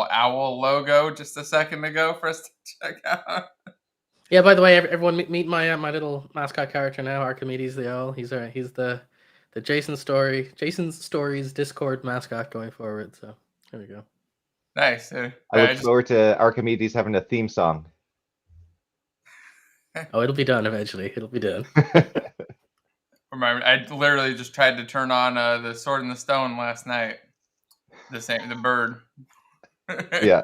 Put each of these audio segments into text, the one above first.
owl logo just a second ago for us to check out. Yeah. By the way, everyone meet my my little mascot character now, Archimedes the owl. He's the Jason Stories Discord mascot going forward. So there we go. Nice. I look forward to Archimedes having a theme song. Oh, it'll be done eventually. It'll be done. I literally just tried to turn on the Sword in the Stone last night. The bird. Yeah.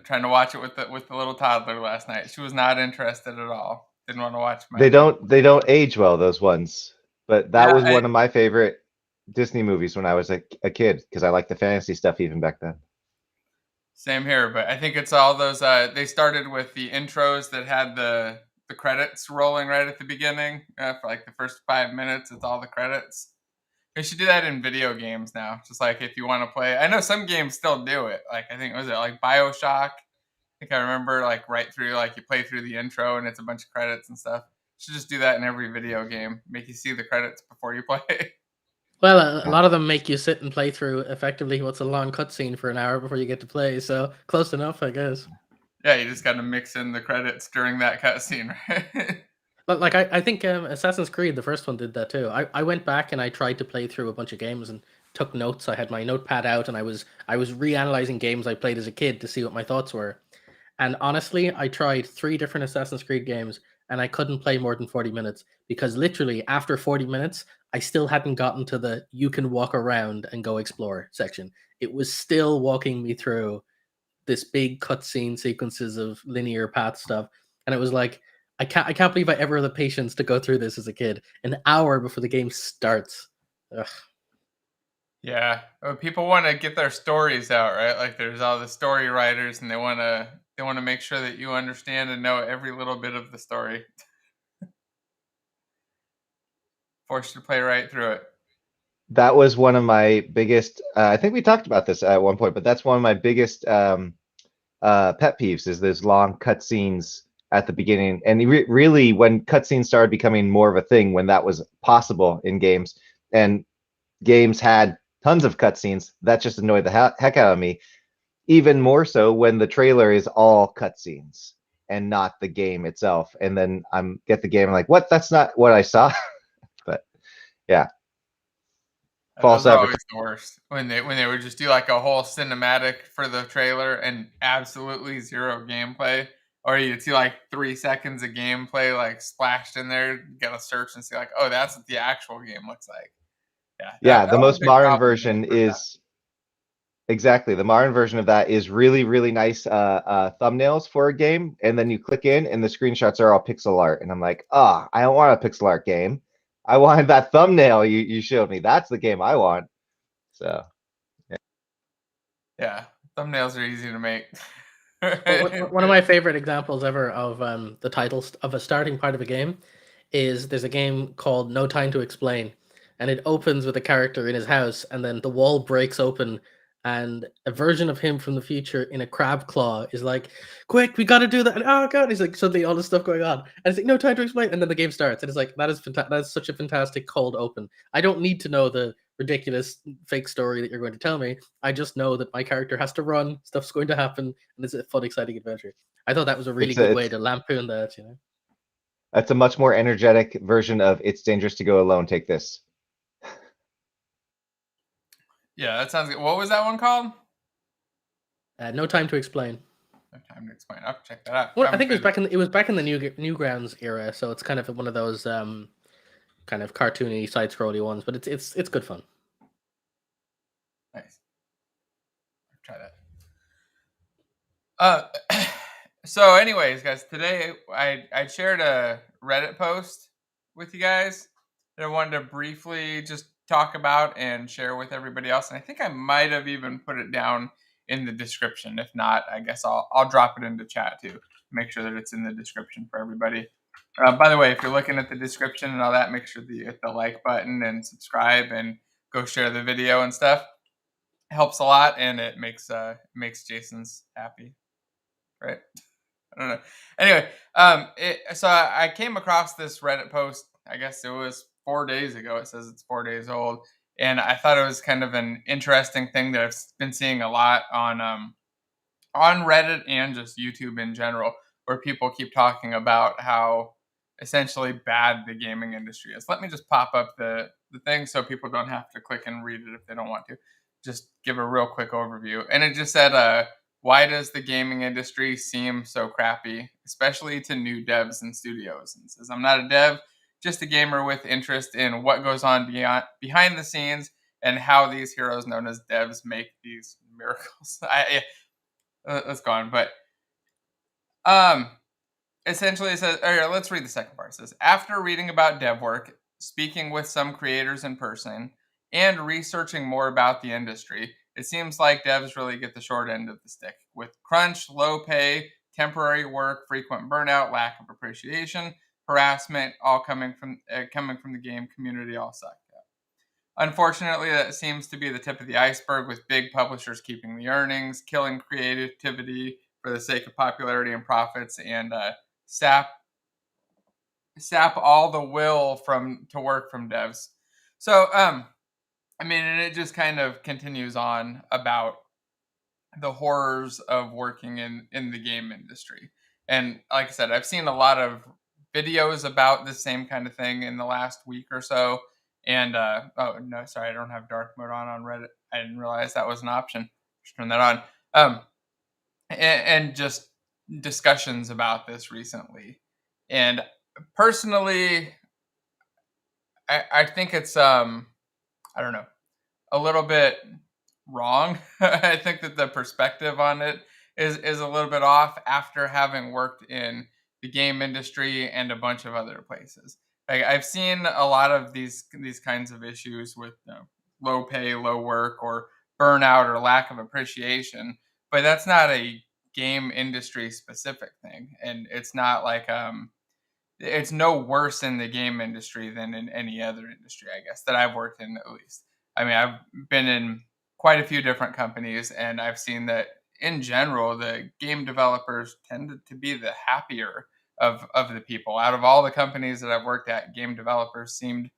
Trying to watch it with the little toddler last night. She was not interested at all. Didn't want to watch my. They don't age well, those ones. But that was one of my favorite Disney movies when I was a kid, because I liked the fantasy stuff even back then. Same here, but I think it's all those. They started with the intros that had the credits rolling right at the beginning for like the first 5 minutes. It's all the credits. They should do that in video games now. Just like if you want to play, I know some games still do it. Like I think was it like BioShock. I think I remember like right through like you play through the intro and it's a bunch of credits and stuff. You should just do that in every video game. Make you see the credits before you play. Well, a lot of them make you sit and play through effectively what's a long cutscene for an hour before you get to play. So close enough, I guess. Yeah, you just got to mix in the credits during that cutscene, right? But like I think Assassin's Creed, the first one, did that too. I went back and I tried to play through a bunch of games and took notes. I had my notepad out and I was reanalyzing games I played as a kid to see what my thoughts were. And honestly, I tried 3 different Assassin's Creed games and I couldn't play more than 40 minutes because literally after 40 minutes, I still hadn't gotten to the you can walk around and go explore section. It was still walking me through this big cutscene sequences of linear path stuff. And it was like, I can't believe I ever had the patience to go through this as a kid. An hour before the game starts. Ugh. Yeah, people want to get their stories out, right? Like there's all the story writers, and they want to make sure that you understand and know every little bit of the story. Forced to play right through it. That was one of my biggest. I think we talked about this at one point, but that's one of my biggest pet peeves is those long cutscenes at the beginning. And really, when cutscenes started becoming more of a thing, when that was possible in games, and games had tons of cutscenes, that just annoyed the heck out of me. Even more so when the trailer is all cutscenes and not the game itself. And then get the game, I'm like, what? That's not what I saw. But yeah. Those are always the worst when they would just do like a whole cinematic for the trailer and absolutely zero gameplay, or you'd see like 3 seconds of gameplay like splashed in there. You gotta search and see like, oh, that's what the actual game looks like. Yeah, the most modern version is exactly the modern version of that is really, really nice thumbnails for a game, and then you click in and the screenshots are all pixel art, and I'm like, I don't want a pixel art game. I wanted that thumbnail you showed me. That's the game I want. So, yeah, thumbnails are easy to make. One of my favorite examples ever of the title of a starting part of a game is there's a game called No Time to Explain, and it opens with a character in his house, and then the wall breaks open, and a version of him from the future in a crab claw is like, "Quick, we got to do that!" And, oh god, he's like suddenly all this stuff going on, and it's like no time to explain, and then the game starts, and it's like that is such a fantastic cold open. I don't need to know the ridiculous fake story that you're going to tell me. I just know that my character has to run, stuff's going to happen, and it's a fun, exciting adventure. I thought that was a really good way to lampoon that, you know. That's a much more energetic version of "It's dangerous to go alone. Take this." Yeah, that sounds good. What was that one called? No Time to Explain. No Time to Explain. I'll have to check that out. Well, I think it was back in the Newgrounds era, so it's kind of one of those kind of cartoony, side-scrolly ones, but it's good fun. Nice. I'll try that. So anyways, guys, today I shared a Reddit post with you guys that I wanted to briefly just talk about and share with everybody else. And I think I might have even put it down in the description. If not, I guess I'll drop it into chat too. Make sure that it's in the description for everybody. By the way, if you're looking at the description and all that, make sure that you hit the like button and subscribe and go share the video and stuff. It helps a lot, and it makes Jason's happy, right? I don't know. Anyway, so I came across this Reddit post. I guess it was 4 days ago. It says it's 4 days old, And I thought it was kind of an interesting thing that I've been seeing a lot on Reddit and just YouTube in general, where people keep talking about how essentially bad the gaming industry is. Let me just pop up the thing so people don't have to click and read it if they don't want to. Just give a real quick overview. And it just said, why does the gaming industry seem so crappy, especially to new devs and studios? And it says, I'm not a dev, just a gamer with interest in what goes on behind the scenes and how these heroes known as devs make these miracles. Let's go on. But essentially it says, let's read the second part. It says, after reading about dev work, speaking with some creators in person, and researching more about the industry, it seems like devs really get the short end of the stick. With crunch, low pay, temporary work, frequent burnout, lack of appreciation, harassment, all coming from the game community, all suck. Unfortunately, that seems to be the tip of the iceberg, with big publishers keeping the earnings, killing creativity for the sake of popularity and profits, and sap all the will to work from devs. So, I mean, and it just kind of continues on about the horrors of working in the game industry. And like I said, I've seen a lot of videos about the same kind of thing in the last week or so. And oh no, sorry, I don't have dark mode on Reddit. I didn't realize that was an option. Just turn that on. And just discussions about this recently. And personally, I think it's I don't know, a little bit wrong. I think that the perspective on it is a little bit off after having worked in the game industry and a bunch of other places. Like, I've seen a lot of these kinds of issues with low pay, low work, or burnout, or lack of appreciation, but that's not a game industry specific thing, and it's not like it's no worse in the game industry than in any other industry, I guess, that I've worked in, at least. I mean, I've been in quite a few different companies, and I've seen that in general, the game developers tended to be the happier of the people. Out of all the companies that I've worked at, game developers seemed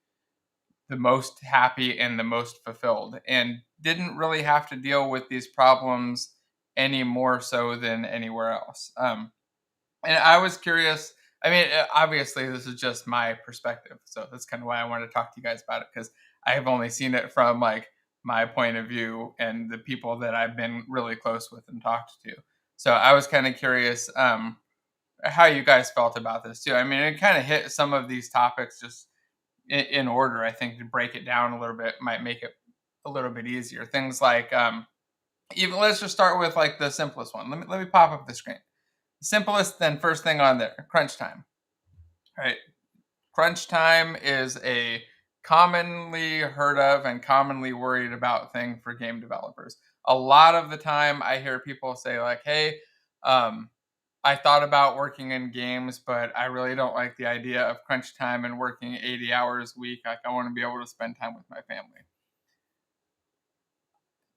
the most happy and the most fulfilled, and didn't really have to deal with these problems any more so than anywhere else. And I was curious. I mean, obviously, this is just my perspective, so that's kind of why I wanted to talk to you guys about it, because I have only seen it from like my point of view and the people that I've been really close with and talked to. So I was kind of curious how you guys felt about this too. I mean, it kind of hit some of these topics just in order. I think to break it down a little bit might make it a little bit easier. Things like even let's just start with like the simplest one. Let me pop up the screen. Simplest, then first thing on there, crunch time. All right. Crunch time is a commonly heard of and commonly worried about thing for game developers. A lot of the time I hear people say like, hey, I thought about working in games, but I really don't like the idea of crunch time and working 80 hours a week. Like, I want to be able to spend time with my family.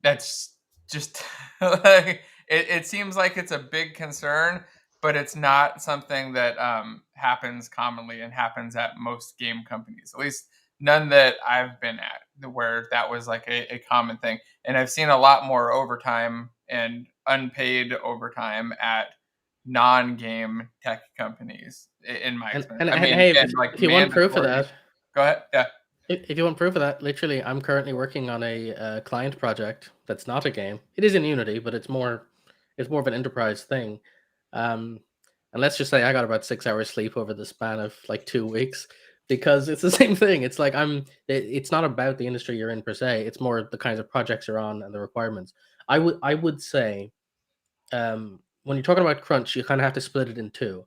That's just like, it seems like it's a big concern, but it's not something that happens commonly and happens at most game companies, at least none that I've been at where that was like a common thing. And I've seen a lot more overtime and unpaid overtime at non-game tech companies in my experience. I And mean, hey, and like if you want proof of mandatory. that, Go ahead. Yeah. if you want proof of that, literally, I'm currently working on a client project that's not a game. It is in Unity, but it's more of an enterprise thing. And let's just say I got about 6 hours sleep over the span of like 2 weeks, because it's the same thing. It's like it's not about the industry you're in per se. It's more the kinds of projects you're on and the requirements. I would say, when you're talking about crunch, you kind of have to split it in two.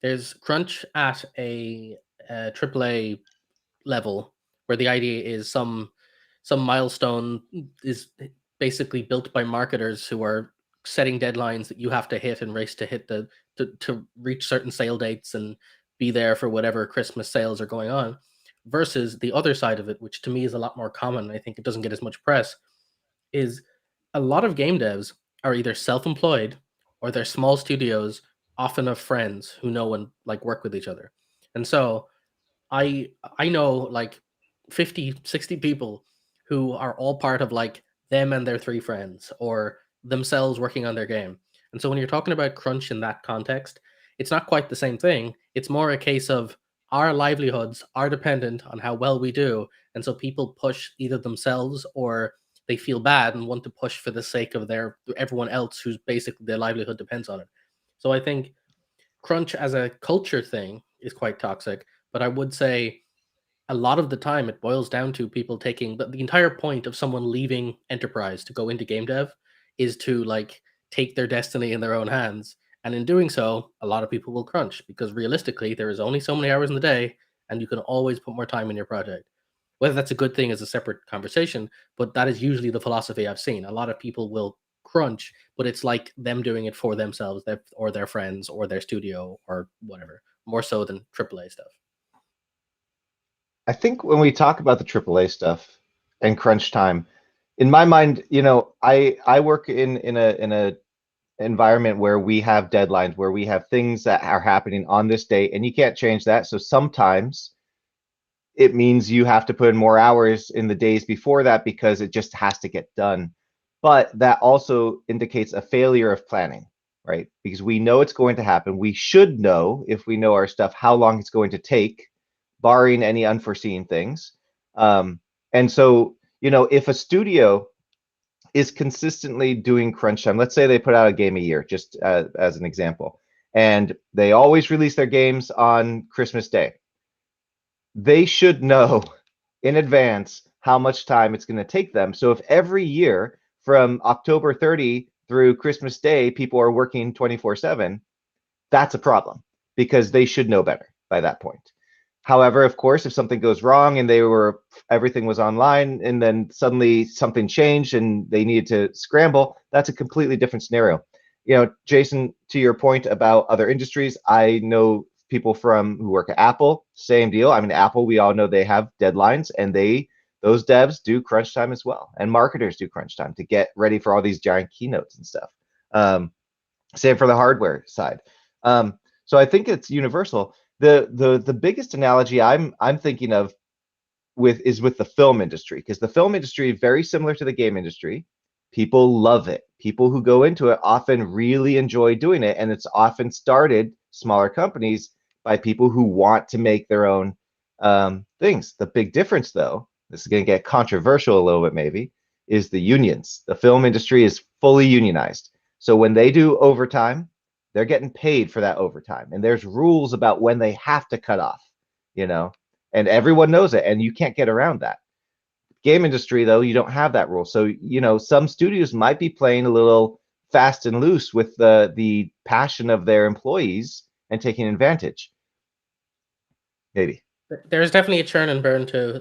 There's crunch at a AAA level, where the idea is some milestone is basically built by marketers who are setting deadlines that you have to hit and race to hit to reach certain sale dates and be there for whatever Christmas sales are going on, versus the other side of it, which to me is a lot more common. I think it doesn't get as much press. Is a lot of game devs are either self-employed or they're small studios, often of friends who know and like work with each other. And so I know like 50, 60 people who are all part of like them and their three friends or themselves working on their game. And so when you're talking about crunch in that context, it's not quite the same thing. It's more a case of our livelihoods are dependent on how well we do. And so people push either themselves or they feel bad and want to push for the sake of their everyone else who's basically their livelihood depends on it. So I think crunch as a culture thing is quite toxic, but I would say a lot of the time it boils down to people taking the entire point of someone leaving enterprise to go into game dev is to like take their destiny in their own hands, and in doing so a lot of people will crunch because realistically there is only so many hours in the day and you can always put more time in your project. Whether that's a good thing is a separate conversation, but that is usually the philosophy I've seen. A lot of people will crunch, but it's like them doing it for themselves or their friends or their studio or whatever, more so than AAA stuff. I think when we talk about the AAA stuff and crunch time, in my mind, I work in a environment where we have deadlines, where we have things that are happening on this date, and you can't change that. So sometimes it means you have to put in more hours in the days before that because it just has to get done. But that also indicates a failure of planning, right? Because we know it's going to happen. We should know, if we know our stuff, how long it's going to take, barring any unforeseen things. And so, if a studio is consistently doing crunch time, let's say they put out a game a year, just as an example, and they always release their games on Christmas Day, they should know in advance how much time it's going to take them. So if every year from October 30 through Christmas Day, people are working 24/7, that's a problem because they should know better by that point. However, of course, if something goes wrong and everything was online and then suddenly something changed and they needed to scramble, that's a completely different scenario. Jason, to your point about other industries, I know people who work at Apple, same deal. I mean, Apple, we all know they have deadlines, and those devs do crunch time as well, and marketers do crunch time to get ready for all these giant keynotes and stuff. Same for the hardware side. So I think it's universal. The biggest analogy I'm thinking of is with the film industry, because the film industry is very similar to the game industry. People love it. People who go into it often really enjoy doing it, and it's often started smaller companies by people who want to make their own things. The big difference, though, this is going to get controversial a little bit maybe, is the unions. The film industry is fully unionized. So when they do overtime, they're getting paid for that overtime. And there's rules about when they have to cut off, and everyone knows it, and you can't get around that. Game industry, though, you don't have that rule. So, some studios might be playing a little fast and loose with the passion of their employees and taking advantage. Maybe. There's definitely a churn and burn too.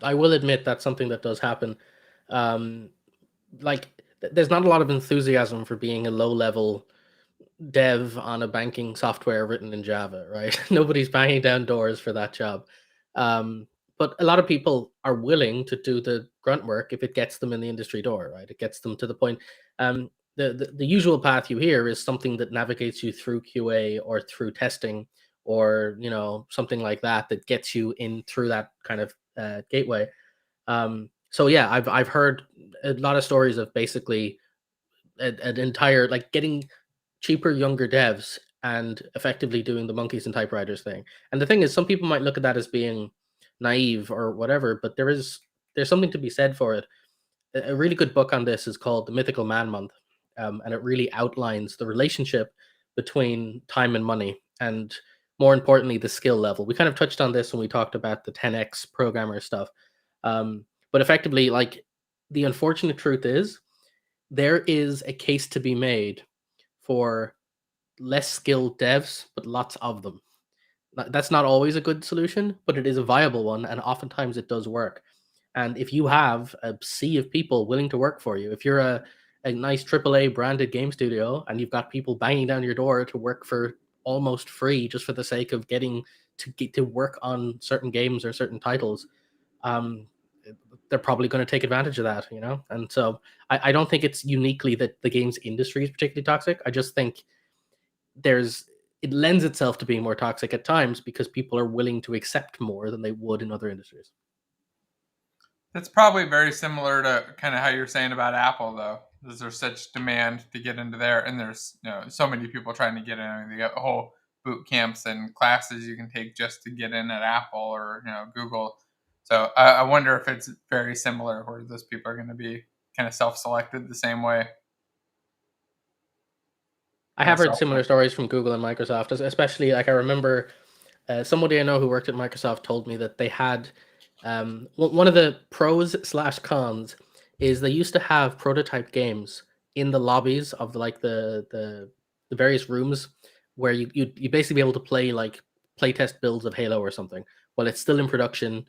I will admit that's something that does happen. Like there's not a lot of enthusiasm for being a low level dev on a banking software written in Java, right? Nobody's banging down doors for that job. But a lot of people are willing to do the grunt work if it gets them in the industry door, right? It gets them to the point. The usual path you hear is something that navigates you through QA or through testing or something like that that gets you in through that kind of gateway. So yeah, I've heard a lot of stories of basically an entire like getting cheaper younger devs and effectively doing the monkeys and typewriters thing. And the thing is, some people might look at that as being naive or whatever, but there's something to be said for it. A really good book on this is called The Mythical Man Month, and it really outlines the relationship between time and money, and more importantly, the skill level. We kind of touched on this when we talked about the 10x programmer stuff, but effectively, like the unfortunate truth is, there is a case to be made for less skilled devs, but lots of them. That's not always a good solution, but it is a viable one, and oftentimes it does work. And if you have a sea of people willing to work for you, if you're a nice AAA branded game studio and you've got people banging down your door to work for almost free just for the sake of getting to get to work on certain games or certain titles, um, they're probably going to take advantage of that, And so I don't think it's uniquely that the games industry is particularly toxic. I just think it lends itself to being more toxic at times because people are willing to accept more than they would in other industries. That's probably very similar to kind of how you're saying about Apple, though. Is there such demand to get into there, and there's so many people trying to get in. I mean, they got whole boot camps and classes you can take just to get in at Apple or Google. So I wonder if it's very similar, where those people are going to be kind of self-selected the same way. I have heard similar stories from Google and Microsoft, especially like I remember somebody I know who worked at Microsoft told me that they had one of the pros slash cons is they used to have prototype games in the lobbies of the various rooms where you basically be able to play like playtest builds of Halo or something while it's still in production.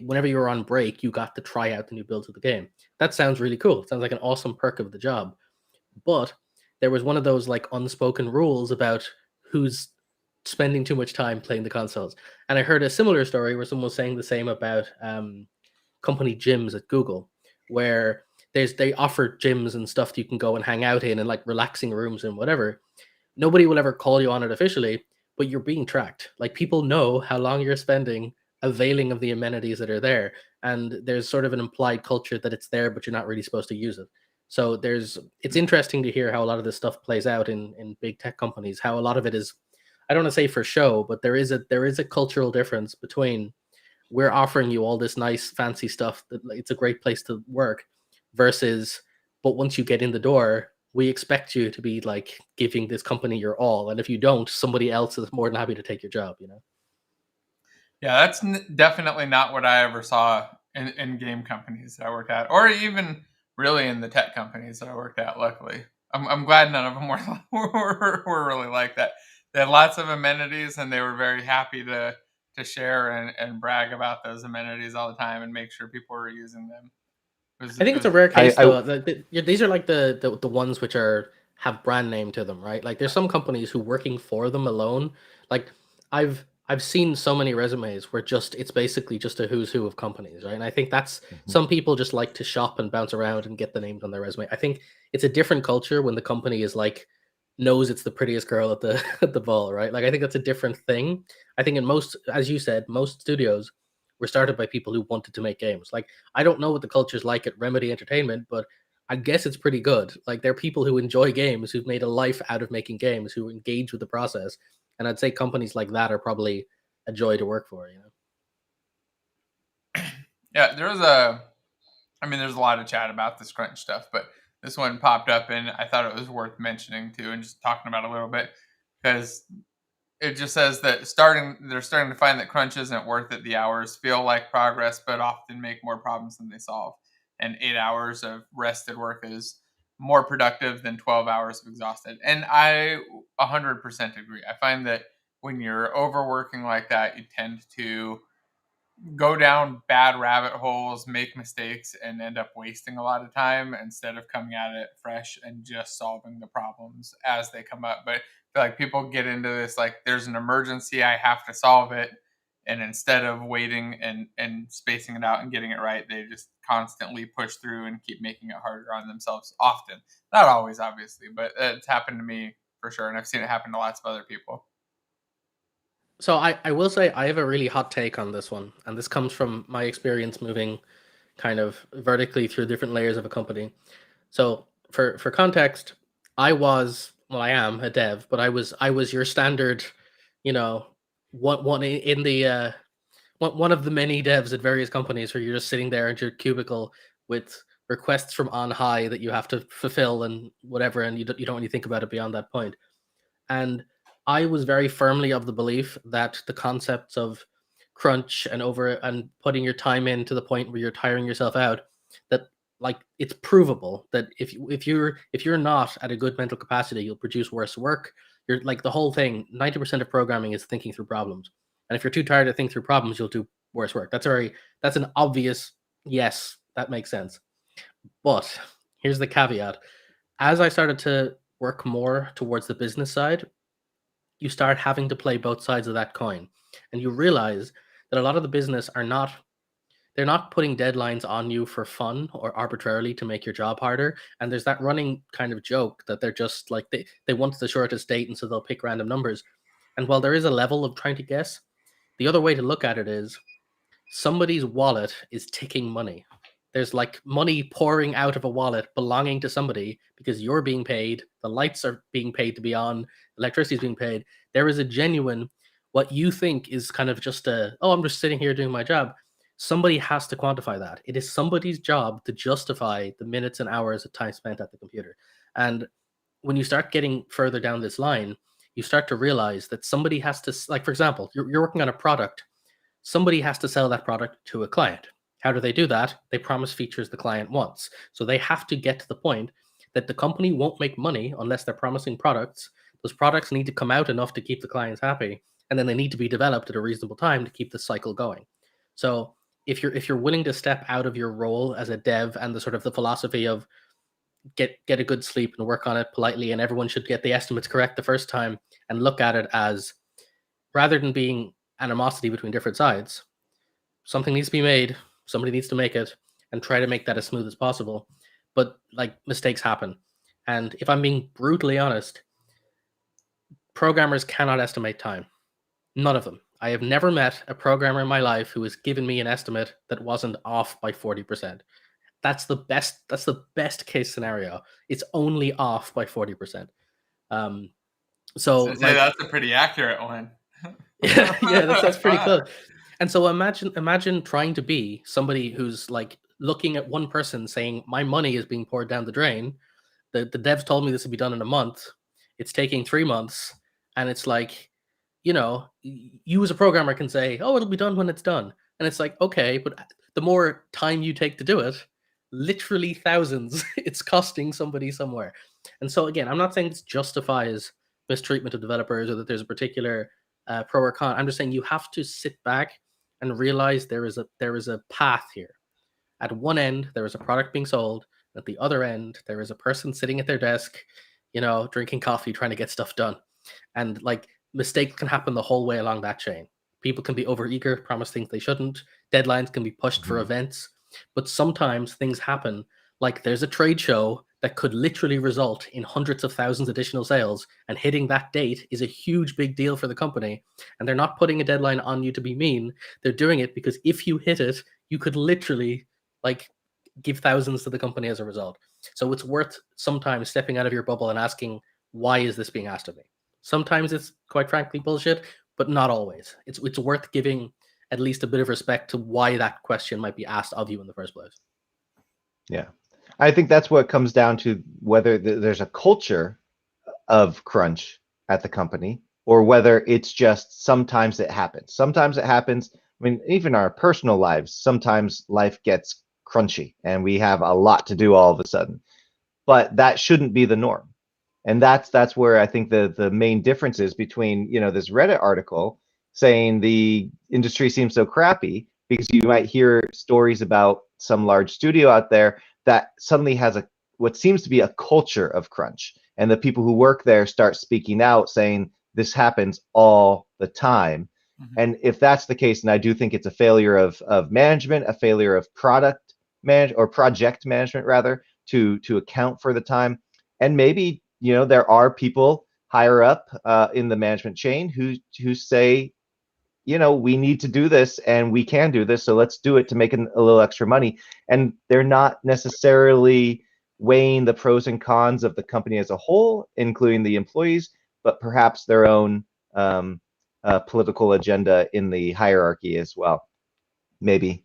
Whenever you were on break, you got to try out the new builds of the game. That sounds really cool. It sounds like an awesome perk of the job. But there was one of those like unspoken rules about who's spending too much time playing the consoles. And I heard a similar story where someone was saying the same about company gyms at Google, where they offer gyms and stuff that you can go and hang out in and like relaxing rooms and whatever. Nobody will ever call you on it officially, but you're being tracked. Like people know how long you're spending availing of the amenities that are there. And there's sort of an implied culture that it's there, but you're not really supposed to use it. So it's interesting to hear how a lot of this stuff plays out in big tech companies, how a lot of it is, I don't want to say for show, but there is a cultural difference between we're offering you all this nice fancy stuff that it's a great place to work versus, but once you get in the door, we expect you to be like giving this company your all, and if you don't, somebody else is more than happy to take your job. Yeah, that's definitely not what I ever saw in game companies that I worked at, or even really in the tech companies that I worked at. Luckily, I'm glad none of them were really like that. They had lots of amenities, and they were very happy to share and brag about those amenities all the time and make sure people were using them. I think it's a rare case though. These are like the ones which have brand name to them, right? Like there's some companies who working for them alone. Like I've seen so many resumes where it's basically just a who's who of companies, right? And I think that's some people just like to shop and bounce around and get the names on their resume. I think it's a different culture when the company is like knows it's the prettiest girl at the at the ball, right? Like I think that's a different thing. I think in most, as you said, most studios were started by people who wanted to make games. Like I don't know what the culture's like at Remedy Entertainment, but I guess it's pretty good. Like there are people who enjoy games, who've made a life out of making games, who engage with the process. And I'd say companies like that are probably a joy to work for, Yeah, there's a lot of chat about this crunch stuff, but this one popped up and I thought it was worth mentioning too and just talking about a little bit because it just says that they're starting to find that crunch isn't worth it. The hours feel like progress, but often make more problems than they solve. And 8 hours of rested work is more productive than 12 hours of exhausted. And I 100% agree. I find that when you're overworking like that, you tend to go down bad rabbit holes, make mistakes, and end up wasting a lot of time instead of coming at it fresh and just solving the problems as they come up. But I feel like people get into this like there's an emergency, I have to solve it. And instead of waiting and spacing it out and getting it right, they just constantly push through and keep making it harder on themselves often. Not always, obviously, but it's happened to me for sure. And I've seen it happen to lots of other people. So I will say I have a really hot take on this one, and this comes from my experience moving kind of vertically through different layers of a company. So for context, I am a dev, but I was your standard, you know, one in the one of the many devs at various companies where you're just sitting there in your cubicle with requests from on high that you have to fulfill and whatever, and you don't really think about it beyond that point. And I was very firmly of the belief that the concepts of crunch and putting your time in to the point where you're tiring yourself out, that like it's provable that if you're not at a good mental capacity, you'll produce worse work. You're like the whole thing, 90% of programming is thinking through problems. And if you're too tired to think through problems, you'll do worse work. That's an obvious yes, that makes sense. But here's the caveat. As I started to work more towards the business side, you start having to play both sides of that coin. And you realize that a lot of the business they're not putting deadlines on you for fun or arbitrarily to make your job harder. And there's that running kind of joke that they're just like they want the shortest date, and so they'll pick random numbers. And while there is a level of trying to guess, the other way to look at it is somebody's wallet is ticking money. There's like money pouring out of a wallet belonging to somebody because you're being paid, the lights are being paid to be on, electricity is being paid. There is a genuine, what you think is kind of just I'm just sitting here doing my job. Somebody has to quantify that. It is somebody's job to justify the minutes and hours of time spent at the computer. And when you start getting further down this line, you start to realize that somebody has to, like, for example, you're working on a product. Somebody has to sell that product to a client. How do they do that? They promise features the client wants. So they have to get to the point that the company won't make money unless they're promising products. Those products need to come out enough to keep the clients happy, and then they need to be developed at a reasonable time to keep the cycle going. So if you're willing to step out of your role as a dev and the sort of the philosophy of get a good sleep and work on it politely, and everyone should get the estimates correct the first time, and look at it as, rather than being animosity between different sides, something needs to be made, somebody needs to make it, and try to make that as smooth as possible. But like, mistakes happen. And if I'm being brutally honest, programmers cannot estimate time. None of them. I have never met a programmer in my life who has given me an estimate that wasn't off by 40%. That's the best case scenario. It's only off by 40%. So So like, that's a pretty accurate one. yeah, that's pretty close. And so imagine trying to be somebody who's like looking at one person saying, my money is being poured down the drain. The devs told me this would be done in a month. It's taking 3 months. And it's like, you as a programmer can say, oh, it'll be done when it's done. And it's like, okay, but the more time you take to do it, literally thousands, it's costing somebody somewhere. And so again, I'm not saying this justifies mistreatment of developers or that there's a particular pro or con. I'm just saying you have to sit back and realize there is a path here. At one end, there is a product being sold. At the other end, there is a person sitting at their desk, drinking coffee, trying to get stuff done. And like, mistakes can happen the whole way along that chain. People can be overeager, promise things they shouldn't. Deadlines can be pushed for events. But sometimes things happen. Like, there's a trade show that could literally result in hundreds of thousands additional sales, and hitting that date is a huge big deal for the company. And they're not putting a deadline on you to be mean. They're doing it because if you hit it, you could literally like give thousands to the company as a result. So it's worth sometimes stepping out of your bubble and asking, why is this being asked of me? Sometimes it's quite frankly bullshit, but not always. It's worth giving at least a bit of respect to why that question might be asked of you in the first place. Yeah. I think that's what comes down to, whether there's a culture of crunch at the company, or whether it's just sometimes it happens. Sometimes it happens. I mean, even our personal lives, sometimes life gets crunchy and we have a lot to do all of a sudden. But that shouldn't be the norm. And that's where I think the main difference is between, this Reddit article saying the industry seems so crappy, because you might hear stories about some large studio out there that suddenly has what seems to be a culture of crunch, and the people who work there start speaking out saying this happens all the time. And if that's the case, and I do think it's a failure of management, a failure of project management rather, to account for the time. And maybe there are people higher up in the management chain who say, we need to do this and we can do this, so let's do it to make a little extra money. And they're not necessarily weighing the pros and cons of the company as a whole, including the employees, but perhaps their own political agenda in the hierarchy as well. Maybe.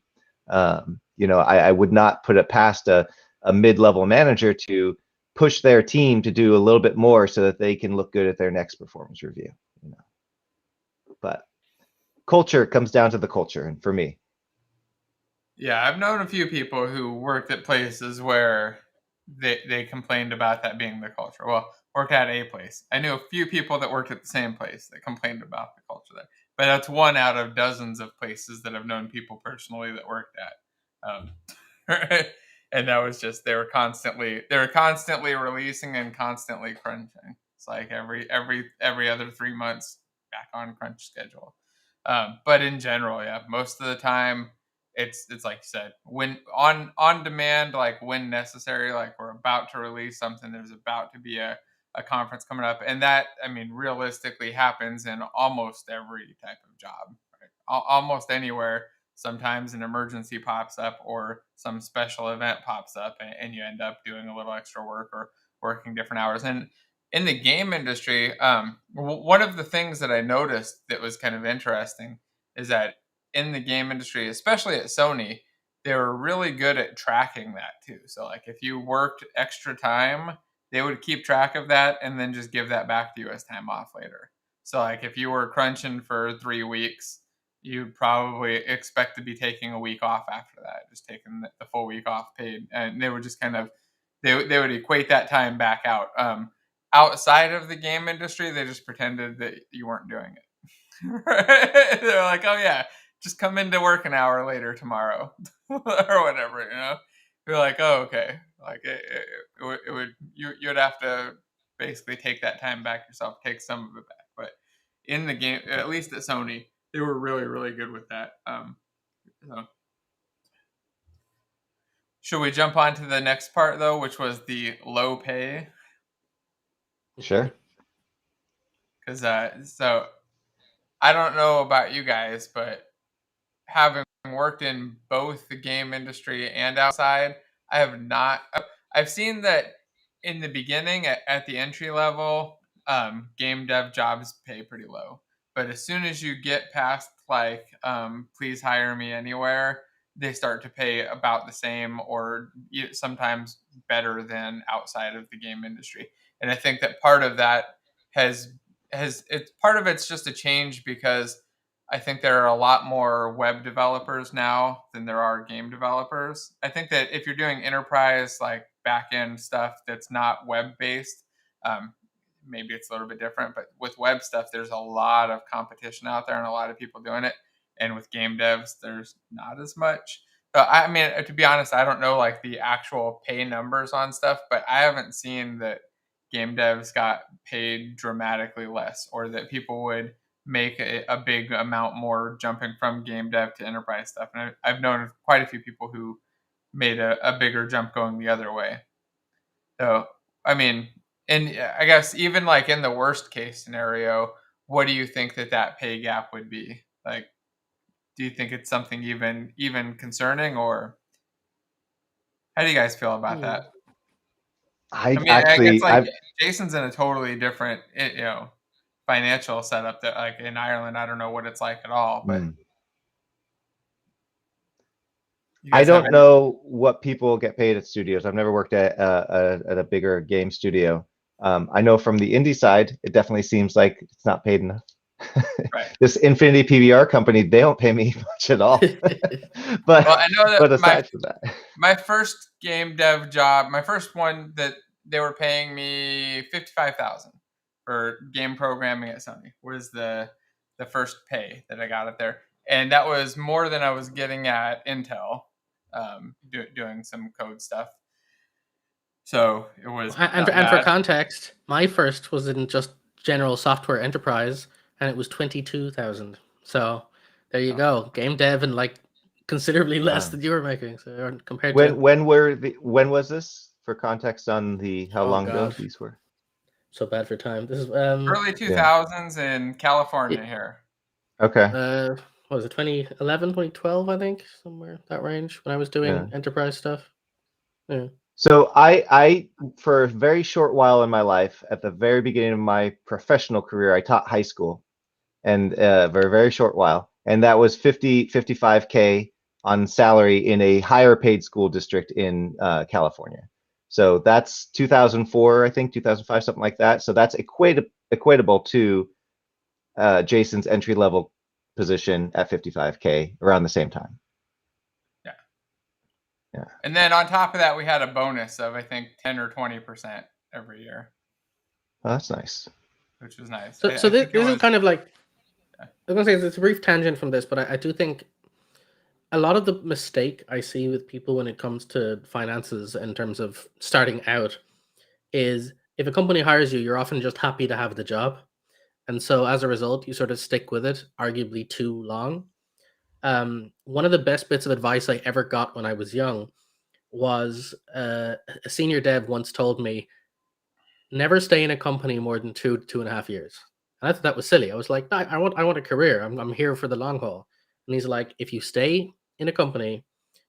I would not put it past a mid-level manager to push their team to do a little bit more so that they can look good at their next performance review. But culture comes down to the culture, and for me. Yeah, I've known a few people who worked at places where they complained about that being the culture. Well, worked at a place. I knew a few people that worked at the same place that complained about the culture there. But that's one out of dozens of places that I've known people personally that worked at. And that was just, they were constantly releasing and constantly crunching. It's like every other 3 months back on crunch schedule. But in general, yeah, most of the time it's like you said, when on demand, like when necessary, like we're about to release something, there's about to be a conference coming up, and that, I mean, realistically happens in almost every type of job, right? Almost anywhere sometimes an emergency pops up or some special event pops up, and you end up doing a little extra work or working different hours. And in the game industry, one of the things that I noticed that was kind of interesting is that in the game industry, especially at Sony, they were really good at tracking that too. So like if you worked extra time, they would keep track of that and then just give that back to you as time off later. So like if you were crunching for 3 weeks, you'd probably expect to be taking a week off after that, just taking the full week off paid. And they would just kind of they would equate that time back out. Outside of the game industry, they just pretended that you weren't doing it. They're like, oh yeah, just come into work an hour later tomorrow or whatever, you know. You're like, oh okay, like it would you'd have to basically take that time back yourself, take some of it back. But in the game, at least at Sony, they were really good with that. So. Should we jump on to the next part though, which was the low pay? Sure. Because so I don't know about you guys, but having worked in both the game industry and outside, I have not. I've seen that in the beginning at the entry level, game dev jobs pay pretty low. But as soon as you get past like, please hire me anywhere, they start to pay about the same or sometimes better than outside of the game industry. And I think that part of that has it's part of it's just a change because I think there are a lot more web developers now than there are game developers. I think that if you're doing enterprise like back end stuff that's not web based, maybe it's a little bit different. But with web stuff, there's a lot of competition out there and a lot of people doing it. And with game devs, there's not as much. I mean, to be honest, I don't know like the actual pay numbers on stuff, but I haven't seen that game devs got paid dramatically less or that people would make a big amount more jumping from game dev to enterprise stuff. And I've known quite a few people who made a bigger jump going the other way. So, I mean, and I guess even like in the worst case scenario, what do you think that pay gap would be? Like, do you think it's something even concerning, or how do you guys feel about that? I mean, I guess like Jason's in a totally different, financial setup that like in Ireland, I don't know what it's like at all, but I don't know what people get paid at studios. I've never worked at a bigger game studio. I know from the indie side, it definitely seems like it's not paid enough. Right. This Infinity PBR company, they don't pay me much at all. But well, I know that but aside from that, my first game dev job, my first one that they were paying me $55,000 for game programming at Sony was the first pay that I got up there, and that was more than I was getting at Intel, doing some code stuff. So it was. And for context, my first was in just general software enterprise, and it was 22,000. So there you go, game dev, and like considerably less than you were making. So compared to when was this? For context on the how long ago these were. So bad for time. This is early 2000s in California here. Okay. What was it, 2011, 2012, I think, somewhere that range when I was doing enterprise stuff. Yeah. So I for a very short while in my life, at the very beginning of my professional career, I taught high school, and for a very short while, and that was 55K on salary in a higher paid school district in California. So that's 2004, I think, 2005, something like that. So that's equatable to Jason's entry level position at 55K around the same time. Yeah. And then on top of that, we had a bonus of I think 10 or 20% every year. Oh, that's nice. Which was nice. So this is kind of like, I was gonna say it's a brief tangent from this, but I do think a lot of the mistake I see with people when it comes to finances in terms of starting out is if a company hires you, you're often just happy to have the job. And so as a result, you sort of stick with it, arguably too long. One of the best bits of advice I ever got when I was young was a senior dev once told me, never stay in a company more than 2 to 2.5 years. And I thought that was silly. I was like, I want a career. I'm here for the long haul. And he's like, if you stay in a company,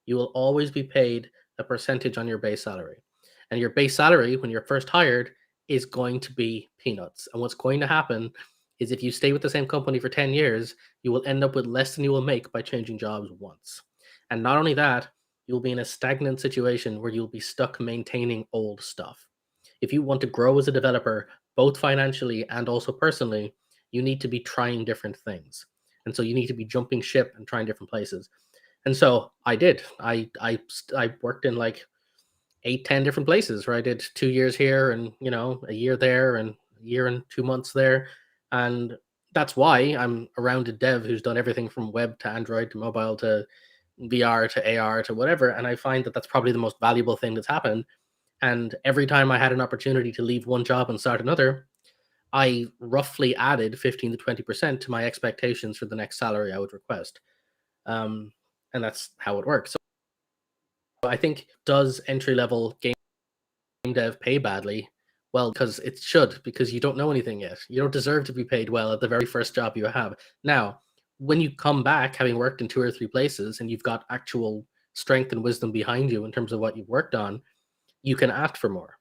you will always be paid a percentage on your base salary. And your base salary, when you're first hired, is going to be peanuts. And what's going to happen is if you stay with the same company for 10 years, you will end up with less than you will make by changing jobs once. And not only that, you'll be in a stagnant situation where you'll be stuck maintaining old stuff. If you want to grow as a developer, both financially and also personally, you need to be trying different things. And so you need to be jumping ship and trying different places. And so I did. I worked in like 8, 10 different places where I did 2 years here and a year there and a year and 2 months there. And that's why I'm around a dev who's done everything from web to Android to mobile to VR to AR to whatever. And I find that that's probably the most valuable thing that's happened. And every time I had an opportunity to leave one job and start another, I roughly added 15 to 20% to my expectations for the next salary I would request. And that's how it works. So I think, does entry level game dev pay badly? Well, because it should, because you don't know anything yet. You don't deserve to be paid well at the very first job you have. Now, when you come back, having worked in 2 or 3 places, and you've got actual strength and wisdom behind you in terms of what you've worked on, you can ask for more.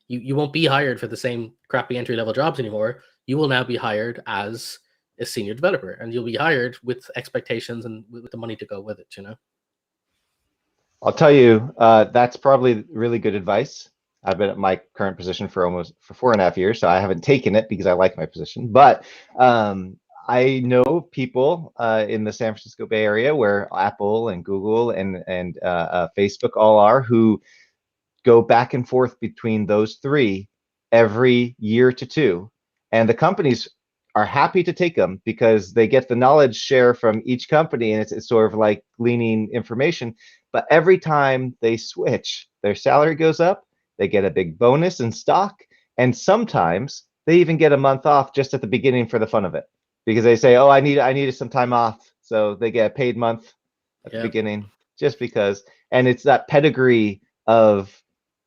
You won't be hired for the same crappy entry level jobs anymore. You will now be hired as a senior developer, and you'll be hired with expectations and with the money to go with it. I'll tell you, that's probably really good advice. I've been at my current position for 4.5 years, so I haven't taken it because I like my position. But I know people in the San Francisco Bay Area where Apple and Google and Facebook all are, who go back and forth between those three every year to two. And the companies are happy to take them because they get the knowledge share from each company, and it's sort of like gleaning information. But every time they switch, their salary goes up, they get a big bonus in stock, and sometimes they even get a month off just at the beginning for the fun of it, because they say, oh, I needed some time off, so they get a paid month at the beginning just because. And it's that pedigree of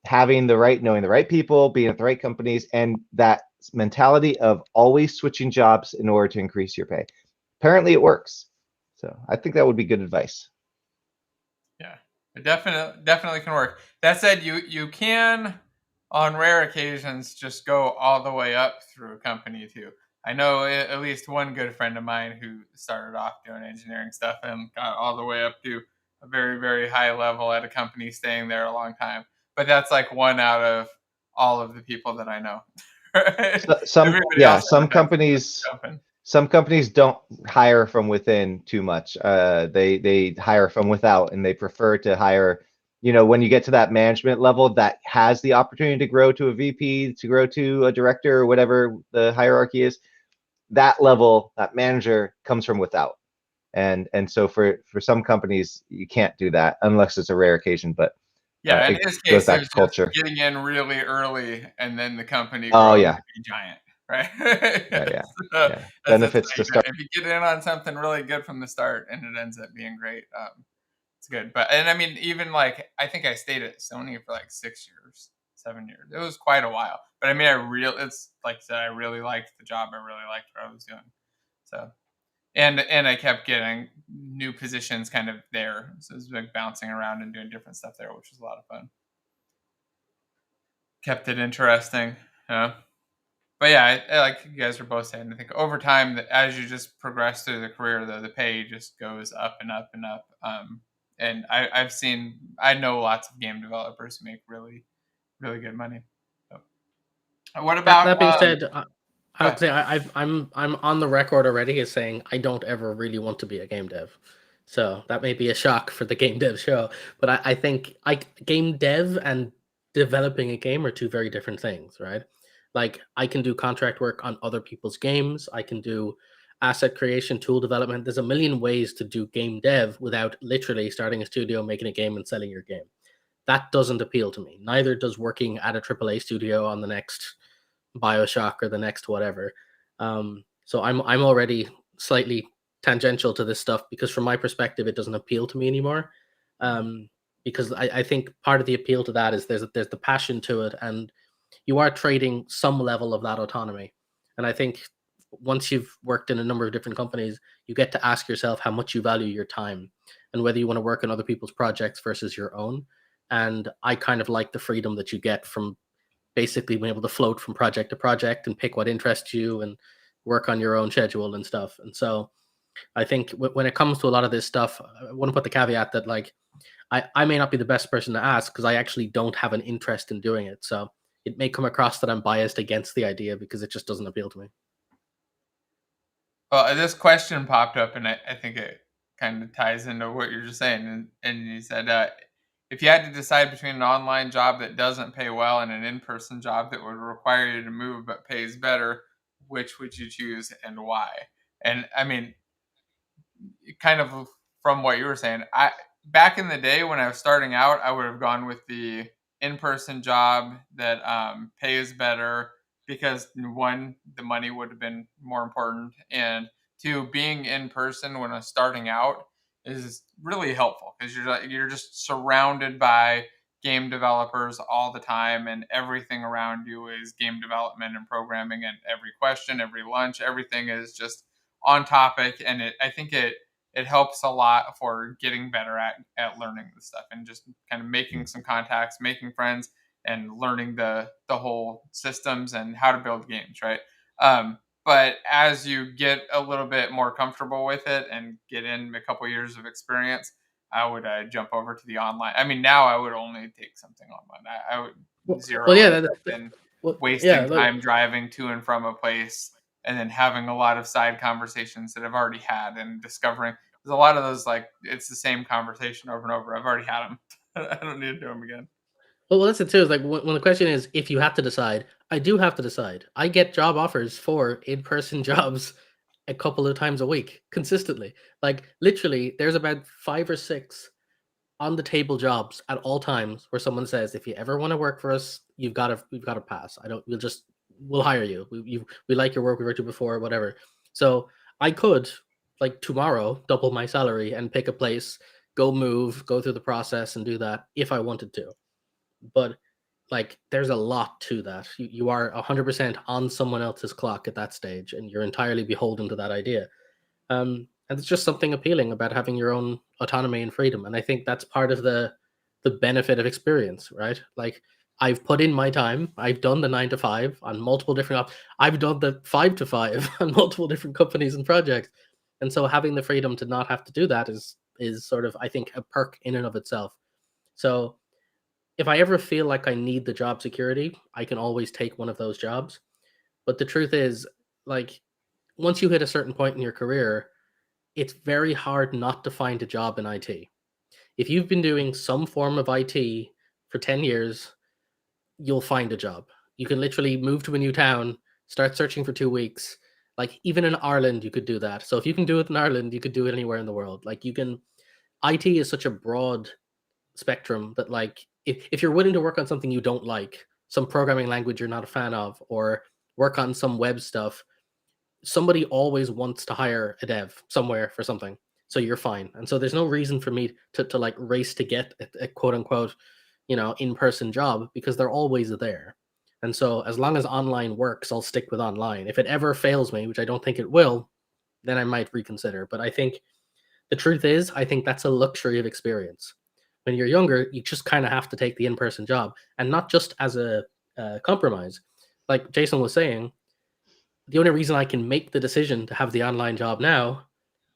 having knowing the right people, being at the right companies, and that mentality of always switching jobs in order to increase your pay. Apparently it works. So I think that would be good advice. Yeah, it definitely can work. That said, you can, on rare occasions, just go all the way up through a company too. I know at least one good friend of mine who started off doing engineering stuff and got all the way up to a very, very high level at a company, staying there a long time. But that's like one out of all of the people that I know. Right? Some companies don't hire from within too much. They hire from without, and they prefer to hire, when you get to that management level that has the opportunity to grow to a VP, to grow to a director, or whatever the hierarchy is. That level, that manager, comes from without. And so for some companies, you can't do that unless it's a rare occasion. But yeah, in this case, there's culture. Getting in really early, and then the company grows to be giant, right? Yeah. Benefits to start. If you get in on something really good from the start, and it ends up being great, it's good. And I mean, even like, I think I stayed at Sony for like 6 years, 7 years. It was quite a while. But I mean, it's like I said, I really liked the job. I really liked what I was doing. So. And I kept getting new positions kind of there. So it was like bouncing around and doing different stuff there, which was a lot of fun. Kept it interesting. But yeah, I like you guys were both saying, I think over time, as you just progress through the career, the pay just goes up and up and up. And I know lots of game developers who make really, really good money. So, what about that being said? I would say I'm on the record already as saying I don't ever really want to be a game dev. So that may be a shock for the game dev show, but I think game dev and developing a game are two very different things, right? Like, I can do contract work on other people's games. I can do asset creation, tool development. There's a million ways to do game dev without literally starting a studio, making a game, and selling your game. That doesn't appeal to me. Neither does working at a AAA studio on the next BioShock or the next whatever. So I'm already slightly tangential to this stuff because from my perspective, it doesn't appeal to me anymore. Because I think part of the appeal to that is there's the passion to it, and you are trading some level of that autonomy. And I think once you've worked in a number of different companies, you get to ask yourself how much you value your time and whether you want to work on other people's projects versus your own. And I kind of like the freedom that you get from basically being able to float from project to project and pick what interests you and work on your own schedule and stuff. And so I think when it comes to a lot of this stuff, I want to put the caveat that like I may not be the best person to ask because I actually don't have an interest in doing it. So it may come across that I'm biased against the idea because it just doesn't appeal to me. Well, this question popped up, and I think it kind of ties into what you're just saying. And you said, if you had to decide between an online job that doesn't pay well and an in-person job that would require you to move but pays better, which would you choose and why? And I mean, kind of from what you were saying, I back in the day when I was starting out, I would have gone with the in-person job that pays better because one, the money would have been more important, and two, being in person when I was starting out is really helpful because you're just surrounded by game developers all the time, and everything around you is game development and programming, and every question, every lunch, everything is just on topic, and I think it helps a lot for getting better at learning this stuff and just kind of making some contacts, making friends, and learning the whole systems and how to build games, right? But as you get a little bit more comfortable with it and get in a couple years of experience, I would jump over to the online. I mean, now I would only take something online. I would Well, zero yeah, interest in yeah, wasting time driving to and from a place and then having a lot of side conversations that I've already had and discovering there's a lot of those like it's the same conversation over and over. I've already had them. I don't need to do them again. well, that's it too. Is like when the question is if you have to decide, I do have to decide. I get job offers for in-person jobs a couple of times a week consistently. Like literally, there's about 5 or 6 on the table jobs at all times where someone says, if you ever want to work for us, we've got to pass. I don't. We'll hire you. We like your work. We worked with you before, whatever. So I could like tomorrow double my salary and pick a place, go move, go through the process, and do that if I wanted to. But like there's a lot to that. You are 100% on someone else's clock at that stage and you're entirely beholden to that idea. And it's just something appealing about having your own autonomy and freedom, and I think that's part of the benefit of experience, right? Like I've put in my time, I've done the 9 to 5 on multiple different I've done the 5 to 5 on multiple different companies and projects, and so having the freedom to not have to do that is sort of, I think, a perk in and of itself. So if I ever feel like I need the job security, I can always take one of those jobs. But the truth is, like, once you hit a certain point in your career, it's very hard not to find a job in IT. If you've been doing some form of IT for 10 years, you'll find a job. You can literally move to a new town, start searching for 2 weeks. Like, even in Ireland, you could do that. So if you can do it in Ireland, you could do it anywhere in the world. Like, you can, IT is such a broad spectrum that like if you're willing to work on something you don't like, some programming language you're not a fan of, or work on some web stuff, somebody always wants to hire a dev somewhere for something. So you're fine. And so there's no reason for me to like race to get a quote unquote, in-person job because they're always there. And so as long as online works, I'll stick with online. If it ever fails me, which I don't think it will, then I might reconsider. But I think the truth is, I think that's a luxury of experience. When you're younger, you just kind of have to take the in-person job, and not just as a compromise. Like Jason was saying, the only reason I can make the decision to have the online job now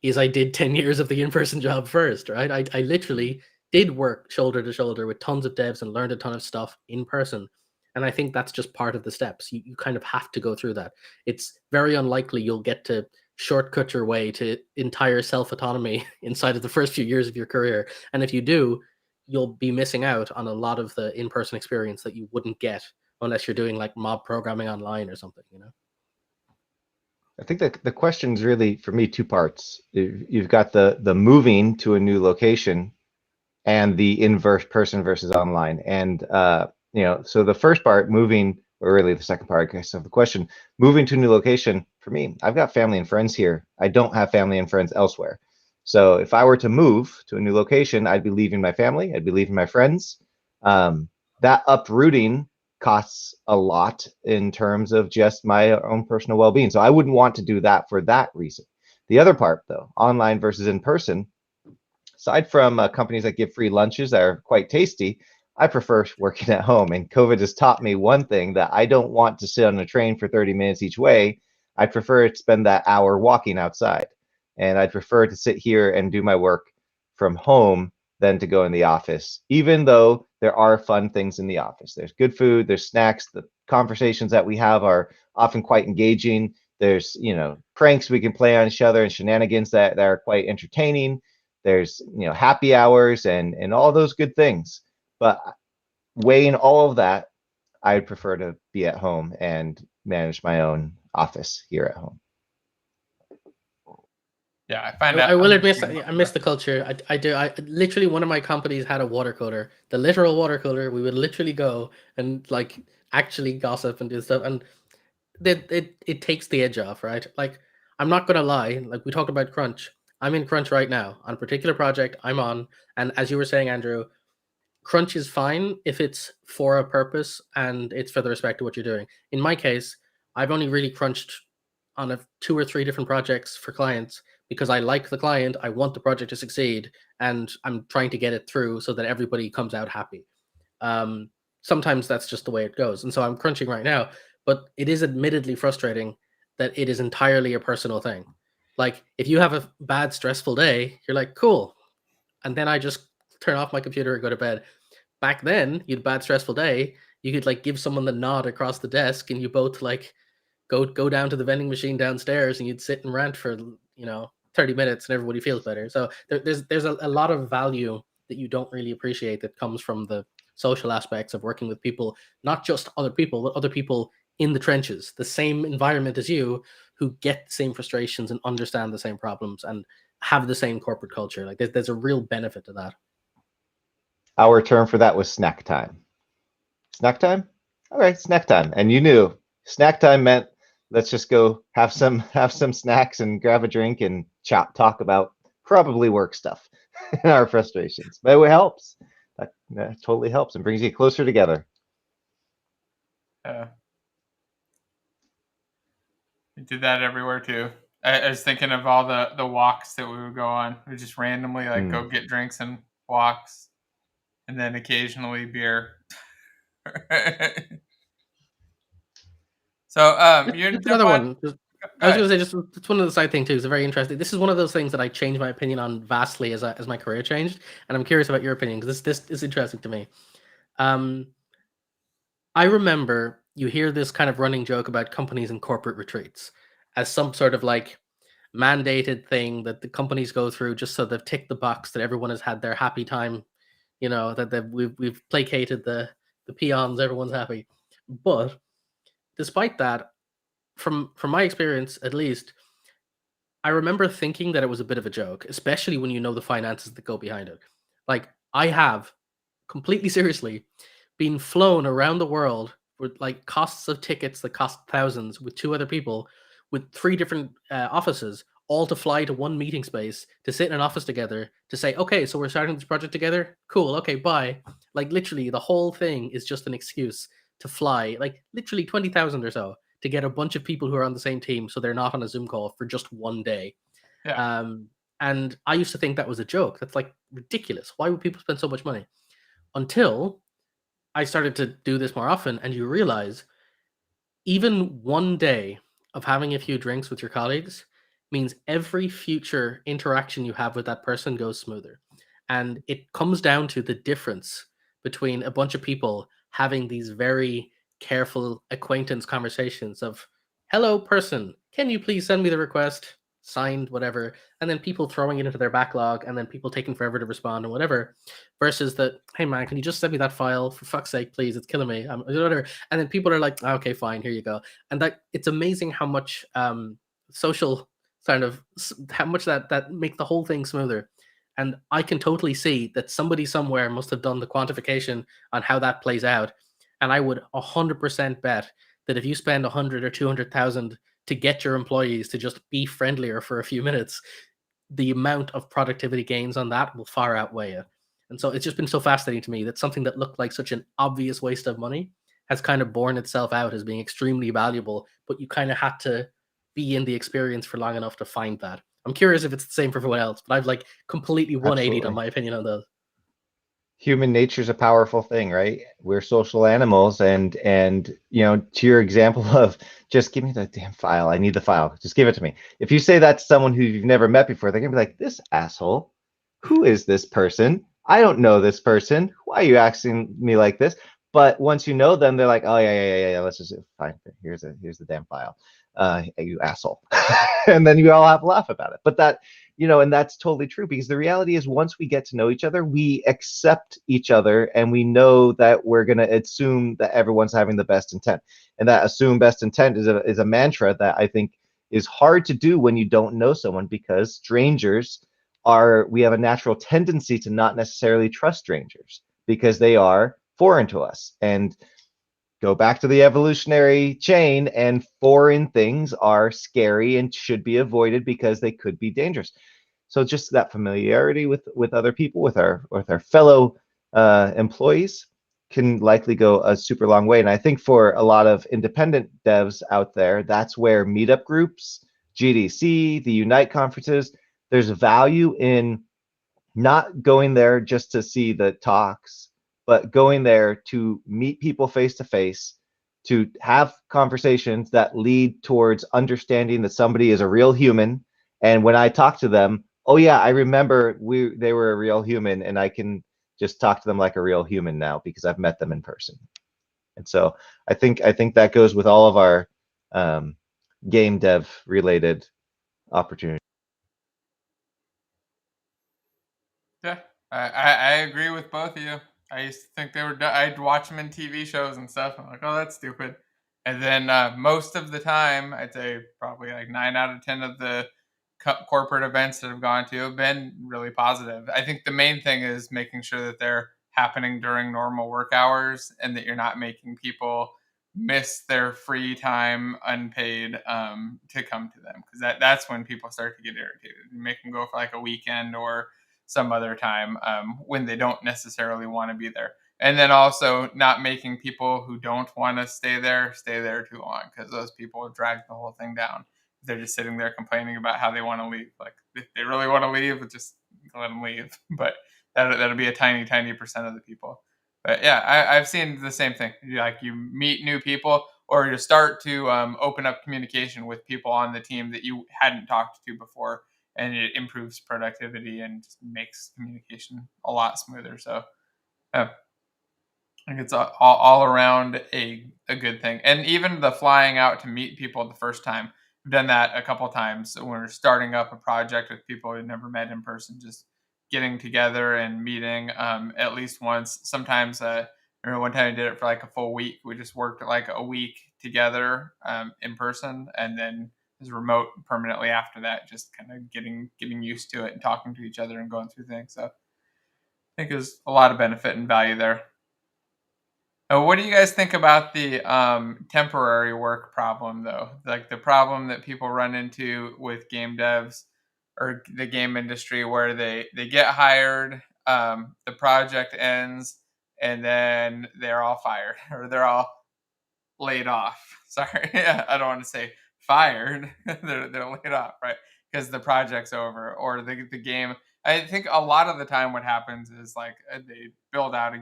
is I did 10 years of the in-person job first, right? I literally did work shoulder to shoulder with tons of devs and learned a ton of stuff in person. And I think that's just part of the steps. You kind of have to go through that. It's very unlikely you'll get to shortcut your way to entire self-autonomy inside of the first few years of your career. And if you do, you'll be missing out on a lot of the in-person experience that you wouldn't get unless you're doing like mob programming online or something. I think that the question's really, for me, two parts. You've got the moving to a new location and the inverse person versus online. And so the first part, moving, or really the second part, I guess, of the question, moving to a new location, for me, I've got family and friends here. I don't have family and friends elsewhere. So if I were to move to a new location, I'd be leaving my family, I'd be leaving my friends. That uprooting costs a lot in terms of just my own personal well-being. So I wouldn't want to do that for that reason. The other part, though, online versus in person, aside from companies that give free lunches that are quite tasty, I prefer working at home. And COVID has taught me one thing, that I don't want to sit on a train for 30 minutes each way. I prefer to spend that hour walking outside. And I'd prefer to sit here and do my work from home than to go in the office, even though there are fun things in the office. There's good food, there's snacks, the conversations that we have are often quite engaging. There's, pranks we can play on each other and shenanigans that are quite entertaining. There's, happy hours and all those good things. But weighing all of that, I'd prefer to be at home and manage my own office here at home. Yeah, I find I will admit, I'm- I miss the culture. I do. I literally, one of my companies had a water cooler, the literal water cooler. We would literally go and like actually gossip and do stuff, and it takes the edge off, right? Like, I'm not gonna lie. Like, we talked about crunch. I'm in crunch right now on a particular project I'm on, and as you were saying, Andrew, crunch is fine if it's for a purpose and it's for the respect of what you're doing. In my case, I've only really crunched on 2 or 3 different projects for clients because I like the client, I want the project to succeed, and I'm trying to get it through so that everybody comes out happy. Sometimes that's just the way it goes, and so I'm crunching right now. But it is admittedly frustrating that it is entirely a personal thing. Like, if you have a bad, stressful day, you're like, cool, and then I just turn off my computer and go to bed. Back then, you'd bad stressful day, you could like give someone the nod across the desk, and you both like go down to the vending machine downstairs, and you'd sit and rant for 30 minutes, and everybody feels better. So there's a lot of value that you don't really appreciate that comes from the social aspects of working with people, not just other people, but other people in the trenches, the same environment as you, who get the same frustrations and understand the same problems and have the same corporate culture. Like, there's a real benefit to that. Our term for that was snack time. Snack time? All right, snack time. And you knew snack time meant let's just go have some snacks and grab a drink and talk about probably work stuff and our frustrations. But it helps. That totally helps and brings you closer together. Yeah. We did that everywhere too. I was thinking of all the walks that we would go on. We just randomly go get drinks and walks, and then occasionally beer. So you Just another one. I was going to say, just it's one of the side things too. It's very interesting. This is one of those things that I changed my opinion on vastly as my career changed, and I'm curious about your opinion because this is interesting to me. I remember you hear this kind of running joke about companies and corporate retreats as some sort of like mandated thing that the companies go through just so they've ticked the box that everyone has had their happy time, that we've placated the peons, everyone's happy. But despite that, from my experience at least, I remember thinking that it was a bit of a joke, especially when you know the finances that go behind it. Like, I have completely seriously been flown around the world with like costs of tickets that cost thousands with 2 other people with 3 different offices, all to fly to one meeting space to sit in an office together to say, okay, so we're starting this project together. Cool. Okay, bye. Like, literally, the whole thing is just an excuse to fly, like literally 20,000 or so, to get a bunch of people who are on the same team so they're not on a Zoom call for just one day. Yeah. And I used to think that was a joke. That's like ridiculous. Why would people spend so much money? Until I started to do this more often, and you realize even one day of having a few drinks with your colleagues means every future interaction you have with that person goes smoother. And it comes down to the difference between a bunch of people having these very careful acquaintance conversations of, hello, person, can you please send me the request? Signed, whatever. And then people throwing it into their backlog and then people taking forever to respond and whatever. Versus that, hey man, can you just send me that file? For fuck's sake, please. It's killing me. Whatever. And then people are like, okay, fine, here you go. And that it's amazing how much social kind of how much that make the whole thing smoother. And I can totally see that somebody somewhere must have done the quantification on how that plays out. And I would 100% bet that if you spend 100 or 200,000 to get your employees to just be friendlier for a few minutes, the amount of productivity gains on that will far outweigh it. And so it's just been so fascinating to me that something that looked like such an obvious waste of money has kind of borne itself out as being extremely valuable, but you kind of had to be in the experience for long enough to find that. I'm curious if it's the same for everyone else, but I've like completely 180'd on Absolutely. my opinion on those. Human nature's a powerful thing, right? We're social animals, and to your example of just give me the damn file. I need the file. Just give it to me. If you say that to someone who you've never met before, they're gonna be like, "This asshole, who is this person? I don't know this person. Why are you asking me like this?" But once you know them, they're like, "Oh yeah. Let's just fine. Here's the damn file. You asshole." And then you all have a laugh about it. But and that's totally true, because the reality is once we get to know each other, we accept each other, and we know that we're going to assume that everyone's having the best intent. And that assume best intent is a mantra that I think is hard to do when you don't know someone, because we have a natural tendency to not necessarily trust strangers because they are foreign to us. And go back to the evolutionary chain, and foreign things are scary and should be avoided because they could be dangerous. So just that familiarity with other people, with our fellow employees, can likely go a super long way. And I think for a lot of independent devs out there, that's where meetup groups, GDC, the Unite conferences, there's value in not going there just to see the talks, but going there to meet people face to face, to have conversations that lead towards understanding that somebody is a real human. And when I talk to them, oh yeah, I remember they were a real human, and I can just talk to them like a real human now because I've met them in person. And so I think that goes with all of our game dev related opportunities. Yeah, I agree with both of you. I used to think they were. I'd watch them in TV shows and stuff. I'm like, oh, that's stupid. And then most of the time, I'd say probably like 9 out of 10 of the corporate events that I've gone to have been really positive. I think the main thing is making sure that they're happening during normal work hours, and that you're not making people miss their free time unpaid to come to them, because that's when people start to get irritated. You make them go for like a weekend or some other time when they don't necessarily want to be there. And then also not making people who don't want to stay there too long, because those people drag the whole thing down. They're just sitting there complaining about how they want to leave. Like, if they really want to leave, just let them leave. But that'll be a tiny percent of the people. But yeah, I've seen the same thing. You meet new people, or you start to open up communication with people on the team that you hadn't talked to before, and it improves productivity and just makes communication a lot smoother. So yeah, I think it's all around a good thing. And even the flying out to meet people the first time, I've done that a couple times when we're starting up a project with people we've never met in person, just getting together and meeting at least once. Sometimes I remember one time I did it for like a full week. We just worked like a week together in person, and then was remote permanently after that, just kind of getting used to it and talking to each other and going through things. So I think there's a lot of benefit and value there. What do you guys think about the temporary work problem, though? Like the problem that people run into with game devs or the game industry, where they get hired, the project ends, and then they're all fired or they're all laid off. Sorry, yeah, I don't want to say fired. They're laid off, right? Because the project's over, or the game. I think a lot of the time what happens is like they build out a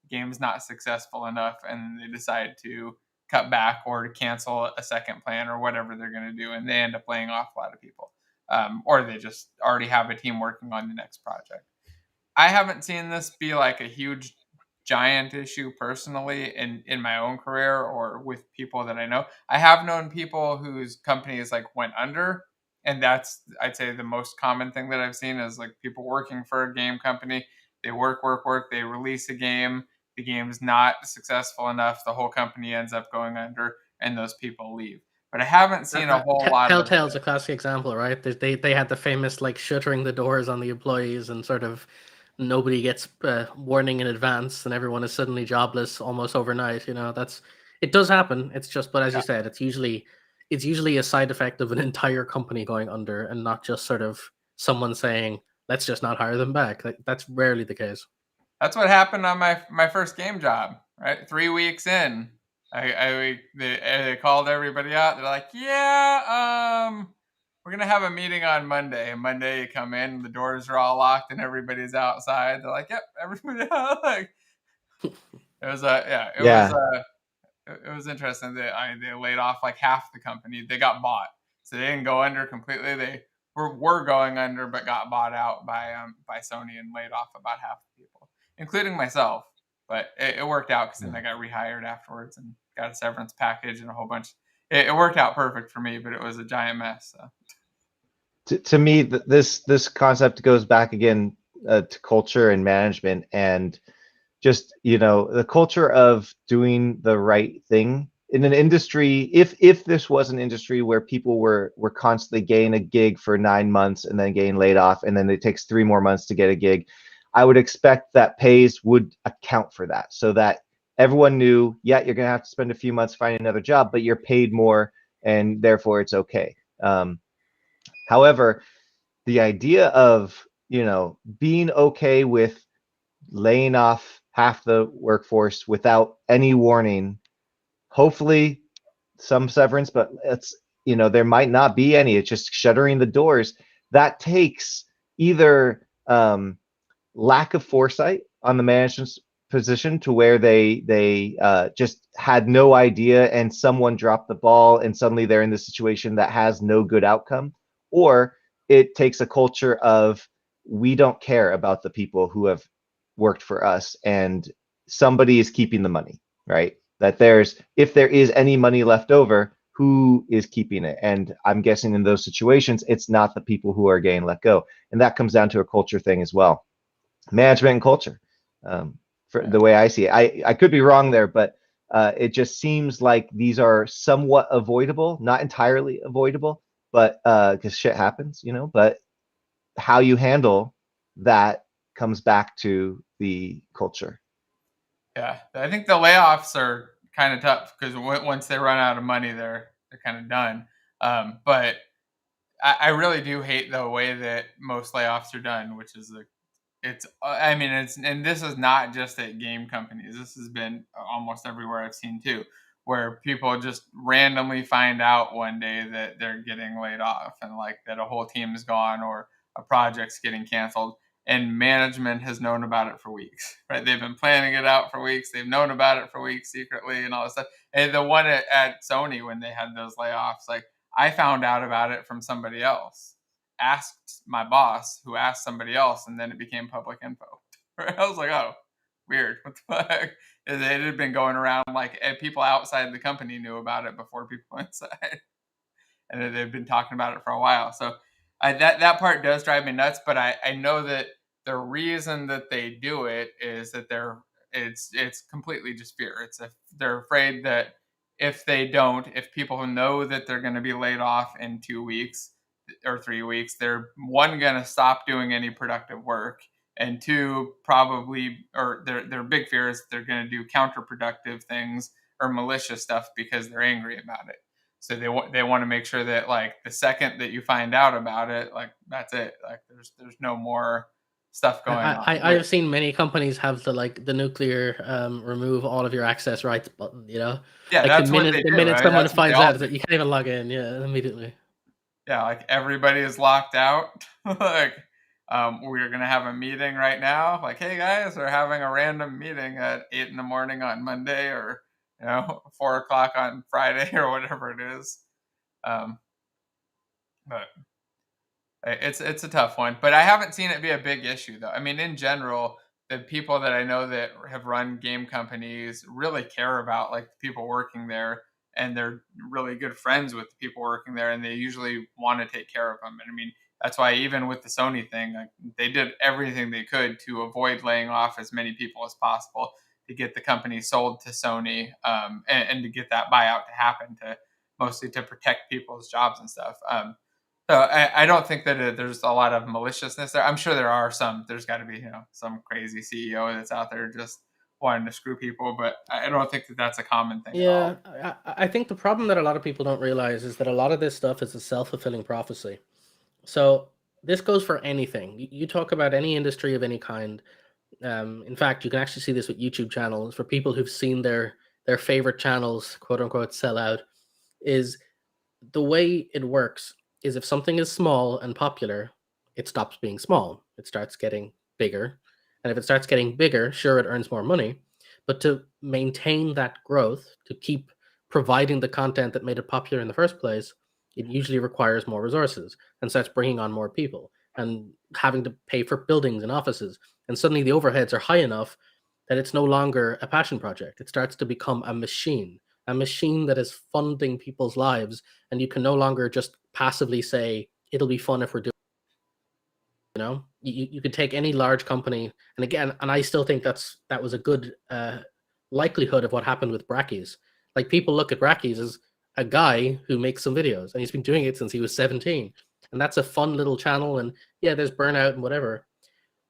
game's not successful enough, and they decide to cut back or to cancel a second plan or whatever they're going to do, and they end up laying off a lot of people, or they just already have a team working on the next project. I haven't seen this be like a huge giant issue personally in my own career or with people that I know. I have known people whose companies like went under, and that's, I'd say, the most common thing that I've seen is like people working for a game company. They work, they release a game, the game's not successful enough, the whole company ends up going under, and those people leave. But I haven't seen a whole lot of Telltale's a classic example, right? They had the famous like shuttering the doors on the employees, and sort of nobody gets warning in advance, and everyone is suddenly jobless almost overnight. It does happen. It's just, but as you said, it's usually a side effect of an entire company going under, and not just sort of someone saying, "Let's just not hire them back." That's rarely the case. That's what happened on my first game job. right? 3 weeks in, they called everybody out. They're like, yeah, we're gonna have a meeting on Monday. And Monday you come in, the doors are all locked and everybody's outside. They're like, yep, everybody like it was Yeah. it was interesting. They laid off like half the company. They got bought, so they didn't go under completely. They were going under, but got bought out by Sony and laid off about half the people, including myself. But it worked out because then I got rehired afterwards and got a severance package and a whole bunch. It worked out perfect for me, but it was a giant mess. So. To me, this concept goes back again to culture and management, and just the culture of doing the right thing in an industry. If this was an industry where people were constantly getting a gig for 9 months and then getting laid off, and then it takes 3 more months to get a gig, I would expect that pays would account for that, so that everyone knew, yeah, you're gonna have to spend a few months finding another job, but you're paid more, and therefore it's okay. However, the idea of being okay with laying off half the workforce without any warning, hopefully some severance, but it's there might not be any, it's just shuttering the doors. That takes either lack of foresight on the management's position, to where they just had no idea and someone dropped the ball and suddenly they're in this situation that has no good outcome, or it takes a culture of, we don't care about the people who have worked for us, and somebody is keeping the money, right? That if there is any money left over, who is keeping it? And I'm guessing in those situations, it's not the people who are getting let go. And that comes down to a culture thing as well. Management and culture, for the way I see it. I could be wrong there, but it just seems like these are somewhat avoidable, not entirely avoidable, but because shit happens, but how you handle that comes back to the culture. Yeah, I think the layoffs are kind of tough because once they run out of money, they're kind of done. But I really do hate the way that most layoffs are done, which is and this is not just at game companies. This has been almost everywhere I've seen too, where people just randomly find out one day that they're getting laid off and like that a whole team is gone or a project's getting canceled. And management has known about it for weeks, right? They've been planning it out for weeks. They've known about it for weeks secretly and all this stuff. And the one at Sony, when they had those layoffs, like I found out about it from somebody else, asked my boss, who asked somebody else, and then it became public info. I was like, oh, weird. What the fuck? It had been going around like people outside the company knew about it before people inside, and they've been talking about it for a while. So that part does drive me nuts. But I know that the reason that they do it is that it's completely just fear. They're afraid that if people know that they're going to be laid off in 2 weeks or 3 weeks, they're one, going to stop doing any productive work, and two, probably, or their big fear is they're going to do counterproductive things or malicious stuff because they're angry about it. So they want to make sure that like the second that you find out about it, like that's it. Like there's no more stuff going on. I've seen many companies have the nuclear remove all of your access rights button. Yeah, like that's what they do, the minute right? someone That's what finds they all out that you can't even log in, yeah, immediately. Yeah, like everybody is locked out. Like we're gonna have a meeting right now. Like, hey guys, we're having a random meeting at 8 in the morning on Monday, or 4 o'clock on Friday, or whatever it is. But it's a tough one. But I haven't seen it be a big issue though. I mean, in general, the people that I know that have run game companies really care about like the people working there, and they're really good friends with the people working there, and they usually want to take care of them. And I mean, that's why even with the Sony thing, like, they did everything they could to avoid laying off as many people as possible to get the company sold to Sony, and to get that buyout to happen, to mostly to protect people's jobs and stuff. So I don't think that there's a lot of maliciousness there. I'm sure there are some. There's got to be some crazy CEO that's out there just wanting to screw people, but I don't think that that's a common thing at all. Yeah, I think the problem that a lot of people don't realize is that a lot of this stuff is a self-fulfilling prophecy. So this goes for anything. You talk about any industry of any kind. In fact, you can actually see this with YouTube channels for people who've seen their favorite channels, quote unquote, sell out. Is the way it works is if something is small and popular, it stops being small. It starts getting bigger. And if it starts getting bigger, sure, it earns more money. But to maintain that growth, to keep providing the content that made it popular in the first place, it usually requires more resources and starts bringing on more people and having to pay for buildings and offices. And suddenly the overheads are high enough that it's no longer a passion project. It starts to become a machine that is funding people's lives, and you can no longer just passively say it'll be fun if we're doing. You could take any large company, and again, and I still think that was a good likelihood of what happened with Brackies. Like people look at Brackies as a guy who makes some videos, and he's been doing it since he was 17, and that's a fun little channel. And yeah, there's Burnout and whatever,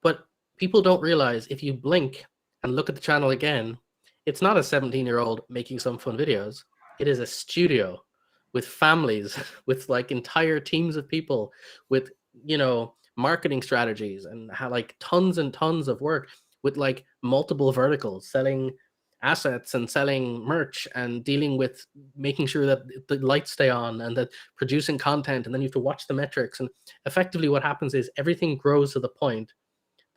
but people don't realize if you blink and look at the channel again, it's not a 17-year-old making some fun videos. It is a studio with families, with like entire teams of people, with marketing strategies, and how like tons and tons of work with like multiple verticals, selling assets and selling merch and dealing with making sure that the lights stay on and that producing content, and then you have to watch the metrics. And effectively what happens is everything grows to the point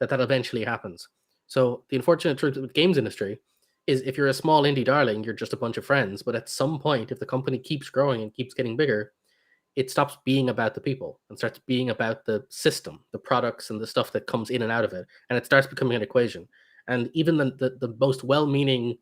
that eventually happens. So the unfortunate truth with games industry is if you're a small indie darling, you're just a bunch of friends. But at some point, if the company keeps growing and keeps getting bigger, it stops being about the people and starts being about the system, the products, and the stuff that comes in and out of it. And it starts becoming an equation. And even the most well-meaning,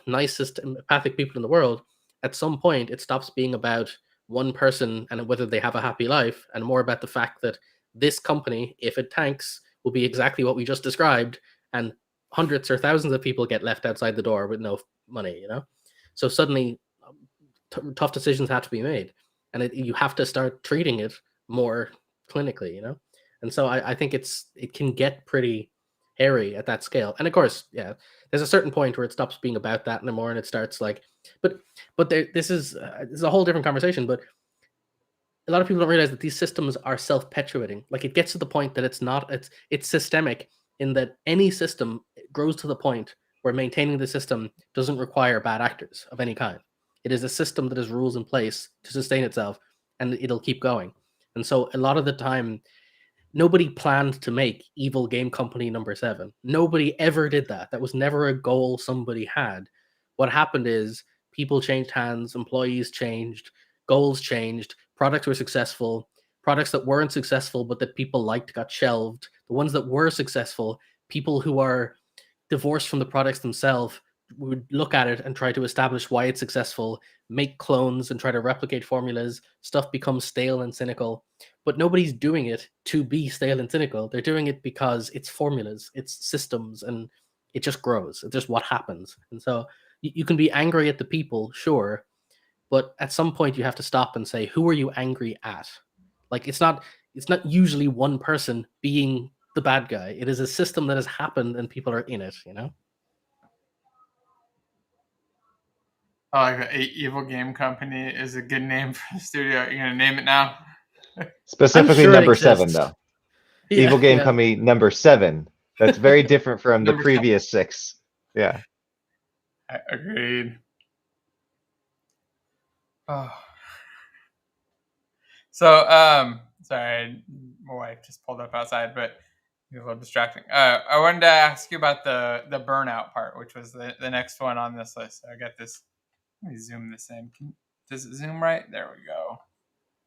nicest, empathic people in the world, at some point, it stops being about one person and whether they have a happy life, and more about the fact that this company, if it tanks, will be exactly what we just described, and hundreds or thousands of people get left outside the door with no money. So suddenly, tough decisions have to be made, and you have to start treating it more clinically. And so I think it can get pretty hairy at that scale. And of course, yeah, there's a certain point where it stops being about that anymore, and it starts like, but this is a whole different conversation. But a lot of people don't realize that these systems are self-perpetuating. Like it gets to the point that it's systemic, in that any system grows to the point where maintaining the system doesn't require bad actors of any kind. It is a system that has rules in place to sustain itself, and it'll keep going. And so a lot of the time, nobody planned to make Evil Game Company #7. Nobody ever did that. That was never a goal somebody had. What happened is people changed hands, employees changed, goals changed, products were successful, products that weren't successful but that people liked got shelved. The ones that were successful, people who are divorced from the products themselves would look at it and try to establish why it's successful, make clones and try to replicate formulas. Stuff becomes stale and cynical, but nobody's doing it to be stale and cynical. They're doing it because it's formulas, it's systems, and it just grows. It's just what happens. And so you can be angry at the people, sure, but at some point you have to stop and say, who are you angry at? Like it's not usually one person being the bad guy. It is a system that has happened and people are in it. I like that. Evil Game Company is a good name for the studio. You're gonna name it now? Specifically sure it number 7, exists. though. Yeah, Evil Game yeah. Company #7. That's very different from the Number 7. previous 6. Yeah. Agreed. Oh. So, sorry, my wife just pulled up outside, but it was a little distracting. I wanted to ask you about the burnout part, which was the next one on this list. I got this. Let me zoom this in. Does it zoom right? There we go.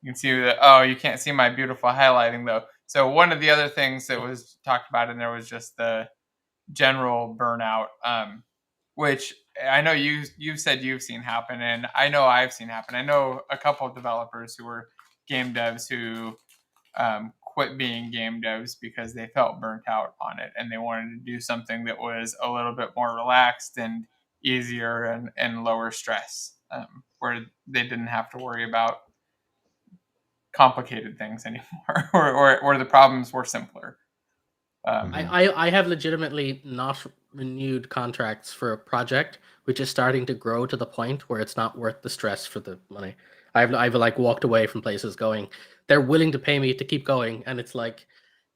You can see that. Oh, you can't see my beautiful highlighting though. So one of the other things that was talked about in there was just the general burnout, which I know you've said you've seen happen, and I know I've seen happen. I know a couple of developers who were game devs who quit being game devs because they felt burnt out on it, and they wanted to do something that was a little bit more relaxed and easier and lower stress, where they didn't have to worry about complicated things anymore, or the problems were simpler. I have legitimately not renewed contracts for a project which is starting to grow to the point where it's not worth the stress for the money. I've like walked away from places going, they're willing to pay me to keep going, and it's like,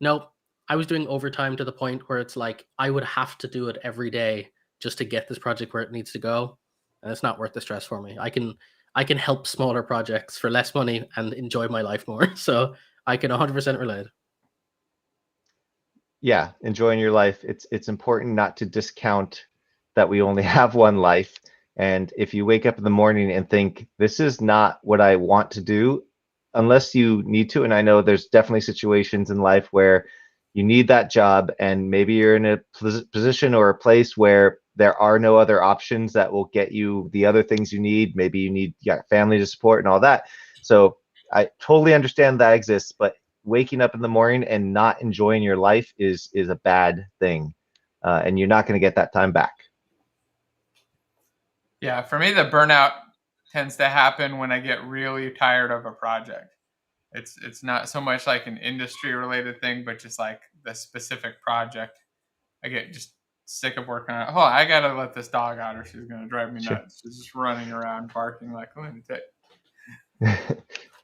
nope, I was doing overtime to the point where it's like I would have to do it every day just to get this project where it needs to go, and it's not worth the stress for me. I can help smaller projects for less money and enjoy my life more. So I can 100% relate. Yeah, enjoying your life. It's important not to discount that we only have one life. And if you wake up in the morning and think, this is not what I want to do, unless you need to, and I know there's definitely situations in life where you need that job, and maybe you're in a position or a place where there are no other options that will get you the other things you need. Maybe you got family to support and all that. So I totally understand that exists, but waking up in the morning and not enjoying your life is a bad thing, and you're not going to get that time back. Yeah, for me, the burnout tends to happen when I get really tired of a project. It's not so much like an industry related thing, but just like the specific project. I get just sick of working on it. Oh, I gotta let this dog out, or she's gonna drive me Sure. nuts. She's just running around barking like a lunatic.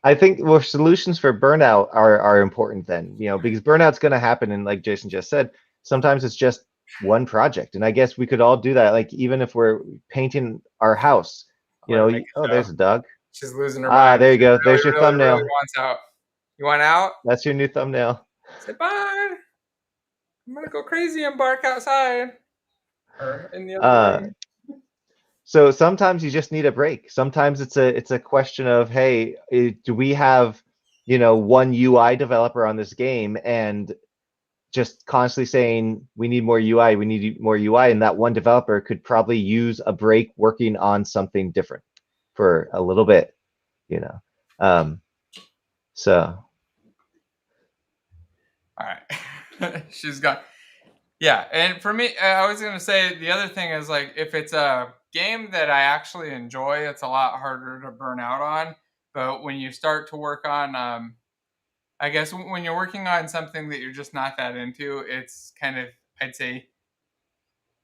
I think solutions for burnout are important then, because burnout's going to happen, and like Jason just said, sometimes it's just one project, and I guess we could all do that. Like even if we're painting our house, there's a dog. She's losing her mind. There you go. She There's your thumbnail. really wants out. You want out? That's your new thumbnail. Say bye. I'm gonna go crazy and bark outside or in the other room. So sometimes you just need a break. Sometimes it's a question of, hey, do we have, one UI developer on this game, and just constantly saying we need more UI, and that one developer could probably use a break working on something different for a little bit, So. All right, she's gone. Yeah, and for me, I was gonna say the other thing is like if it's a game that I actually enjoy, it's a lot harder to burn out on. But when you start to work on, I guess when you're working on something that you're just not that into, it's kind of, I'd say,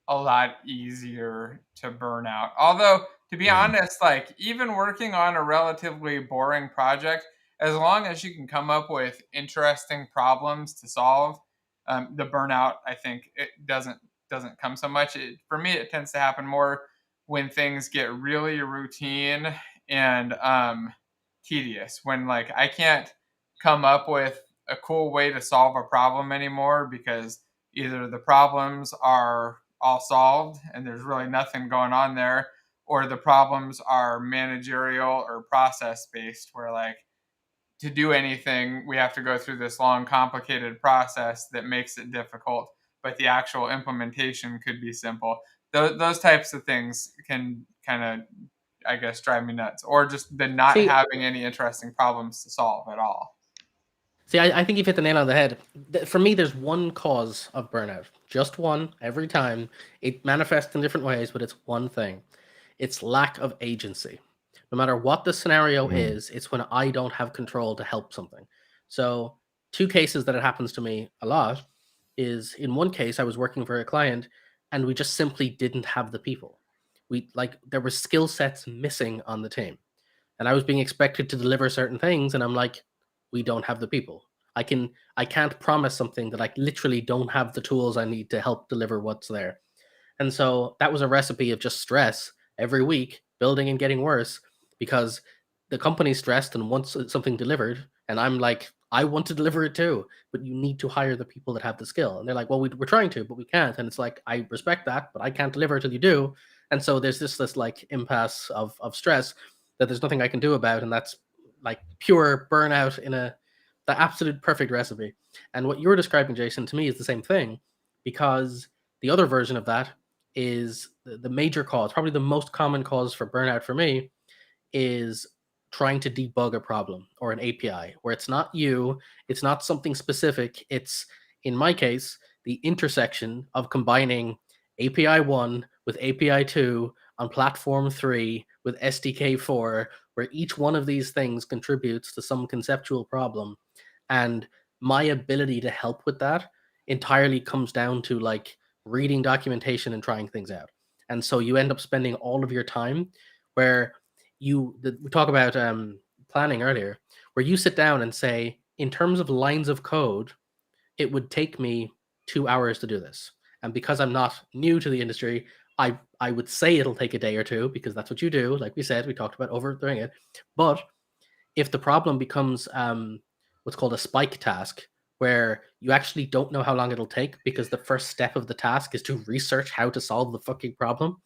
a lot easier to burn out. Although, to be honest, like even working on a relatively boring project, as long as you can come up with interesting problems to solve, the burnout, I think, it doesn't come so much. For me, it tends to happen more when things get really routine and tedious. When like I can't come up with a cool way to solve a problem anymore because either the problems are all solved and there's really nothing going on there, or the problems are managerial or process based, where like to do anything we have to go through this long complicated process that makes it difficult, but the actual implementation could be simple. Those types of things can kind of, I guess, drive me nuts, or just the not having any interesting problems to solve at all. See, I think you've hit the nail on the head. For me, there's one cause of burnout. Just one every time. It manifests in different ways, but it's one thing. It's lack of agency. No matter what the scenario is, it's when I don't have control to help something. So, two cases that it happens to me a lot is in one case, I was working for a client and we just simply didn't have the people. There were skill sets missing on the team. And I was being expected to deliver certain things, and I'm like, we don't have the people. I can't promise something that I literally don't have the tools I need to help deliver what's there. And so that was a recipe of just stress every week, building and getting worse because the company's stressed and wants something delivered. And I'm like, I want to deliver it too, but you need to hire the people that have the skill. And they're like, well, we're trying to, but we can't. And it's like, I respect that, but I can't deliver till you do. And so there's this like impasse of stress that there's nothing I can do about. And that's like pure burnout in the absolute perfect recipe. And what you're describing, Jason, to me is the same thing, because the other version of that is the major cause, probably the most common cause for burnout for me, is trying to debug a problem or an API where it's not you, it's not something specific. It's, in my case, the intersection of combining API 1 with API 2 on platform 3 with SDK 4, where each one of these things contributes to some conceptual problem. And my ability to help with that entirely comes down to like reading documentation and trying things out. And so you end up spending all of your time where we talk about planning earlier, where you sit down and say, in terms of lines of code, it would take me 2 hours to do this. And because I'm not new to the industry, I would say it'll take a day or two because that's what you do. Like we said, we talked about overdoing it. But if the problem becomes what's called a spike task, where you actually don't know how long it'll take because the first step of the task is to research how to solve the fucking problem,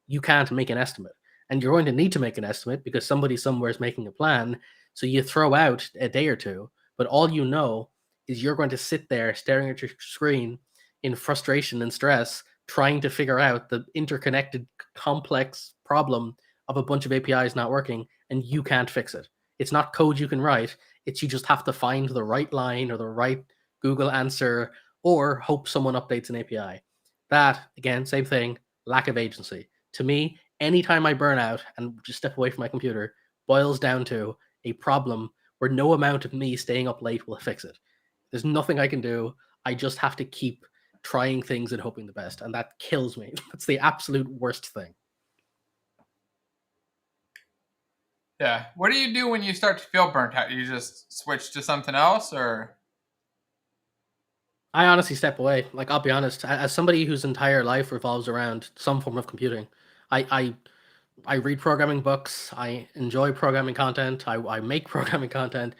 you can't make an estimate. And you're going to need to make an estimate because somebody somewhere is making a plan. So you throw out a day or two, but all you know is you're going to sit there staring at your screen in frustration and stress, trying to figure out the interconnected, complex problem of a bunch of APIs not working, and you can't fix it. It's not code you can write. It's you just have to find the right line or the right Google answer or hope someone updates an API. That, again, same thing, lack of agency. To me, anytime I burn out and just step away from my computer, boils down to a problem where no amount of me staying up late will fix it. There's nothing I can do. I just have to keep trying things and hoping the best. And that kills me. That's the absolute worst thing. Yeah. What do you do when you start to feel burnt out? You just switch to something else, or? I honestly step away. Like, I'll be honest, as somebody whose entire life revolves around some form of computing, I read programming books. I enjoy programming content. I make programming content.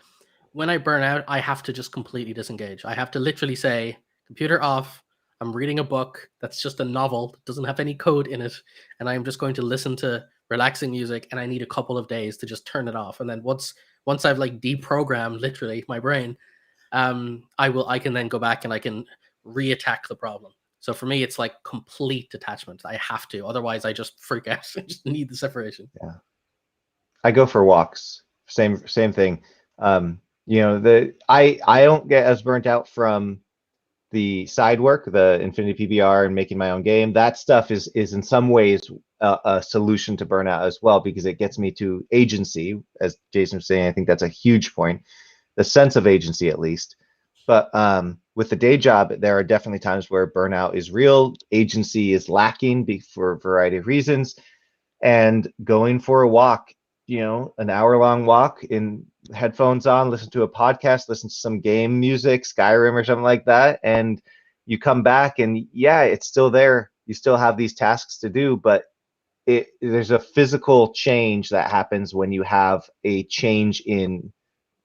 When I burn out, I have to just completely disengage. I have to literally say, computer off. I'm reading a book that's just a novel that doesn't have any code in it, and I'm just going to listen to relaxing music. And I need a couple of days to just turn it off. And then once I've like deprogrammed literally my brain, I can then go back and I can reattack the problem. So for me, it's like complete detachment. I have to, otherwise I just freak out. I just need the separation. Yeah, I go for walks. Same thing. I don't get as burnt out from the side work, the Infinity PBR and making my own game. That stuff is in some ways a solution to burnout as well, because it gets me to agency, as Jason was saying. I think that's a huge point, the sense of agency at least. But with the day job, there are definitely times where burnout is real, agency is lacking for a variety of reasons, and going for a walk, an hour-long walk in headphones on, listen to a podcast, listen to some game music, Skyrim or something like that, and you come back and yeah, it's still there. You still have these tasks to do, but there's a physical change that happens when you have a change in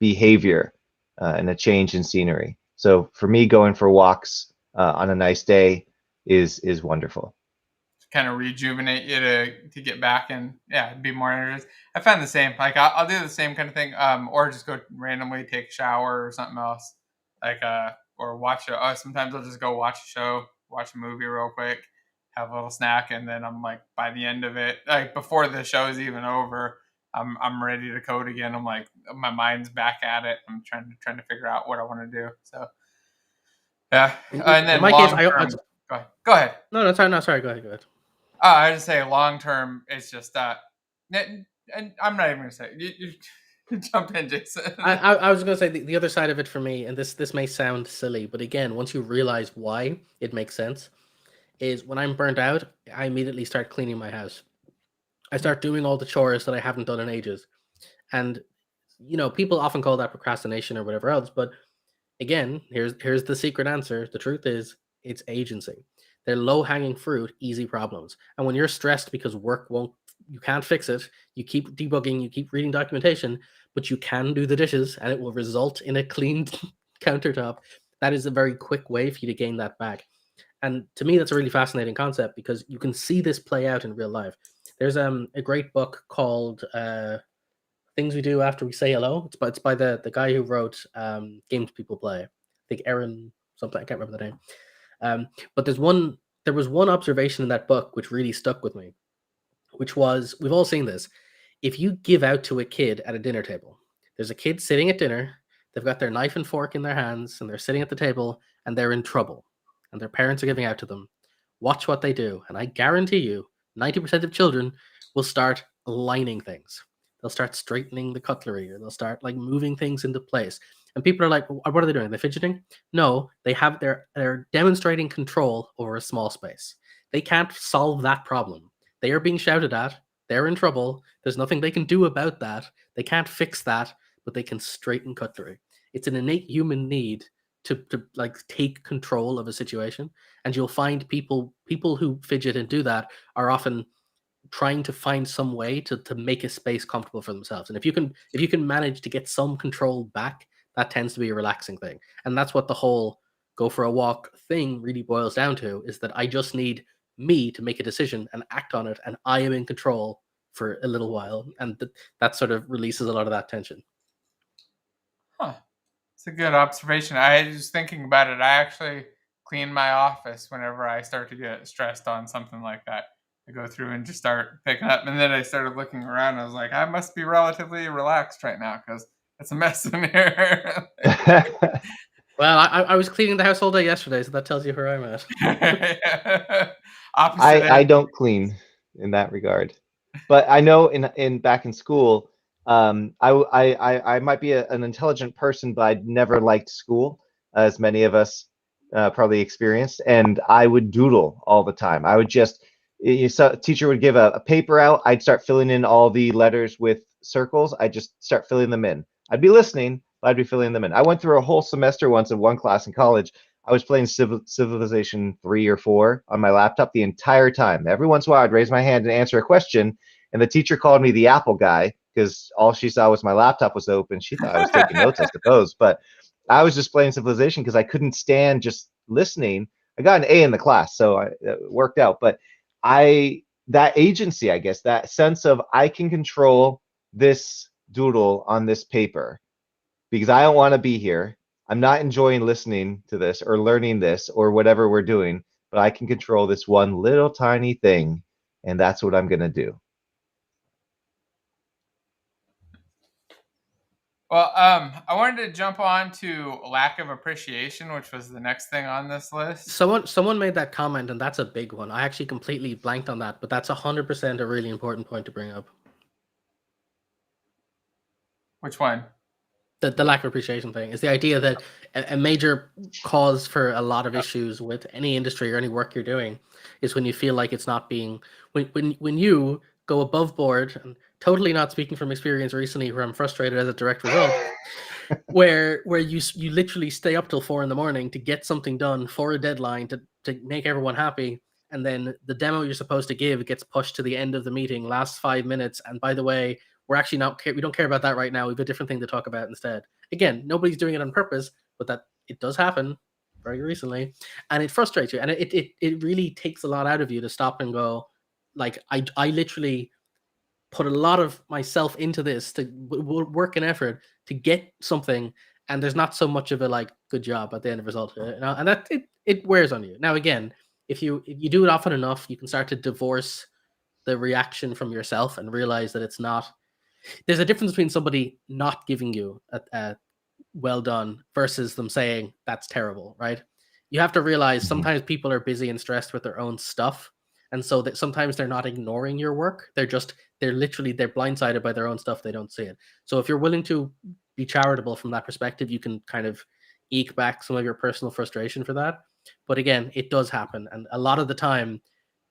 behavior and a change in scenery. So for me, going for walks on a nice day is wonderful. Kind of rejuvenate you to get back and be more energized. I find the same. Like I'll do the same kind of thing, or just go randomly take a shower or something else, like or watch sometimes I'll just go watch a show, watch a movie real quick, have a little snack, and then I'm like, by the end of it, like before the show is even over, I'm ready to code again. I'm like, my mind's back at it. I'm trying to figure out what I want to do. So yeah, and then in my case, go ahead. No, sorry. Go ahead. I just say long term, it's just that, and I'm not even gonna say you jump in, Jason. I was gonna say the other side of it for me, and this may sound silly, but again, once you realize why it makes sense, is when I'm burnt out, I immediately start cleaning my house. I start doing all the chores that I haven't done in ages, and people often call that procrastination or whatever else, but again, here's the secret answer. The truth is, it's agency. They're low-hanging fruit, easy problems. And when you're stressed because you can't fix it, you keep debugging, you keep reading documentation, but you can do the dishes and it will result in a clean countertop. That is a very quick way for you to gain that back. And to me, that's a really fascinating concept because you can see this play out in real life. There's a great book called Things We Do After We Say Hello. It's by the guy who wrote Games People Play. I think Aaron something, I can't remember the name. But there was one observation in that book which really stuck with me, which was, we've all seen this. If you give out to a kid at a dinner table, there's a kid sitting at dinner, they've got their knife and fork in their hands, and they're sitting at the table, and they're in trouble, and their parents are giving out to them. Watch what they do, and I guarantee you, 90% of children will start aligning things. They'll start straightening the cutlery, or they'll start like moving things into place. And people are like, what are they doing? They're fidgeting? No, they're demonstrating control over a small space. They can't solve that problem. They are being shouted at. They're in trouble. There's nothing they can do about that. They can't fix that, but they can straighten cutlery. It's an innate human need to like take control of a situation. And you'll find people who fidget and do that are often trying to find some way to make a space comfortable for themselves. And if you can manage to get some control back, that tends to be a relaxing thing. And that's what the whole go for a walk thing really boils down to, is that I just need me to make a decision and act on it, and I am in control for a little while. And that sort of releases a lot of that tension. Huh. It's a good observation. I was thinking about it. I actually clean my office whenever I start to get stressed on something like that. I go through and just start picking up. And then I started looking around. I was like, I must be relatively relaxed right now because it's a mess in here. Well, I was cleaning the house all day yesterday, so that tells you where I'm at. Opposite I end. don't clean in that regard, but I know in back in school, I might be an intelligent person, but I'd never liked school, as many of us probably experienced, and I would doodle all the time. I would just you saw a teacher would give a paper out, I'd start filling in all the letters with circles. I'd just start filling them in. I'd be listening, but I'd be filling them in. I went through a whole semester once in one class in college. I was playing Civilization 3 or 4 on my laptop the entire time. Every once in a while, I'd raise my hand and answer a question, and the teacher called me the Apple guy because all she saw was my laptop was open. She thought I was taking notes, I suppose, but I was just playing Civilization because I couldn't stand just listening. I got an A in the class, so it worked out. But that agency, I guess, that sense of I can control this doodle on this paper because I don't want to be here. I'm not enjoying listening to this or learning this or whatever we're doing, but I can control this one little tiny thing, and that's what I'm going to do. Well, I wanted to jump on to lack of appreciation, which was the next thing on this list. Someone made that comment, and that's a big one. I actually completely blanked on that, but that's 100% a really important point to bring up. Which one? The lack of appreciation thing is the idea that a major cause for a lot of issues with any industry or any work you're doing is when you feel like it's not being when you go above board, and totally not speaking from experience recently where I'm frustrated as a direct result, where you literally stay up till 4 a.m. to get something done for a deadline to make everyone happy, and then the demo you're supposed to give gets pushed to the end of the meeting, last 5 minutes, and by the way, we're actually not we don't care about that right now. We have a different thing to talk about instead. Again, nobody's doing it on purpose, but that it does happen very recently, and it frustrates you, and it really takes a lot out of you to stop and go, like I literally put a lot of myself into this to work and effort to get something, and there's not so much of a like good job at the end of the result, you know? And that it wears on you. Now again, if you do it often enough, you can start to divorce the reaction from yourself and realize that it's not. There's a difference between somebody not giving you a well done versus them saying that's terrible, right? You have to realize Mhm. sometimes people are busy and stressed with their own stuff, and so that sometimes they're not ignoring your work. They're literally they're blindsided by their own stuff. They don't see it. So if you're willing to be charitable from that perspective, you can kind of eke back some of your personal frustration for that. But again, it does happen, and a lot of the time,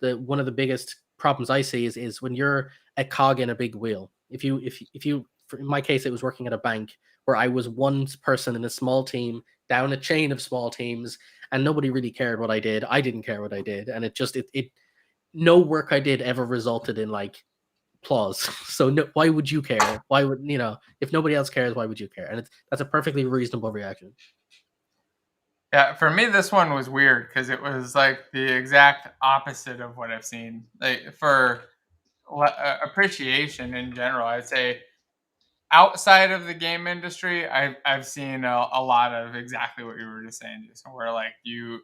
the one of the biggest problems I see is when you're a cog in a big wheel. If you in my case, it was working at a bank where I was one person in a small team down a chain of small teams, and nobody really cared what I did. I didn't care what I did, and it no work I did ever resulted in like applause. So no, why would you care? Why would if nobody else cares, why would you care? And that's a perfectly reasonable reaction. Yeah, for me, this one was weird because it was like the exact opposite of what I've seen. Like for appreciation in general, I'd say outside of the game industry, I've seen a lot of exactly what you were just saying, Jason, where like you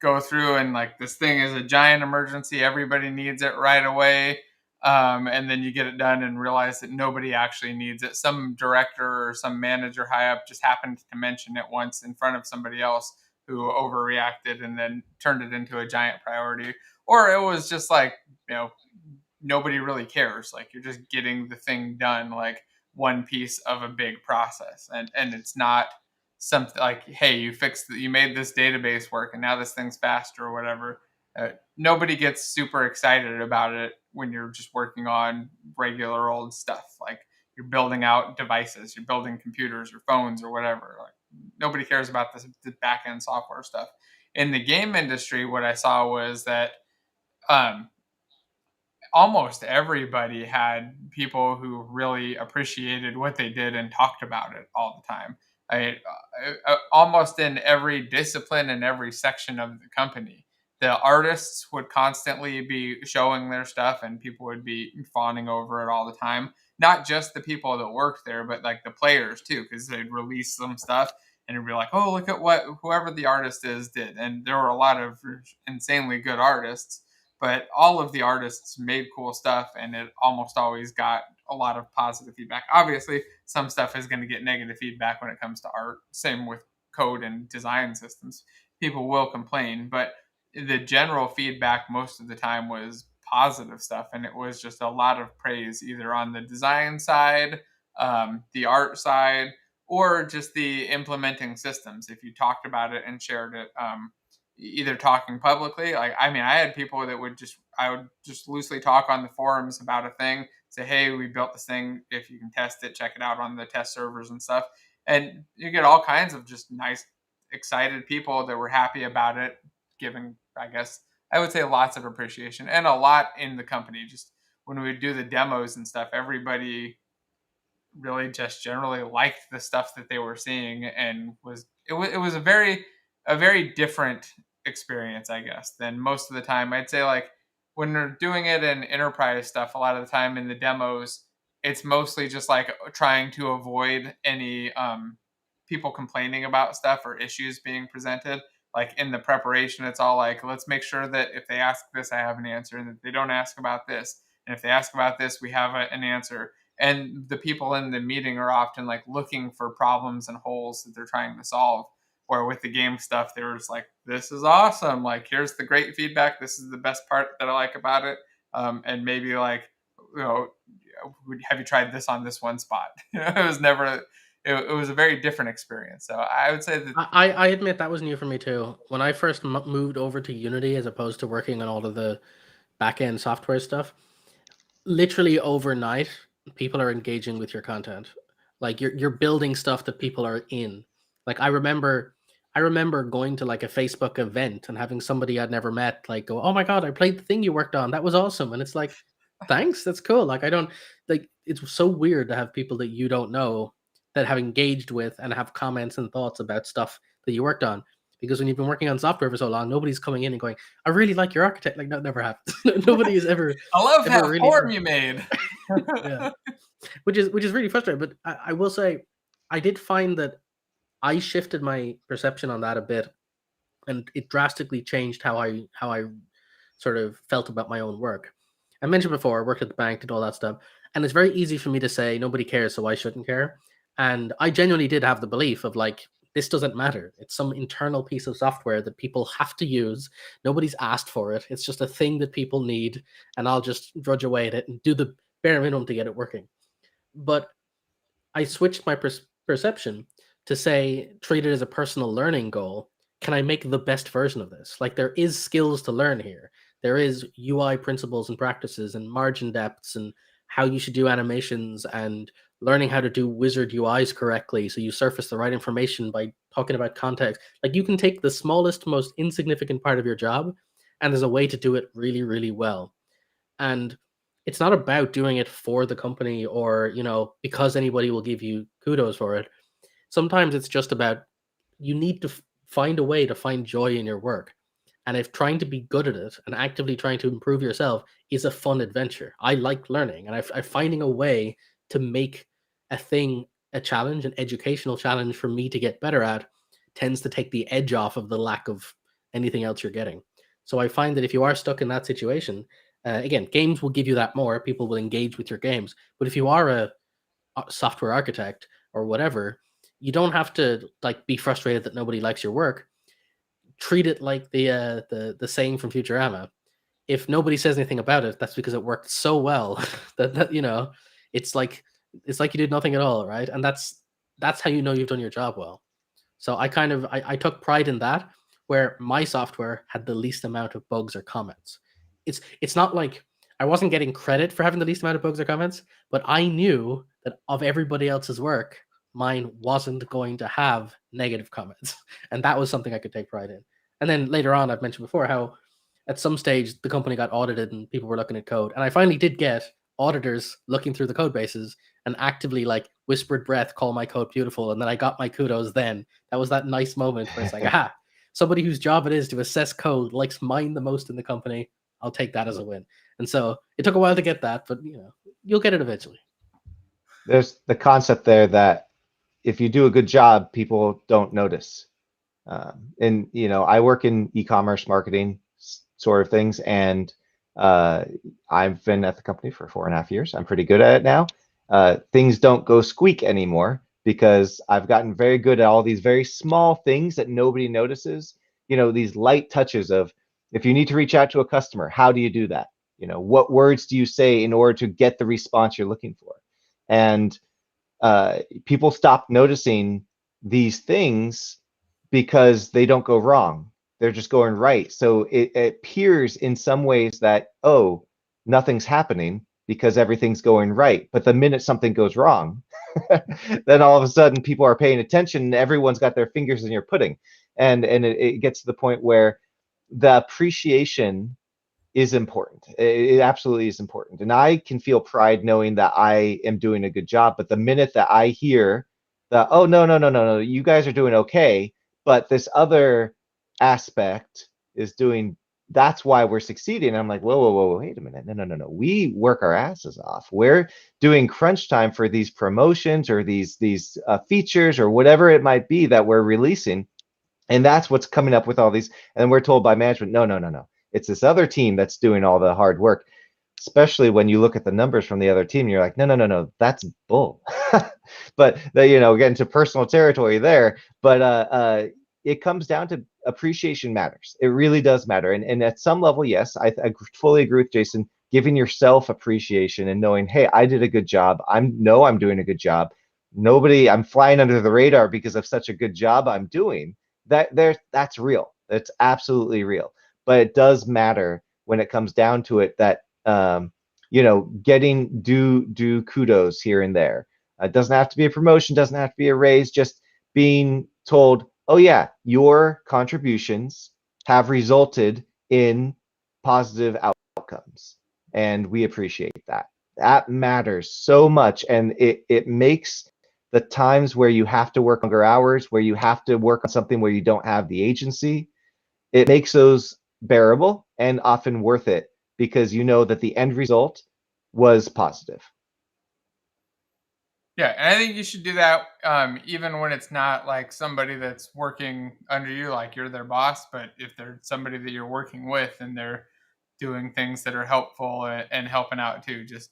go through and like this thing is a giant emergency, everybody needs it right away, and then you get it done and realize that nobody actually needs it. Some director or some manager high up just happened to mention it once in front of somebody else who overreacted and then turned it into a giant priority, or it was just like you know nobody really cares. Like you're just getting the thing done, like one piece of a big process, and it's not something like, hey, you made this database work, and now this thing's faster or whatever. Nobody gets super excited about it when you're just working on regular old stuff. Like you're building out devices, you're building computers or phones or whatever. Like nobody cares about the back end software stuff. In the game industry, what I saw was that um, almost everybody had people who really appreciated what they did and talked about it all the time. Almost in every discipline and every section of the company, the artists would constantly be showing their stuff and people would be fawning over it all the time. Not just the people that worked there, but like the players too, because they'd release some stuff and it'd be like, oh, look at what whoever the artist is did. And there were a lot of insanely good artists, but all of the artists made cool stuff and it almost always got a lot of positive feedback. Obviously, some stuff is going to get negative feedback when it comes to art. Same with code and design systems. People will complain, but the general feedback most of the time was positive stuff. And it was just a lot of praise either on the design side, the art side, or just the implementing systems. If you talked about it and shared it, either talking publicly, like I mean, I had people that I would just loosely talk on the forums about a thing, say, hey, we built this thing, if you can test it, check it out on the test servers and stuff. And you get all kinds of just nice, excited people that were happy about it, giving, I guess I would say, lots of appreciation, and a lot in the company. Just when we would do the demos and stuff, everybody really just generally liked the stuff that they were seeing, and it was a very different experience, I guess, than most of the time. I'd say like when we're doing it in enterprise stuff, a lot of the time in the demos, it's mostly just like trying to avoid any people complaining about stuff or issues being presented. Like in the preparation, it's all like, let's make sure that if they ask this, I have an answer, and if they don't ask about this, and if they ask about this, we have an answer. And the people in the meeting are often like looking for problems and holes that they're trying to solve. Where with the game stuff, they were just like, this is awesome. Like, here's the great feedback. This is the best part that I like about it. And maybe like, you know, have you tried this on this one spot? It was never, it was a very different experience. So I would say that I admit that was new for me too. When I first moved over to Unity as opposed to working on all of the back end software stuff, literally overnight, people are engaging with your content. Like you're building stuff that people are in. Like I remember going to like a Facebook event and having somebody I'd never met like go, "Oh my god, I played the thing you worked on. That was awesome." And it's like, "Thanks, that's cool." Like I don't like it's so weird to have people that you don't know that have engaged with and have comments and thoughts about stuff that you worked on. Because when you've been working on software for so long, nobody's coming in and going, "I really like your architect." Like that never happens. Nobody has I love ever that really form you made. yeah, which is really frustrating. But I will say, I did find that I shifted my perception on that a bit, and it drastically changed how I sort of felt about my own work. I mentioned before, I worked at the bank, did all that stuff, and it's very easy for me to say nobody cares, so I shouldn't care. And I genuinely did have the belief of like this doesn't matter. It's some internal piece of software that people have to use. Nobody's asked for it. It's just a thing that people need, and I'll just drudge away at it and do the bare minimum to get it working. But I switched my perception to say treat it as a personal learning goal. Can I make the best version of this? Like there is skills to learn here. There is UI principles and practices and margin depths and how you should do animations and learning how to do wizard UIs correctly so you surface the right information by talking about context. Like you can take the smallest, most insignificant part of your job and there's a way to do it really, really well. And it's not about doing it for the company or, because anybody will give you kudos for it. Sometimes it's just about you need to find a way to find joy in your work. And if trying to be good at it and actively trying to improve yourself is a fun adventure, I like learning and I finding a way to make a thing a challenge, an educational challenge for me to get better at, tends to take the edge off of the lack of anything else you're getting. So I find that if you are stuck in that situation, again, games will give you that more. People will engage with your games. But if you are a software architect or whatever, you don't have to like be frustrated that nobody likes your work. Treat it like the saying from Futurama. If nobody says anything about it, that's because it worked so well that it's like you did nothing at all, right? And that's how you know you've done your job well. So I took pride in that, where my software had the least amount of bugs or comments. It's not like I wasn't getting credit for having the least amount of bugs or comments, but I knew that of everybody else's work, mine wasn't going to have negative comments. And that was something I could take pride in. And then later on, I've mentioned before how at some stage the company got audited and people were looking at code. And I finally did get auditors looking through the code bases and actively like whispered breath call my code beautiful. And then I got my kudos then. That was that nice moment where it's like, aha, somebody whose job it is to assess code likes mine the most in the company. I'll take that as a win. And so it took a while to get that, but you'll get it eventually. There's the concept there that if you do a good job, people don't notice. And I work in e-commerce marketing sort of things, and I've been at the company for 4.5 years. I'm pretty good at it now. Things don't go squeak anymore because I've gotten very good at all these very small things that nobody notices. These light touches of, if you need to reach out to a customer, how do you do that? What words do you say in order to get the response you're looking for? And people stop noticing these things because they don't go wrong. They're just going right. So it appears in some ways that, oh, nothing's happening because everything's going right. But the minute something goes wrong, then all of a sudden people are paying attention and everyone's got their fingers in your pudding. And it gets to the point where the appreciation is important. It absolutely is important. And I can feel pride knowing that I am doing a good job. But the minute that I hear that, oh, no, you guys are doing okay, but this other aspect is doing, that's why we're succeeding. I'm like, whoa, wait a minute. No. We work our asses off. We're doing crunch time for these promotions or these features or whatever it might be that we're releasing. And that's what's coming up with all these. And we're told by management, no. It's this other team that's doing all the hard work, especially when you look at the numbers from the other team. You're like, no, that's bull. But get into personal territory there. But it comes down to appreciation matters. It really does matter. And at some level, yes, I fully agree with Jason. Giving yourself appreciation and knowing, hey, I did a good job. I'm doing a good job. I'm flying under the radar because of such a good job I'm doing. That's real. That's absolutely real. But it does matter when it comes down to it that getting due kudos here and there. It doesn't have to be a promotion, doesn't have to be a raise, just being told, oh yeah, your contributions have resulted in positive outcomes. And we appreciate that. That matters so much. And it makes the times where you have to work longer hours, where you have to work on something where you don't have the agency, it makes those bearable and often worth it because you know that the end result was positive. Yeah, and I think you should do that even when it's not like somebody that's working under you, like you're their boss, but if they're somebody that you're working with and they're doing things that are helpful and helping out too, just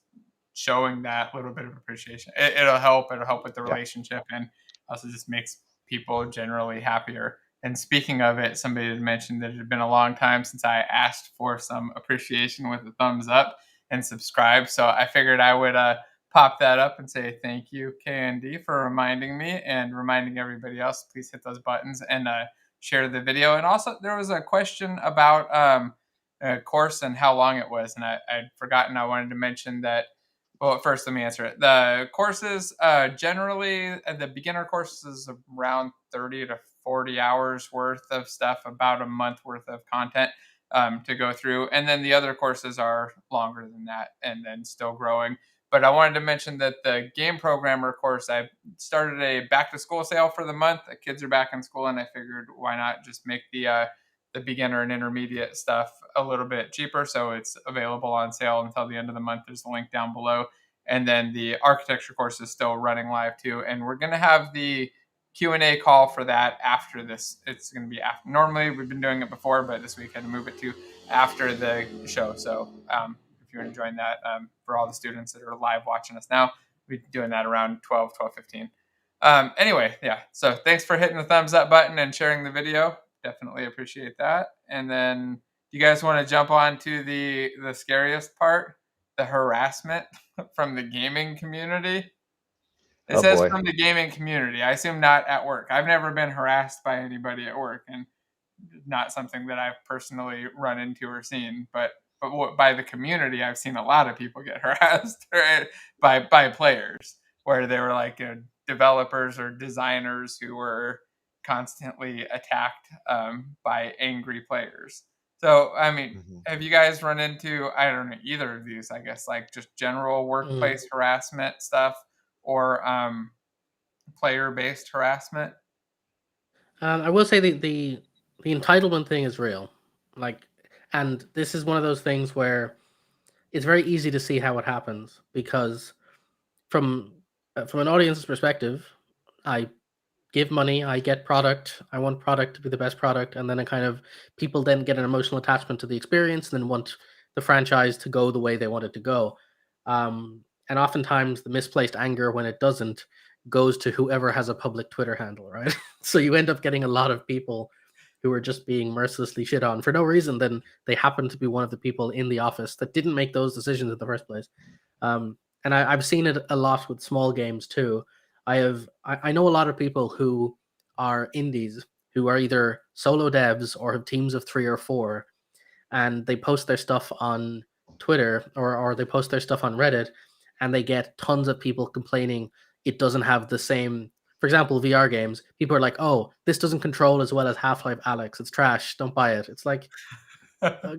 showing that little bit of appreciation. It'll help. It'll help with the relationship and also just makes people generally happier. And speaking of it, somebody had mentioned that it had been a long time since I asked for some appreciation with a thumbs up and subscribe. So I figured I would pop that up and say thank you, KND, for reminding me and reminding everybody else. Please hit those buttons and share the video. And also, there was a question about a course and how long it was, and I'd forgotten. I wanted to mention that. Well, first, let me answer it. The courses, generally, the beginner course is around 30 to 40 hours worth of stuff, about a month worth of content to go through. And then the other courses are longer than that and then still growing. But I wanted to mention that the game programmer course, I started a back to school sale for the month. The kids are back in school, and I figured why not just make the beginner and intermediate stuff a little bit cheaper. So it's available on sale until the end of the month. There's a link down below. And then the architecture course is still running live too. And we're going to have the Q&A call for that after this. It's going to be after. Normally we've been doing it before, but this week I had to move it to after the show. So if you want to join that, for all the students that are live watching us now, we'll be doing that around 12:15. Anyway, yeah. So thanks for hitting the thumbs up button and sharing the video. Definitely appreciate that. And then you guys want to jump on to the scariest part, the harassment from the gaming community? It says boy. from the gaming community. I assume not at work. I've never been harassed by anybody at work, and not something that I've personally run into or seen. But by the community, I've seen a lot of people get harassed, right, by players, where they were like developers or designers who were constantly attacked by angry players. So, I mean, Mhm. have you guys run into, I don't know, either of these, I guess, like just general workplace harassment stuff or player-based harassment? I will say the entitlement thing is real, like, and this is one of those things where it's very easy to see how it happens because from from an audience's perspective, I give money, I get product, I want product to be the best product, and then it kind of people then get an emotional attachment to the experience and then want the franchise to go the way they want it to go. And oftentimes the misplaced anger when it doesn't goes to whoever has a public Twitter handle, right? So you end up getting a lot of people who are just being mercilessly shit on for no reason. Then they happen to be one of the people in the office that didn't make those decisions in the first place. And I've seen it a lot with small games too. I know a lot of people who are indies who are either solo devs or have teams of 3 or 4, and they post their stuff on Twitter or they post their stuff on Reddit, and they get tons of people complaining it doesn't have the same. For example, VR games, people are like, "Oh, this doesn't control as well as Half-Life Alex. It's trash. Don't buy it." It's like, uh,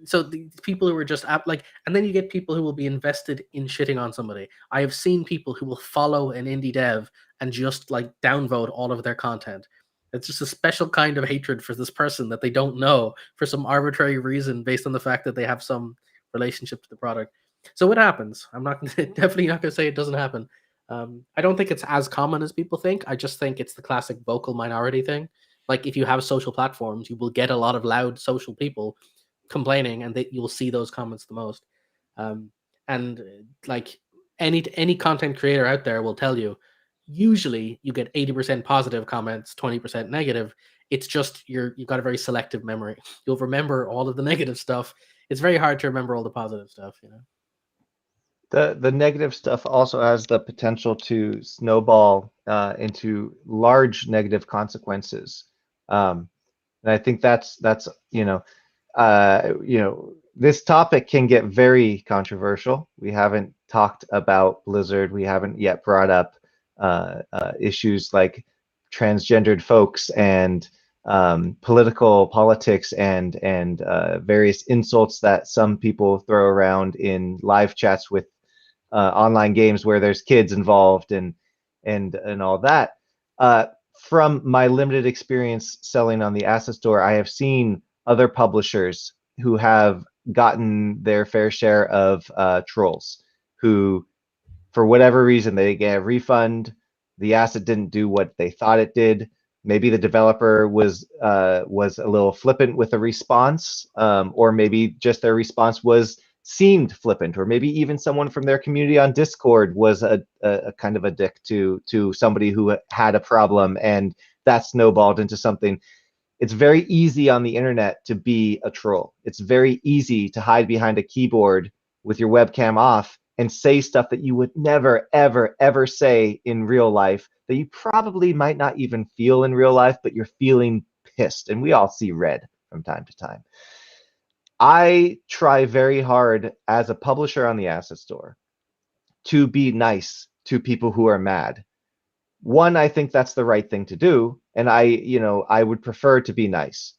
so the people who are just like, and then you get people who will be invested in shitting on somebody. I have seen people who will follow an indie dev and just like downvote all of their content. It's just a special kind of hatred for this person that they don't know for some arbitrary reason based on the fact that they have some relationship to the product. So what happens? I'm not definitely not going to say it doesn't happen. I don't think it's as common as people think. I just think it's the classic vocal minority thing. Like if you have social platforms, you will get a lot of loud social people complaining, and that you'll see those comments the most. Um, and like any content creator out there will tell you, usually you get 80% positive comments, 20% negative. It's just you've got a very selective memory. You'll remember all of the negative stuff. It's very hard to remember all the positive stuff, you know. The negative stuff also has the potential to snowball into large negative consequences. And I think that's this topic can get very controversial. We haven't talked about Blizzard. We haven't yet brought up issues like transgendered folks and politics and various insults that some people throw around in live chats with online games where there's kids involved and all that. From my limited experience selling on the asset store, I have seen other publishers who have gotten their fair share of trolls who, for whatever reason, they get a refund. The asset didn't do what they thought it did. Maybe the developer was a little flippant with a response, or maybe just their response seemed flippant, or maybe even someone from their community on Discord was a kind of a dick to somebody who had a problem, and that snowballed into something. It's very easy on the internet to be a troll. It's very easy to hide behind a keyboard with your webcam off and say stuff that you would never, ever, ever say in real life, that you probably might not even feel in real life, but you're feeling pissed. And we all see red from time to time. I try very hard as a publisher on the asset store to be nice to people who are mad. One, I think that's the right thing to do, and I would prefer to be nice.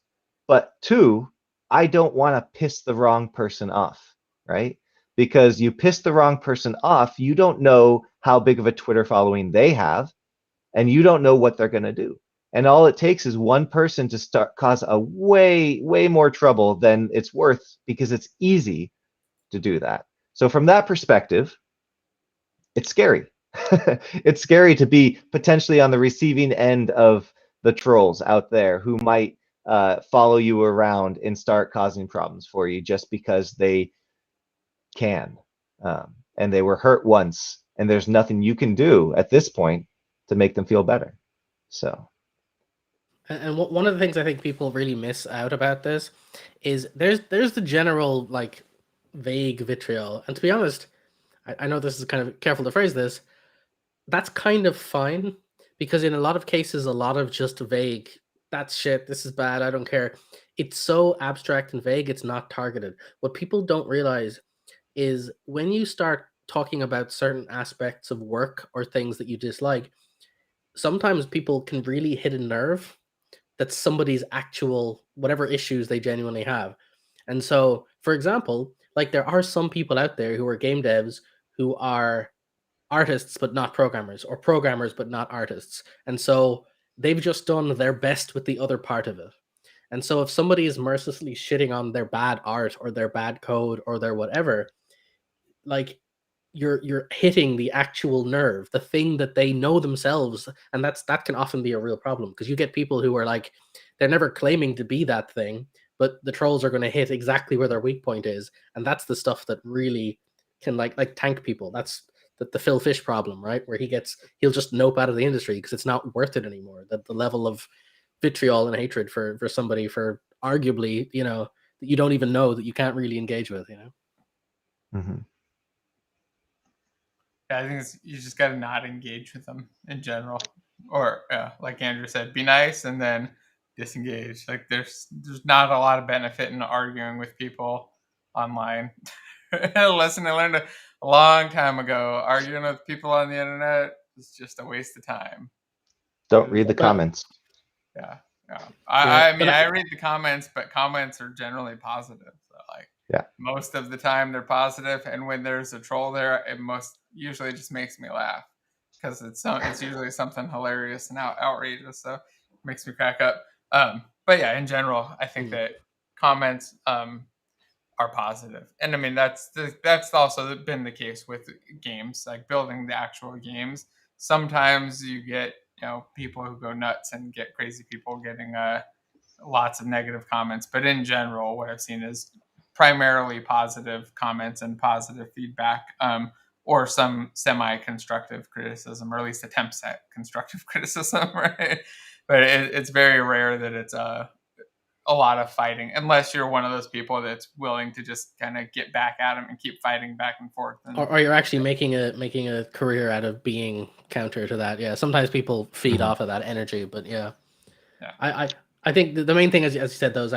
But two, I don't want to piss the wrong person off, right? Because you piss the wrong person off, you don't know how big of a Twitter following they have, and you don't know what they're going to do. And all it takes is one person to cause a way more trouble than it's worth, because it's easy to do that. So from that perspective, it's scary. It's scary to be potentially on the receiving end of the trolls out there who might follow you around and start causing problems for you just because they can. And they were hurt once, and there's nothing you can do at this point to make them feel better. So. And one of the things I think people really miss out about this is there's the general like vague vitriol, and to be honest, I know this is kind of careful to phrase this. That's kind of fine because in a lot of cases, a lot of just vague. That's shit. This is bad. I don't care. It's so abstract and vague. It's not targeted. What people don't realize is when you start talking about certain aspects of work or things that you dislike, sometimes people can really hit a nerve that's somebody's actual whatever issues they genuinely have. And so, for example, like there are some people out there who are game devs who are artists but not programmers, or programmers but not artists. And so they've just done their best with the other part of it. And so if somebody is mercilessly shitting on their bad art or their bad code or their whatever, like you're hitting the actual nerve, the thing that they know themselves, and that can often be a real problem because you get people who are like they're never claiming to be that thing, but the trolls are going to hit exactly where their weak point is, and that's the stuff that really can like tank people. That's the Phil Fish problem, right? Where he'll just nope out of the industry because it's not worth it anymore. That the level of vitriol and hatred for somebody for arguably, that you don't even know, that you can't really engage with, Mm-hmm. Yeah, I think you just got to not engage with them in general, or like Andrew said, be nice and then disengage. Like there's not a lot of benefit in arguing with people online. A lesson I learned a long time ago: arguing with people on the internet is just a waste of time. Don't read the comments. Yeah. Yeah, I mean, I read the comments, but comments are generally positive. So like, yeah, most of the time they're positive, and when there's a troll there, it usually just makes me laugh because it's usually something hilarious and outrageous. So it makes me crack up. But yeah, in general, I think that comments are positive, and I mean that's also been the case with games, like building the actual games. Sometimes you get people who go nuts and get crazy people getting lots of negative comments, but in general, what I've seen is primarily positive comments and positive feedback, or some semi-constructive criticism, or at least attempts at constructive criticism, right? But it's very rare that it's a lot of fighting, unless you're one of those people that's willing to just kind of get back at them and keep fighting back and forth. or you're actually making a career out of being counter to that. Yeah, sometimes people feed off of that energy, but yeah. I think the main thing, as you said, though, is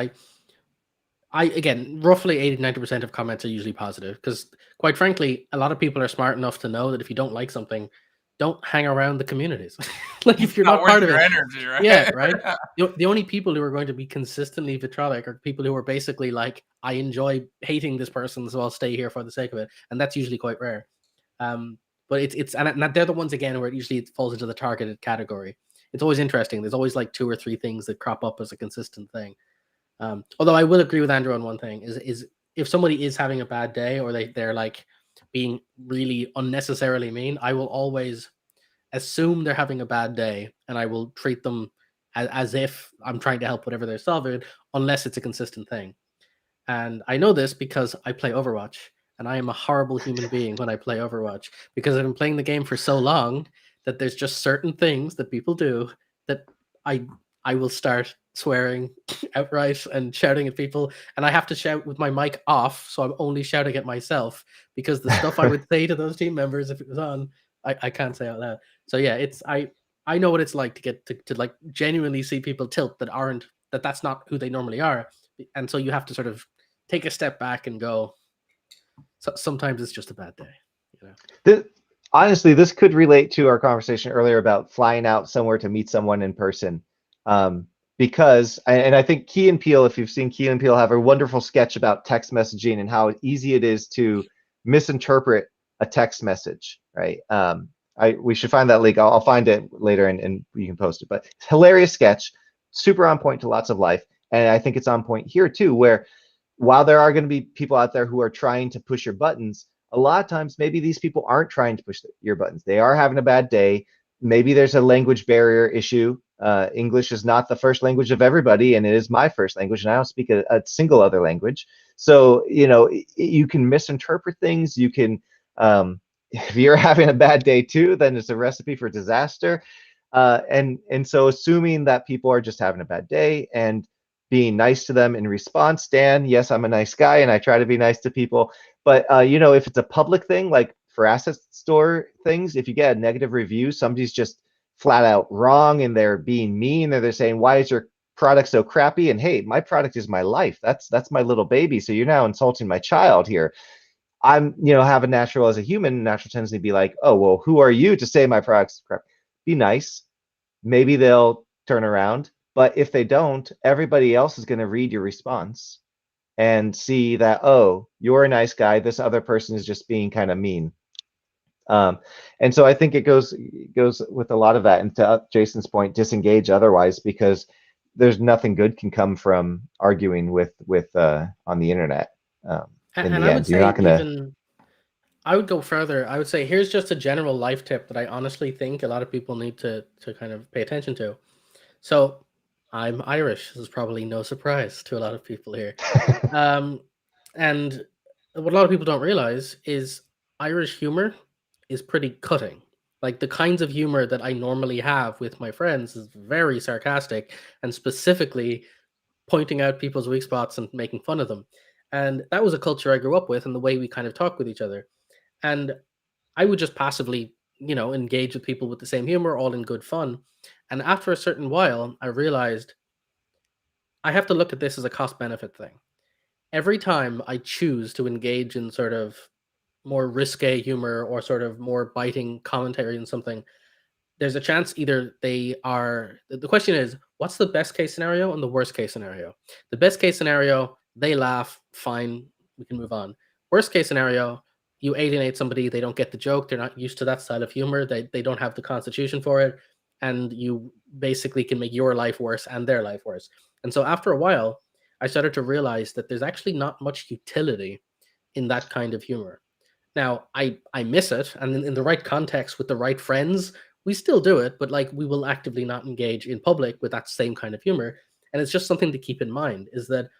again, roughly 80-90% of comments are usually positive because, quite frankly, a lot of people are smart enough to know that if you don't like something, don't hang around the communities. Like if you're not part of it, energy, right? Yeah, right. The only people who are going to be consistently vitriolic are people who are basically like, I enjoy hating this person, so I'll stay here for the sake of it, and that's usually quite rare. But and they're the ones again where it usually falls into the targeted category. It's always interesting. There's always like 2 or 3 things that crop up as a consistent thing. Although I will agree with Andrew on one thing: is if somebody is having a bad day or they're like being really unnecessarily mean, I will always assume they're having a bad day and I will treat them as if I'm trying to help whatever they're solving, unless it's a consistent thing. And I know this because I play Overwatch, and I am a horrible human being when I play Overwatch because I've been playing the game for so long that there's just certain things that people do that I I will start swearing outright and shouting at people, and I have to shout with my mic off, so I'm only shouting at myself because the stuff I would say to those team members if it was on, I can't say out loud. So yeah, I know what it's like to get to like genuinely see people tilt that's not who they normally are, and so you have to sort of take a step back and go. So sometimes it's just a bad day. Honestly, this could relate to our conversation earlier about flying out somewhere to meet someone in person. Because, and I think Key and Peele, if you've seen Key and Peele, have a wonderful sketch about text messaging and how easy it is to misinterpret a text message, right? We should find that link. I'll find it later and you can post it. But hilarious sketch, super on point to lots of life. And I think it's on point here too, where while there are going to be people out there who are trying to push your buttons, a lot of times maybe these people aren't trying to push your buttons. They are having a bad day. Maybe there's a language barrier issue. English is not the first language of everybody, and it is my first language, and I don't speak a single other language. So, you can misinterpret things. You can, if you're having a bad day too, then it's a recipe for disaster. And so assuming that people are just having a bad day and being nice to them in response. Dan, yes, I'm a nice guy and I try to be nice to people. But, if it's a public thing, like for asset store things, if you get a negative review, somebody's just flat out wrong and they're being mean, or they're saying, why is your product so crappy? And hey, my product is my life. That's my little baby. So you're now insulting my child here. I'm, have a natural, as a human, natural tendency to be like, oh, well, who are you to say my product's crap? Be nice. maybe they'll turn around. But if they don't, everybody else is going to read your response and see that, oh, you're a nice guy. This other person is just being kind of mean. And so I think it goes with a lot of that. And to Jason's point, disengage otherwise, because there's nothing good can come from arguing with on the internet. In And the I would end, you're say not gonna. even I would go further. I would say here's just a general life tip that I honestly think a lot of people need to kind of pay attention to. So I'm Irish. This is probably no surprise to a lot of people here. Um, and what a lot of people don't realize is Irish humor is pretty cutting. Like the kinds of humor that I normally have with my friends is very sarcastic and specifically pointing out people's weak spots and making fun of them. And that was a culture I grew up with and the way we kind of talk with each other. And I would just passively, engage with people with the same humor, all in good fun. And after a certain while, I realized I have to look at this as a cost benefit thing. Every time I choose to engage in sort of more risque humor or sort of more biting commentary on something, there's a chance either they are the question is what's the best case scenario and the worst case scenario. The best case scenario, they laugh, fine, we can move on. Worst case scenario, you alienate somebody, they don't get the joke, they're not used to that style of humor, they don't have the constitution for it, and you basically can make your life worse and their life worse. And so after a while, I started to realize that there's actually not much utility in that kind of humor. Now, I miss it, and in the right context with the right friends, we still do it, but like we will actively not engage in public with that same kind of humor. And it's just something to keep in mind is that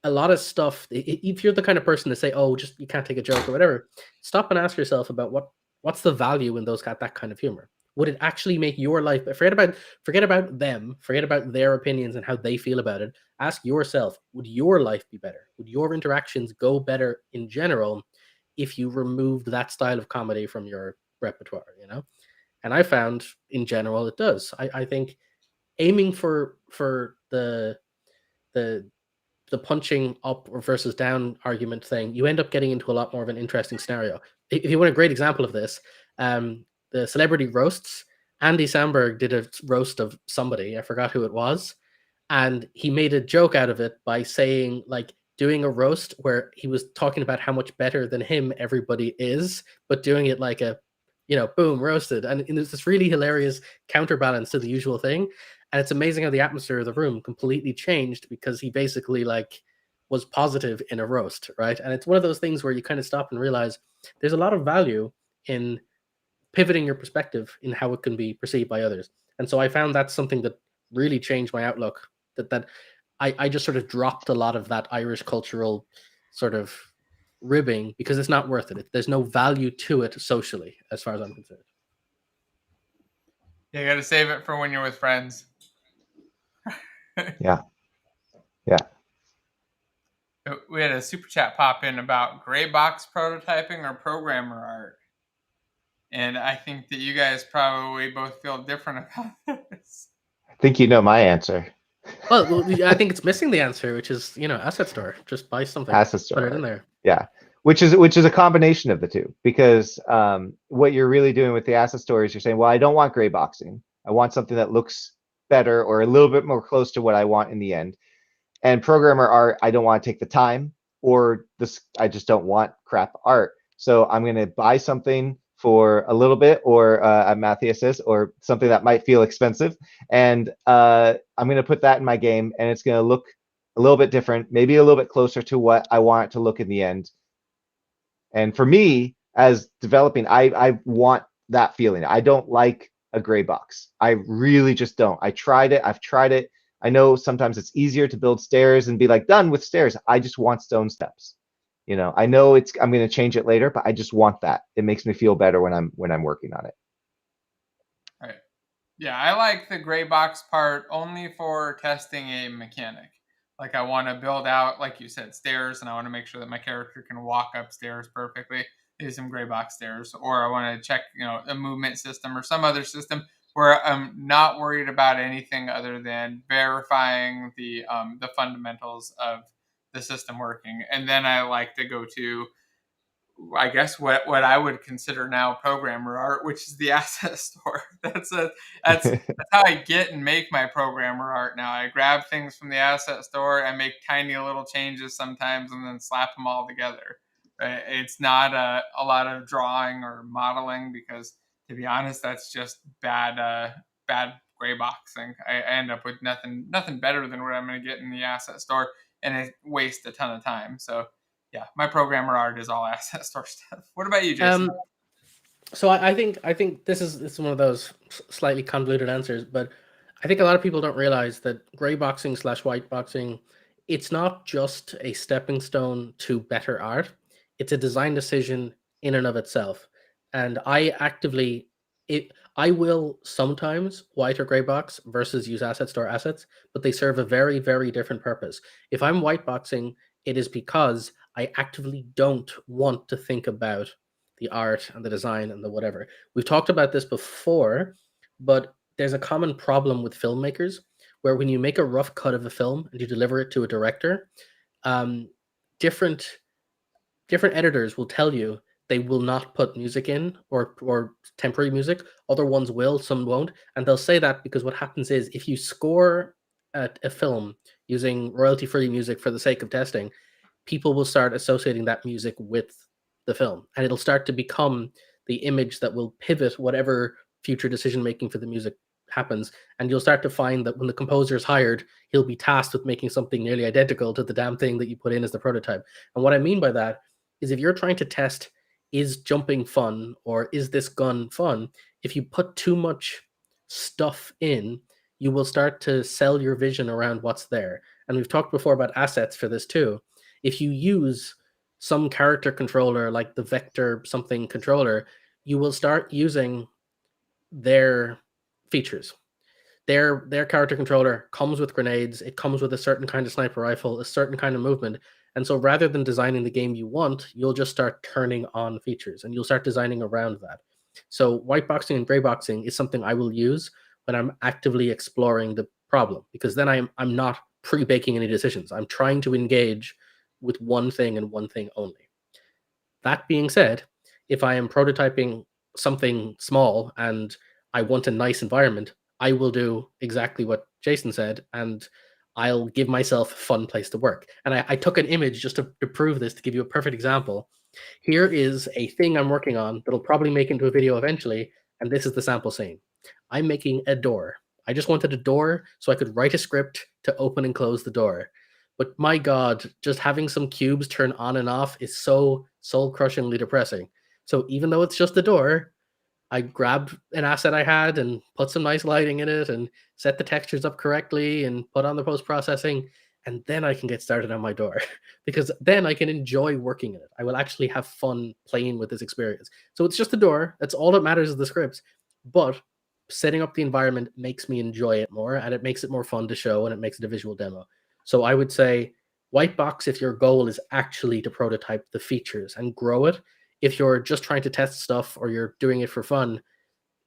a lot of stuff, if you're the kind of person to say, "Oh, just you can't take a joke or whatever," stop and ask yourself about what's the value in that kind of humor. Would it actually make your life? Forget about them, forget about their opinions and how they feel about it. Ask yourself: would your life be better? Would your interactions go better in general if you removed that style of comedy from your repertoire? And I found in general it does. I think aiming for the the punching up or versus down argument thing, you end up getting into a lot more of an interesting scenario. If you want a great example of this, the celebrity roasts, Andy Samberg did a roast of somebody, I forgot who it was, and he made a joke out of it by saying like doing a roast where he was talking about how much better than him everybody is, but doing it like a boom, roasted. And there's this really hilarious counterbalance to the usual thing. And it's amazing how the atmosphere of the room completely changed because he basically like was positive in a roast, right? And it's one of those things where you kind of stop and realize there's a lot of value in pivoting your perspective in how it can be perceived by others. And so I found that's something that really changed my outlook. That I just sort of dropped a lot of that Irish cultural sort of ribbing because it's not worth it. There's no value to it socially, as far as I'm concerned. You got to save it for when you're with friends. Yeah. Yeah. We had a super chat pop in about gray box prototyping or programmer art. And I think that you guys probably both feel different about this. I think you know my answer. Well, I think it's missing the answer, which is asset store. Just buy something, Asset put it in store. there. Yeah. Which is a combination of the two, because what you're really doing with the asset store is you're saying, well, I don't want gray boxing. I want something that looks better or a little bit more close to what I want in the end. And programmer art, I don't want to take the time, or this, I just don't want crap art. So I'm going to buy something for a little bit, or Matthias says, or something that might feel expensive, and I'm going to put that in my game, and it's going to look a little bit different, maybe a little bit closer to what I want it to look in the end. And for me, as developing, I want that feeling. I don't like a gray box. I really just don't. I tried it. I've tried it. I know sometimes it's easier to build stairs and be like done with stairs. I just want stone steps. I know I'm going to change it later, but I just want that. It makes me feel better when I'm working on it. Right. Yeah, I like the gray box part only for testing a mechanic. Like I want to build out, like you said, stairs, and I want to make sure that my character can walk upstairs perfectly. Use some gray box stairs, or I want to check, a movement system or some other system where I'm not worried about anything other than verifying the fundamentals of the system working. And then I like to go to I guess what I would consider now programmer art, which is the asset store. That's how I get and make my programmer art now. I grab things from the asset store, I make tiny little changes sometimes, and then slap them all together. Right? It's not a lot of drawing or modeling because, to be honest, that's just bad gray boxing. I end up with nothing better than what I'm going to get in the asset store, and it wastes a ton of time. So yeah, my programmer art is all asset store stuff. What about you, Jason? So I think this is one of those slightly convoluted answers, but I think a lot of people don't realize that gray boxing slash white boxing, it's not just a stepping stone to better art. It's a design decision in and of itself. And I will sometimes white or gray box versus use asset store assets, but they serve a very, very different purpose. If I'm white boxing, it is because I actively don't want to think about the art and the design and the whatever. We've talked about this before, but there's a common problem with filmmakers where when you make a rough cut of a film and you deliver it to a director, um, different different editors will tell you they will not put music in or temporary music. Other ones will, some won't, and they'll say that because what happens is if you score a film using royalty-free music for the sake of testing, people will start associating that music with the film and it'll start to become the image that will pivot whatever future decision making for the music happens. And you'll start to find that when the composer is hired, he'll be tasked with making something nearly identical to the damn thing that you put in as the prototype. And what I mean by that is if you're trying to test, is jumping fun or is this gun fun, if you put too much stuff in, you will start to sell your vision around what's there. And we've talked before about assets for this too. If you use some character controller like the vector something controller, you will start using their features. Their character controller comes with grenades, it comes with a certain kind of sniper rifle, a certain kind of movement. And so rather than designing the game you want, you'll just start turning on features and you'll start designing around that. So white boxing and gray boxing is something I will use when I'm actively exploring the problem, because then I'm not pre-baking any decisions. I'm trying to engage with one thing and one thing only. That being said, if I am prototyping something small and I want a nice environment, I will do exactly what Jason said and I'll give myself a fun place to work. And I took an image just to prove this, to give you a perfect example. Here is a thing I'm working on that'll probably make into a video eventually, and this is the sample scene. I'm making a door. I just wanted a door so I could write a script to open and close the door. But my God, just having some cubes turn on and off is so soul crushingly depressing. So even though it's just a door, I grabbed an asset I had and put some nice lighting in it and set the textures up correctly and put on the post processing. And then I can get started on my door because then I can enjoy working in it. I will actually have fun playing with this experience. So it's just a door. That's all that matters is the scripts. But setting up the environment makes me enjoy it more and it makes it more fun to show and it makes it a visual demo. So I would say white box if your goal is actually to prototype the features and grow it. If you're just trying to test stuff or you're doing it for fun,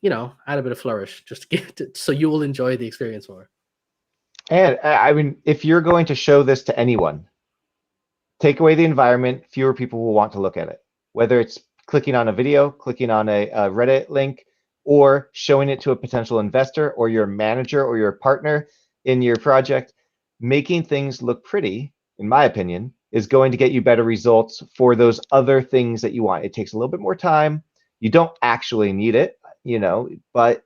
add a bit of flourish just to get it so you will enjoy the experience more. And I mean, if you're going to show this to anyone, take away the environment, fewer people will want to look at it. Whether it's clicking on a video, clicking on a Reddit link, or showing it to a potential investor or your manager or your partner in your project, making things look pretty, in my opinion, is going to get you better results for those other things that you want. It takes a little bit more time. You don't actually need it, but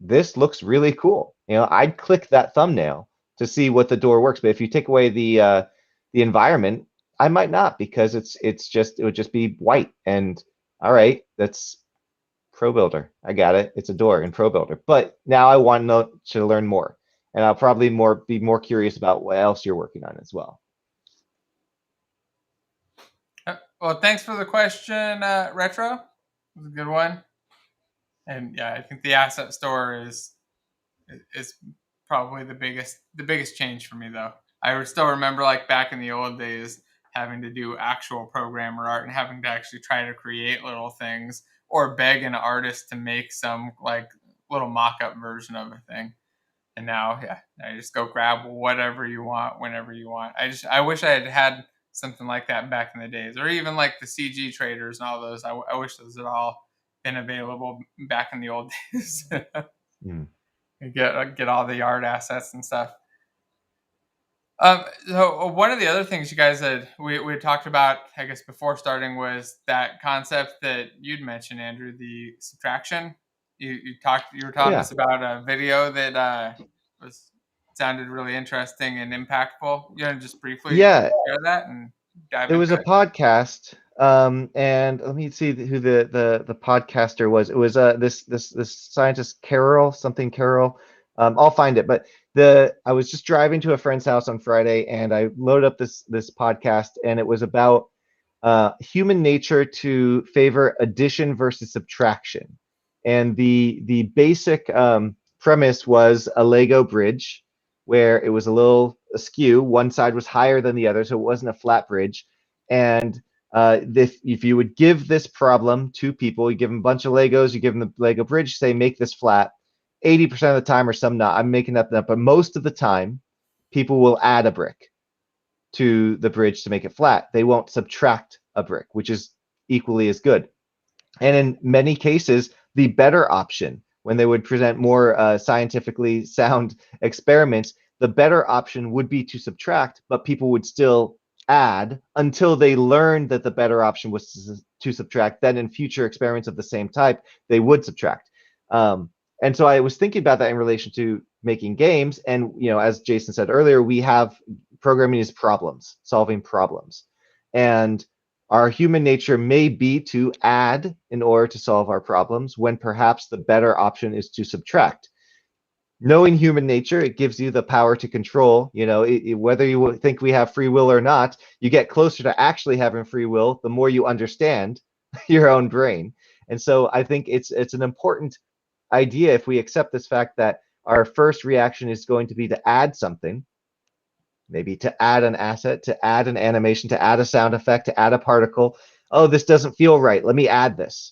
this looks really cool. I'd click that thumbnail to see what the door works. But if you take away the environment, I might not, because it would just be white. And all right, that's Pro Builder. I got it. It's a door in Pro Builder. But now I want to learn more, and I'll probably be more curious about what else you're working on as well. Well, thanks for the question, Retro. It was a good one. And yeah, I think the asset store is probably the biggest change for me, though. I still remember, like, back in the old days, having to do actual programmer art and having to actually try to create little things or beg an artist to make some like little mock-up version of a thing. And now, yeah, I just go grab whatever you want whenever you want. I wish I had something like that back in the days, or even like the CG traders and all those. I wish those had all been available back in the old days. Get all the art assets and stuff. So one of the other things you guys we talked about, I guess, before starting was that concept that you'd mentioned, Andrew, the subtraction. You were telling Yeah. us about a video that was sounded really interesting and impactful. You know, just briefly Yeah, share that and dive it was into a it. podcast, and let me see who the podcaster was. It was this scientist Carol, something Carol. I'll find it. But I was just driving to a friend's house on Friday, and I loaded up this podcast, and it was about human nature to favor addition versus subtraction. And the basic premise was a Lego bridge where it was a little askew. One side was higher than the other, so it wasn't a flat bridge. And if you would give this problem to people, you give them a bunch of Legos, you give them the Lego bridge, say make this flat. 80% of the time, or some not, I'm making that up, but most of the time, people will add a brick to the bridge to make it flat. They won't subtract a brick, which is equally as good. And in many cases, the better option, when they would present more scientifically sound experiments, the better option would be to subtract, but people would still add until they learned that the better option was to subtract. Then in future experiments of the same type, they would subtract. And so I was thinking about that in relation to making games. And, you know, as Jason said earlier, we have programming is problems, solving problems. And our human nature may be to add in order to solve our problems, when perhaps the better option is to subtract. Knowing human nature, it gives you the power to control, you know, whether you think we have free will or not, you get closer to actually having free will the more you understand your own brain. And so I think it's an important idea if we accept this fact that our first reaction is going to be to add something, maybe to add an asset, to add an animation, to add a sound effect, to add a particle. Oh, this doesn't feel right. Let me add this.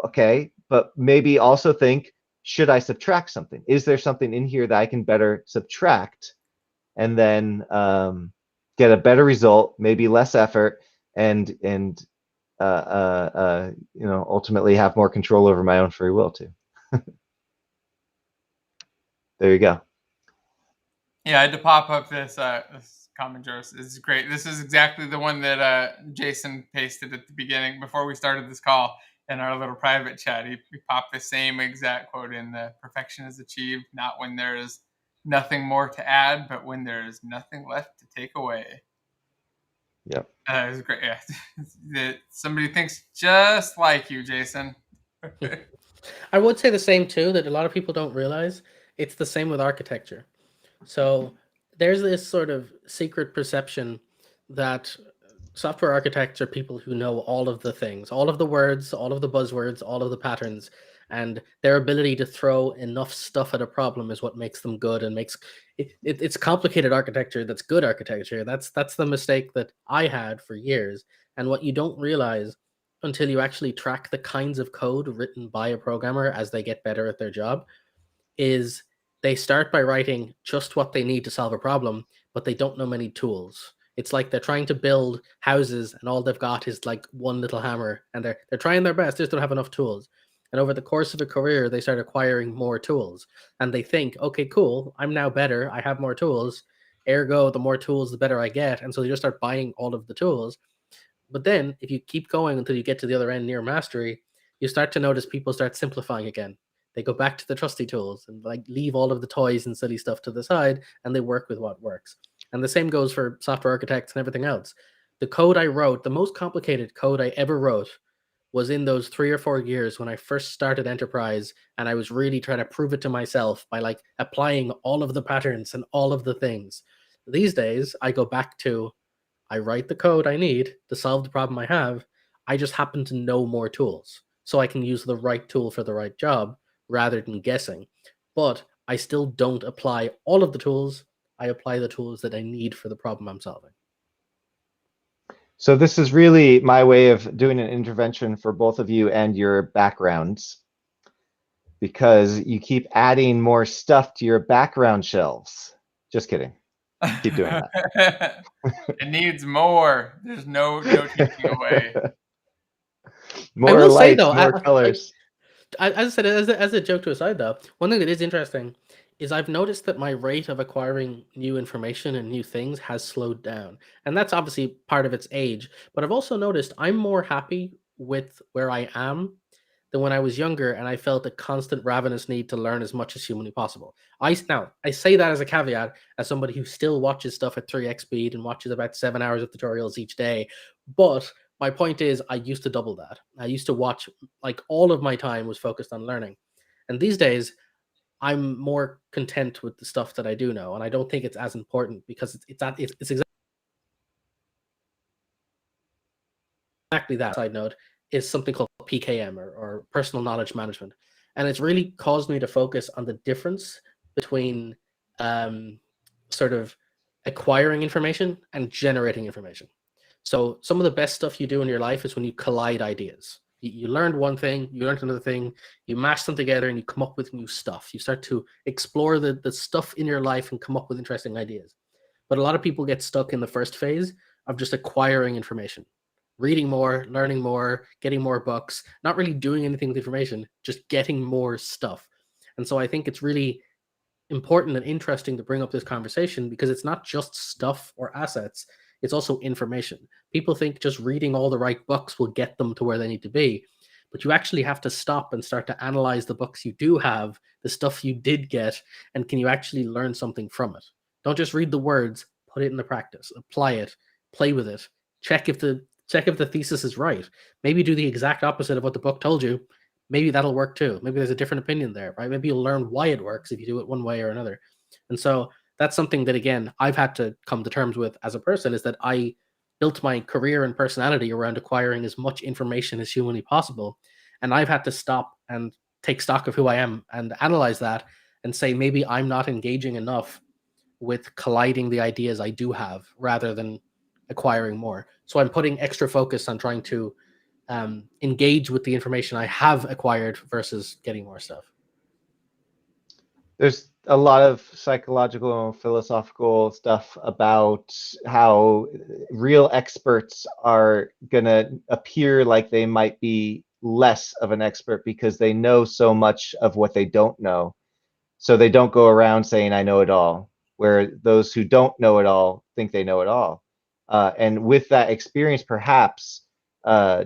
Okay, but maybe also think, should I subtract something? Is there something in here that I can better subtract and then get a better result, maybe less effort, and you know, ultimately have more control over my own free will too. There you go. Yeah, I had to pop up this comment, Joe. This is great. This is exactly the one that Jason pasted at the beginning before we started this call in our little private chat. He popped the same exact quote in: "Perfection is achieved not when there is nothing more to add, but when there is nothing left to take away." Yep. It was great. Yeah, somebody thinks just like you, Jason. I would say the same too, that a lot of people don't realize. It's the same with architecture. So there's this sort of secret perception that software architects are people who know all of the things, all of the words, all of the buzzwords, all of the patterns, and their ability to throw enough stuff at a problem is what makes them good and makes it's complicated architecture that's good architecture. That's the mistake that I had for years. And what you don't realize until you actually track the kinds of code written by a programmer as they get better at their job is they start by writing just what they need to solve a problem, but they don't know many tools. It's like they're trying to build houses and all they've got is like one little hammer, and they're trying their best, they just don't have enough tools. And over the course of a career, they start acquiring more tools. And they think, okay, cool, I'm now better, I have more tools. Ergo, the more tools, the better I get. And so they just start buying all of the tools. But then if you keep going until you get to the other end near mastery, you start to notice people start simplifying again. They go back to the trusty tools and like leave all of the toys and silly stuff to the side, and they work with what works. And the same goes for software architects and everything else. The code I wrote, the most complicated code I ever wrote, was in those 3 or 4 years when I first started enterprise, and I was really trying to prove it to myself by like applying all of the patterns and all of the things. These days I go back to, I write the code I need to solve the problem I have. I just happen to know more tools, so I can use the right tool for the right job rather than guessing. But I still don't apply all of the tools. I apply the tools that I need for the problem I'm solving. So this is really my way of doing an intervention for both of you and your backgrounds, because you keep adding more stuff to your background shelves. Just kidding. Keep doing that. It needs more. There's no taking away. More will say lights, though, more colors. as I said, as a joke to aside though, one thing that is interesting is I've noticed that my rate of acquiring new information and new things has slowed down. And that's obviously part of its age. But I've also noticed I'm more happy with where I am than when I was younger and I felt a constant ravenous need to learn as much as humanly possible. Now I say that as a caveat, as somebody who still watches stuff at 3x speed and watches about 7 hours of tutorials each day. But my point is I used to double that. I used to watch, like, all of my time was focused on learning. And these days I'm more content with the stuff that I do know, and I don't think it's as important because it's exactly that. Side note is something called PKM, or personal knowledge management, and it's really caused me to focus on the difference between sort of acquiring information and generating information. So some of the best stuff you do in your life is when you collide ideas. You learned one thing, you learned another thing, you mash them together and you come up with new stuff. You start to explore the stuff in your life and come up with interesting ideas. But a lot of people get stuck in the first phase of just acquiring information, reading more, learning more, getting more books, not really doing anything with information, just getting more stuff. And so I think it's really important and interesting to bring up this conversation because it's not just stuff or assets, it's also information. People think just reading all the right books will get them to where they need to be, but you actually have to stop and start to analyze the books you do have, the stuff you did get, and can you actually learn something from it? Don't just read the words, put it into practice, apply it, play with it, check if the thesis is right. Maybe do the exact opposite of what the book told you. Maybe that'll work too. Maybe there's a different opinion there, right? Maybe you'll learn why it works if you do it one way or another. And so that's something that, again, I've had to come to terms with as a person, is that I built my career and personality around acquiring as much information as humanly possible. And I've had to stop and take stock of who I am and analyze that and say, maybe I'm not engaging enough with colliding the ideas I do have rather than acquiring more. So I'm putting extra focus on trying to engage with the information I have acquired versus getting more stuff. There's a lot of psychological and philosophical stuff about how real experts are going to appear like they might be less of an expert because they know so much of what they don't know. So they don't go around saying, I know it all, where those who don't know it all think they know it all. And with that experience, perhaps,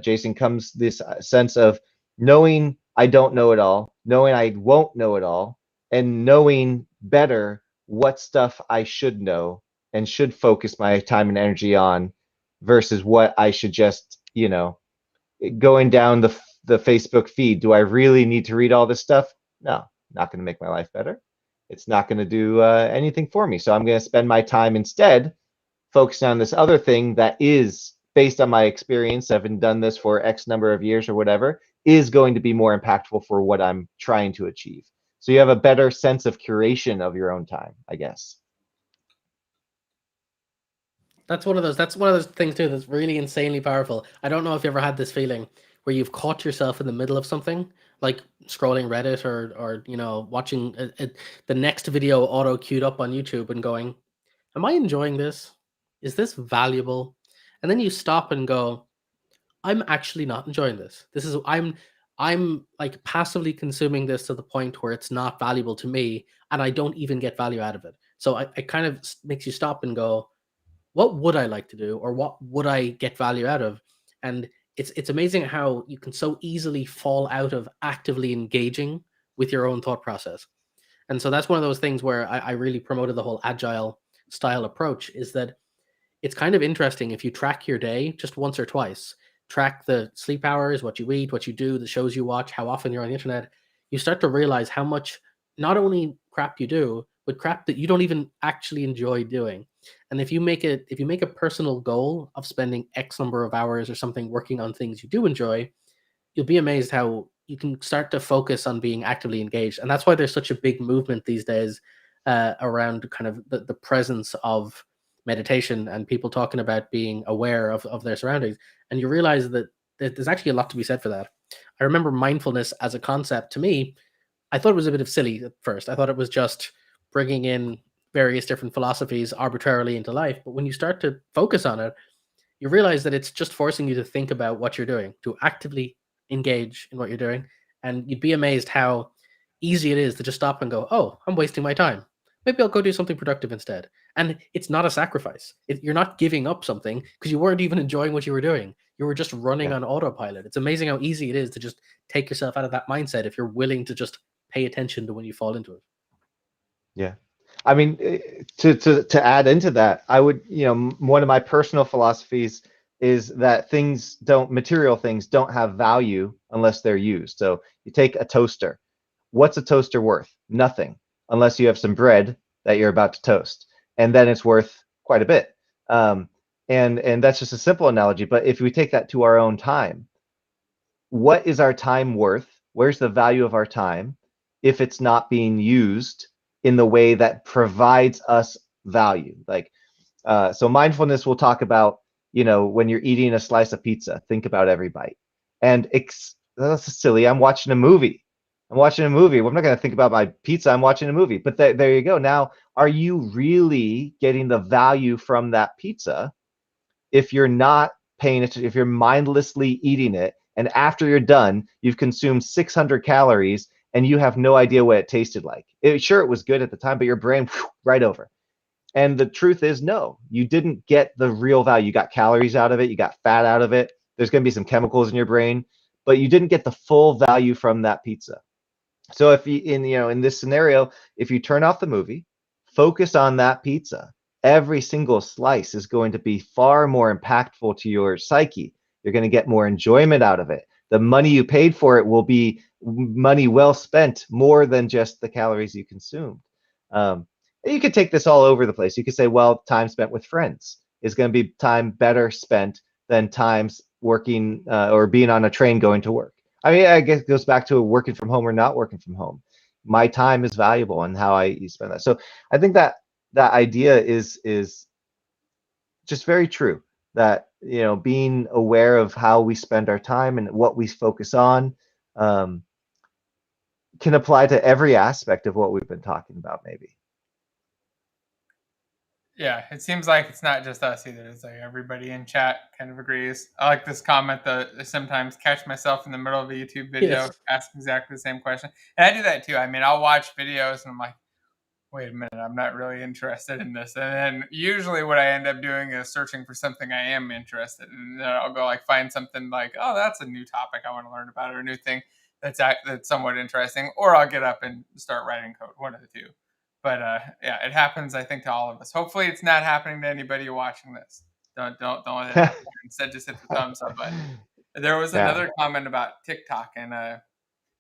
Jason, comes this sense of knowing I don't know it all, knowing I won't know it all, and knowing better what stuff I should know and should focus my time and energy on versus what I should just, going down the Facebook feed. Do I really need to read all this stuff? No, not going to make my life better. It's not going to do anything for me. So I'm going to spend my time instead focusing on this other thing that is based on my experience, having done this for X number of years or whatever, is going to be more impactful for what I'm trying to achieve. So you have a better sense of curation of your own time, I guess. That's one of those things too that's really insanely powerful. I don't know if you ever had this feeling where you've caught yourself in the middle of something, like scrolling Reddit or watching the next video auto queued up on YouTube and going, am I enjoying this? Is this valuable? And then you stop and go, I'm actually not enjoying this. I'm like passively consuming this to the point where it's not valuable to me and I don't even get value out of it. So it kind of makes you stop and go, what would I like to do, or what would I get value out of? And it's amazing how you can so easily fall out of actively engaging with your own thought process. And so that's one of those things where I really promoted the whole agile style approach, is that it's kind of interesting if you track your day just once or twice, track the sleep hours, what you eat, what you do, the shows you watch, how often you're on the internet, you start to realize how much not only crap you do, but crap that you don't even actually enjoy doing. And if you make a personal goal of spending X number of hours or something working on things you do enjoy, you'll be amazed how you can start to focus on being actively engaged. And that's why there's such a big movement these days around kind of the presence of meditation and people talking about being aware of their surroundings. And you realize that there's actually a lot to be said for that. I remember mindfulness as a concept, to me, I thought it was a bit of silly at first. I thought it was just bringing in various different philosophies arbitrarily into life. But when you start to focus on it, you realize that it's just forcing you to think about what you're doing, to actively engage in what you're doing. And you'd be amazed how easy it is to just stop and go, oh, I'm wasting my time. Maybe I'll go do something productive instead. And it's not a sacrifice. You're not giving up something because you weren't even enjoying what you were doing. You were just running Yeah. on autopilot. It's amazing how easy it is to just take yourself out of that mindset if you're willing to just pay attention to when you fall into it. Yeah. I mean, to add into that, I would, one of my personal philosophies is that material things don't have value unless they're used. So you take a toaster. What's a toaster worth? Nothing, unless you have some bread that you're about to toast, and then it's worth quite a bit. And that's just a simple analogy. But if we take that to our own time, what is our time worth? Where's the value of our time if it's not being used in the way that provides us value? Like, so mindfulness will talk about, when you're eating a slice of pizza, think about every bite. And that's silly. I'm watching a movie. I'm watching a movie. Well, I'm not going to think about my pizza. I'm watching a movie. But there you go. Now, are you really getting the value from that pizza if you're not paying attention, if you're mindlessly eating it, and after you're done, you've consumed 600 calories and you have no idea what it tasted like? Sure, it was good at the time, but your brain, right over. And the truth is, no, you didn't get the real value. You got calories out of it. You got fat out of it. There's going to be some chemicals in your brain, but you didn't get the full value from that pizza. So if you, in this scenario, if you turn off the movie, focus on that pizza, every single slice is going to be far more impactful to your psyche. You're going to get more enjoyment out of it. The money you paid for it will be money well spent, more than just the calories you consumed. You could take this all over the place. You could say, well, time spent with friends is going to be time better spent than times working or being on a train going to work. I mean, I guess it goes back to working from home or not working from home. My time is valuable and how I spend that. So I think that idea is just very true. That being aware of how we spend our time and what we focus on can apply to every aspect of what we've been talking about, maybe. Yeah, it seems like it's not just us either. It's like everybody in chat kind of agrees. I like this comment that I sometimes catch myself in the middle of a YouTube video, Yes. ask exactly the same question. And I do that too. I mean, I'll watch videos and I'm like, wait a minute, I'm not really interested in this. And then usually what I end up doing is searching for something I am interested in. And then I'll go like find something like, oh, that's a new topic I want to learn about, or a new thing that's somewhat interesting. Or I'll get up and start writing code, one of the two. But yeah, it happens, I think, to all of us. Hopefully it's not happening to anybody watching this. Don't let it happen. Instead, just hit the thumbs up button. There was Yeah. another comment about TikTok, and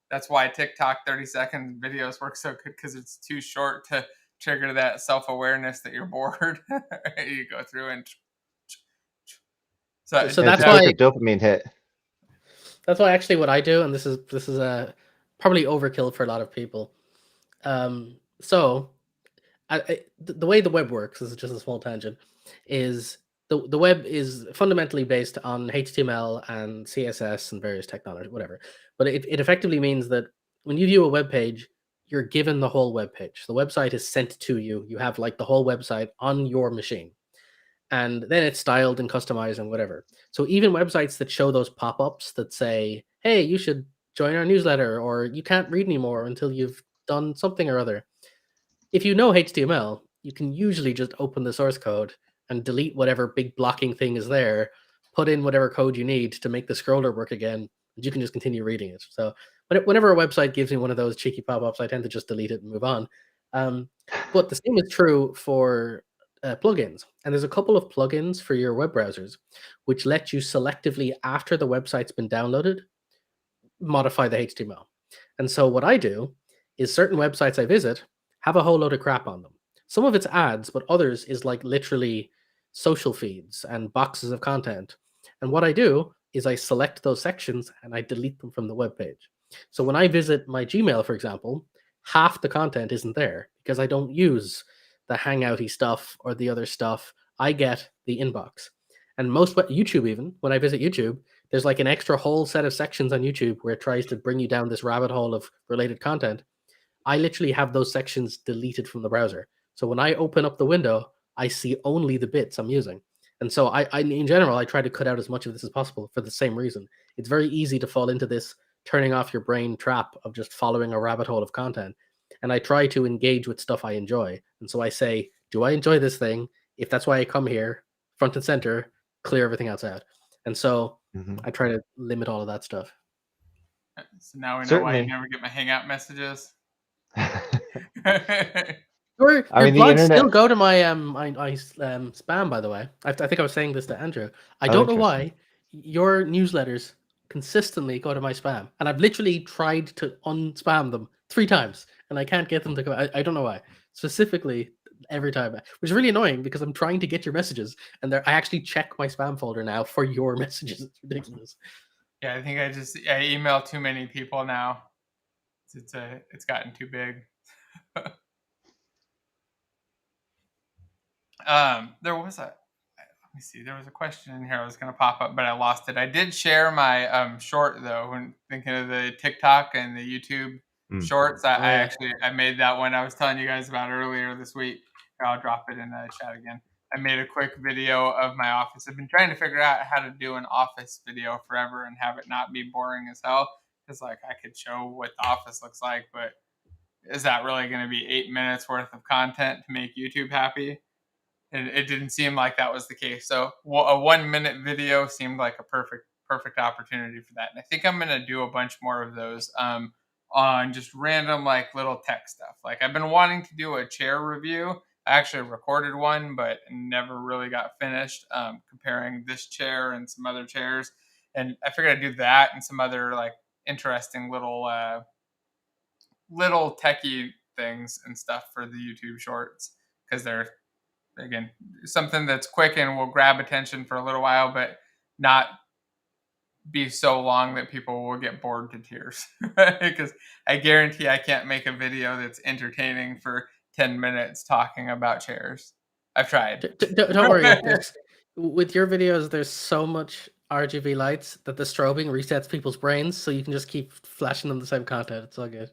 that's why TikTok 30-second videos work so good, because it's too short to trigger that self-awareness that you're bored. You go through and So It's that's a why quicker dopamine hit. that's why actually what I do, and this is probably overkill for a lot of people. So the way the web works, this is just a small tangent, is the web is fundamentally based on HTML and CSS and various technology, whatever. But it effectively means that when you view a web page, you're given the whole web page. The website is sent to you. You have like the whole website on your machine. And then it's styled and customized and whatever. So even websites that show those pop-ups that say, hey, you should join our newsletter, or you can't read anymore until you've done something or other. If you know HTML, you can usually just open the source code and delete whatever big blocking thing is there, put in whatever code you need to make the scroller work again, and you can just continue reading it. So whenever a website gives me one of those cheeky pop-ups, I tend to just delete it and move on. But the same is true for plugins. And there's a couple of plugins for your web browsers which let you selectively, after the website's been downloaded, modify the HTML. And so what I do is certain websites I visit have a whole load of crap on them. Some of it's ads, but others is like literally social feeds and boxes of content. And what I do is I select those sections and I delete them from the web page. So when I visit my Gmail, for example, half the content isn't there because I don't use the hangouty stuff or the other stuff. I get the inbox. And most YouTube, even when I visit YouTube, there's like an extra whole set of sections on YouTube where it tries to bring you down this rabbit hole of related content. I literally have those sections deleted from the browser So when I open up the window, I see only the bits I'm using. And so I in general, I try to cut out as much of this as possible for the same reason. It's very easy to fall into this turning off your brain trap of just following a rabbit hole of content. And I try to engage with stuff I enjoy. And so I say, do I enjoy this thing? If that's why I come here, front and center, clear everything else out. And so Mhm. I try to limit all of that stuff. So now we know why you Certainly. never get my hangout messages. I Your mean, the blogs still internet. go to my spam, by the way. I think I was saying this to Andrew. I Oh, don't know interesting. why your newsletters consistently go to my spam, and I've literally tried to unspam them 3 times, and I can't get them to go. I don't know why. Specifically, every time, which is really annoying because I'm trying to get your messages, and I actually check my spam folder now for your messages. It's ridiculous. Yeah, I think I email too many people now. It's gotten too big. There was a let me see. There was a question in here I was going to pop up, but I lost it. I did share my short though. When thinking of the TikTok and the YouTube Mm. shorts, Oh yeah. I made that one I was telling you guys about earlier this week. I'll drop it in the chat again. I made a quick video of my office. I've been trying to figure out how to do an office video forever and have it not be boring as hell. Because like I could show what the office looks like, but is that really going to be 8 minutes worth of content to make YouTube happy? And it didn't seem like that was the case. So a 1 minute video seemed like a perfect opportunity for that. And I think I'm gonna do a bunch more of those on just random like little tech stuff. Like I've been wanting to do a chair review. I actually recorded one, but never really got finished. Comparing this chair and some other chairs, and I figured I'd do that and some other like interesting little techie things and stuff for the YouTube shorts because they're again something that's quick and will grab attention for a little while, but not be so long that people will get bored to tears. Because I guarantee I can't make a video that's entertaining for 10 minutes talking about chairs. I've tried. Don't worry. There's with your videos. There's so much RGB lights that the strobing resets people's brains, so you can just keep flashing them the same content. It's all good.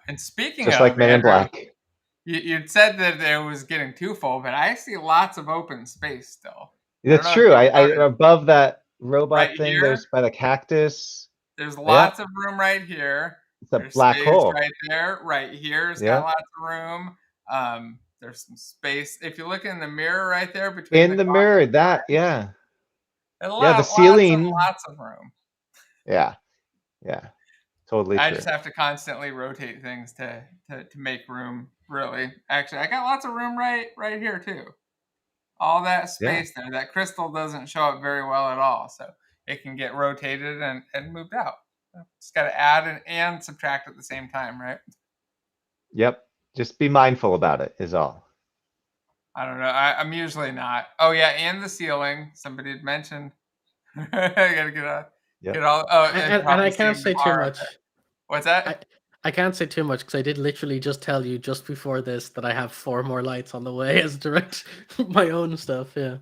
And speaking Just like of, Men in Andrew, Black. you'd said that it was getting too full, but I see lots of open space still. I don't That's know if true. you've I noticed. above that Right robot thing, here, there's by the cactus. there's Yeah, lots of room right here. it's a There's black space hole. right there. Right here's got Yeah, lots of room. There's some space. If you look in the mirror right there between in the the closet, mirror. That, yeah, there's yeah. The lots and ceiling. lots of room. Yeah, yeah. Totally I true. just have to constantly rotate things to make room. Really, actually, I got lots of room right here too. All that Yeah. space there. That crystal doesn't show up very well at all, so it can get rotated and moved out. Just got to add and subtract at the same time, right? Yep. Just be mindful about it is all. I don't know. I'm usually not. Oh yeah, and the ceiling. Somebody had mentioned. I gotta Yep. get all. Oh, and And I probably can't seeing say too tomorrow. much. What's I that? I can't say too much because I did literally just tell you just before this that I have 4 more lights on the way as direct my own stuff. Yeah.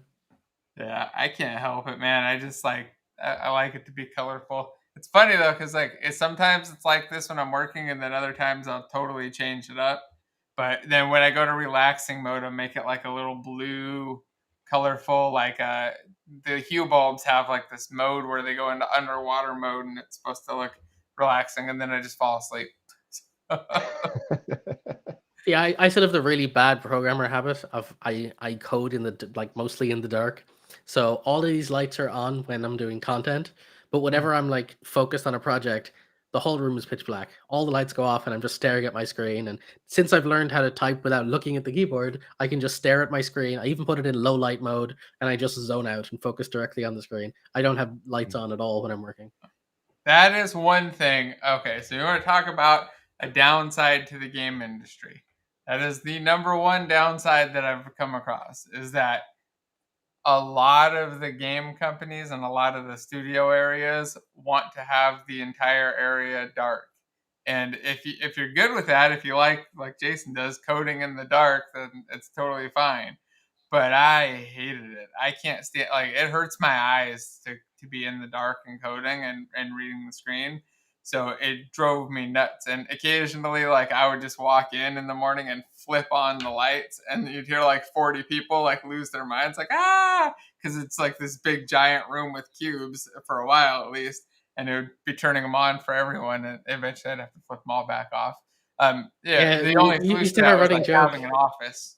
Yeah, I can't help it, man. I just like I like it to be colorful. It's funny though, because like sometimes it's like this when I'm working, and then other times I'll totally change it up. But then when I go to relaxing mode, I'll make it like a little blue, colorful. Like the hue bulbs have like this mode where they go into underwater mode, and it's supposed to look relaxing, and then I just fall asleep. Yeah, I still have the really bad programmer habit of I code in like mostly in the dark. So all of these lights are on when I'm doing content, but whenever I'm like focused on a project, the whole room is pitch black. All the lights go off and I'm just staring at my screen. And since I've learned how to type without looking at the keyboard, I can just stare at my screen. I even put it in low light mode and I just zone out and focus directly on the screen. I don't have lights on at all when I'm working. That is one thing. Okay, so you want to talk about a downside to the game industry. That is the number one downside that I've come across is that a lot of the game companies and a lot of the studio areas want to have the entire area dark. And if you're good with that, if you like Jason does coding in the dark, then it's totally fine. But I hated it. I can't stand like it hurts my eyes to be in the dark and coding and reading the screen. So it drove me nuts. And occasionally, like, I would just walk in the morning and flip on the lights, and you'd hear like 40 people like lose their minds, like, ah, because it's like this big giant room with cubes for a while at least, and it would be turning them on for everyone, and eventually I'd have to flip them all back off. Yeah, Yeah, the we only used solution to to have that a was running like joke. having an office.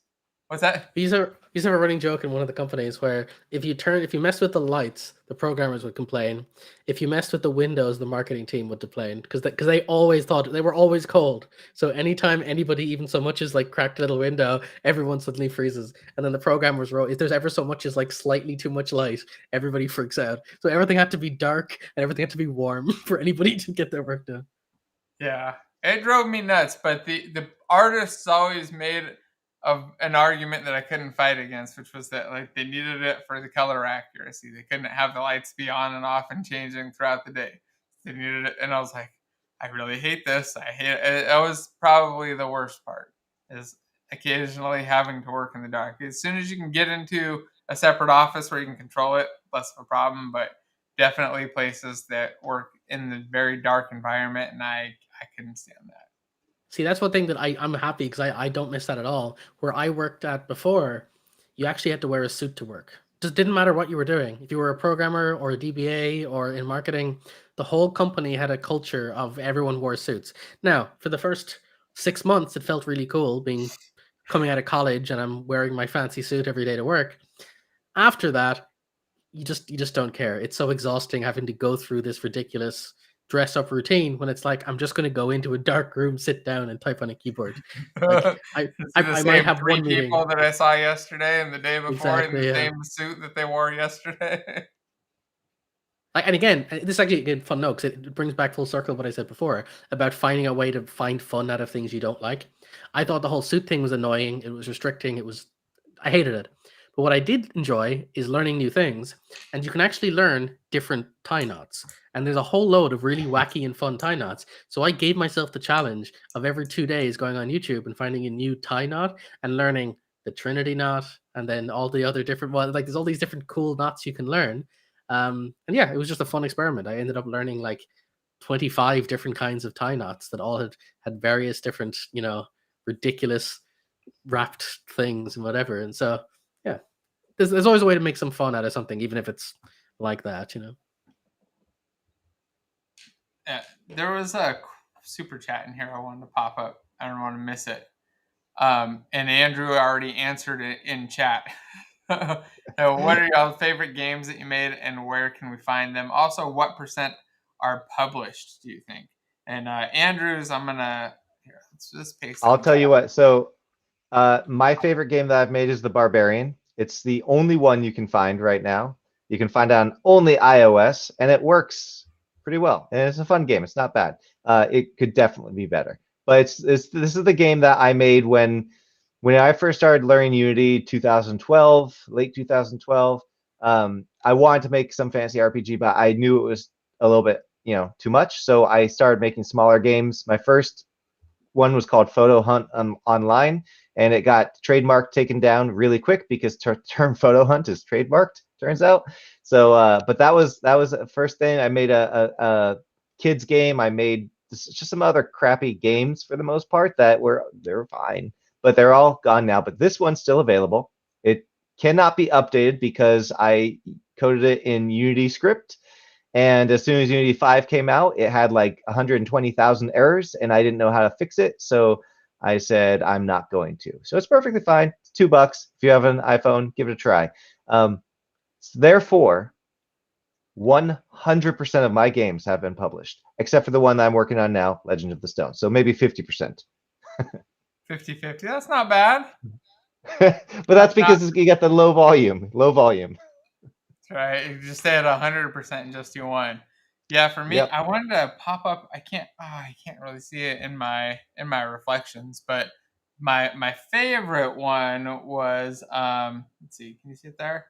What's that? We used to have a running joke in one of the companies where if you messed with the lights, the programmers would complain. If you messed with the windows, the marketing team would complain because they always thought they were always cold. So anytime anybody even so much as like cracked a little window, everyone suddenly freezes. And then the programmers wrote, if there's ever so much as like slightly too much light, everybody freaks out. So everything had to be dark and everything had to be warm for anybody to get their work done. Yeah, it drove me nuts. But the artists always made of an argument that I couldn't fight against, which was that like they needed it for the color accuracy. They couldn't have the lights be on and off and changing throughout the day. They needed it, and I was like, I really hate this. I hate it. That was probably the worst part. Is occasionally having to work in the dark. As soon as you can get into a separate office where you can control it, less of a problem. But definitely places that work in the very dark environment, and I couldn't stand that. See, that's one thing that I'm happy because I don't miss that at all. Where I worked at before, you actually had to wear a suit to work. Just didn't matter what you were doing. If you were a programmer or a DBA or in marketing, the whole company had a culture of everyone wore suits. Now, for the first 6 months, it felt really cool being coming out of college and I'm wearing my fancy suit every day to work. After that, you just don't care. It's so exhausting having to go through this ridiculous dress up routine when it's like I'm just going to go into a dark room, sit down, and type on a keyboard. Like I See I, the I might same have three one meeting. people that I saw yesterday and the day before in Exactly. the Yeah. same suit that they wore yesterday. And again, this is actually a good fun note because it brings back full circle what I said before about finding a way to find fun out of things you don't like. I thought the whole suit thing was annoying. It was restricting. I hated it. But what I did enjoy is learning new things, and you can actually learn different tie knots. And there's a whole load of really wacky and fun tie knots. So I gave myself the challenge of every 2 days going on YouTube and finding a new tie knot and learning the Trinity knot and then all the other different ones. Like there's all these different cool knots you can learn. And yeah, it was just a fun experiment. I ended up learning like 25 different kinds of tie knots that all had various different, ridiculous wrapped things and whatever. And so, yeah, there's always a way to make some fun out of something, even if it's like that. Yeah, there was a super chat in here I wanted to pop up. I don't want to miss it. And Andrew already answered it in chat. So what are your favorite games that you made, and where can we find them? Also, what percent are published, do you think? And Andrew's, I'm gonna here. Let's just paste it I'll in tell chat. you what. So, my favorite game that I've made is the Barbarian. It's the only one you can find right now. You can find it on only iOS, and it works pretty well. And it's a fun game. It's not bad. It could definitely be better. But this is the game that I made when I first started learning Unity, 2012, late 2012. I wanted to make some fantasy RPG, but I knew it was a little bit, too much. So I started making smaller games. My first one was called Photo Hunt Online, and it got trademark taken down really quick because term photo hunt is trademarked, turns out. So, but that was the first thing. I made a kids game. I made just some other crappy games for the most part they're fine, but they're all gone now. But this one's still available. It cannot be updated because I coded it in Unity script, and as soon as Unity 5 came out, it had like 120,000 errors, and I didn't know how to fix it. So I said, I'm not going to. So it's perfectly fine. It's $2. If you have an iPhone, give it a try. Therefore, 100% of my games have been published, except for the one that I'm working on now, Legend of the Stone. So maybe 50%. 50-50. That's not bad. But that's because you got the low volume. That's right. You just stay at 100% and just do one. Yeah, for me, Yep. I wanted to pop up. I can't really see it in my reflections, but my favorite one was let's see, can you see it there?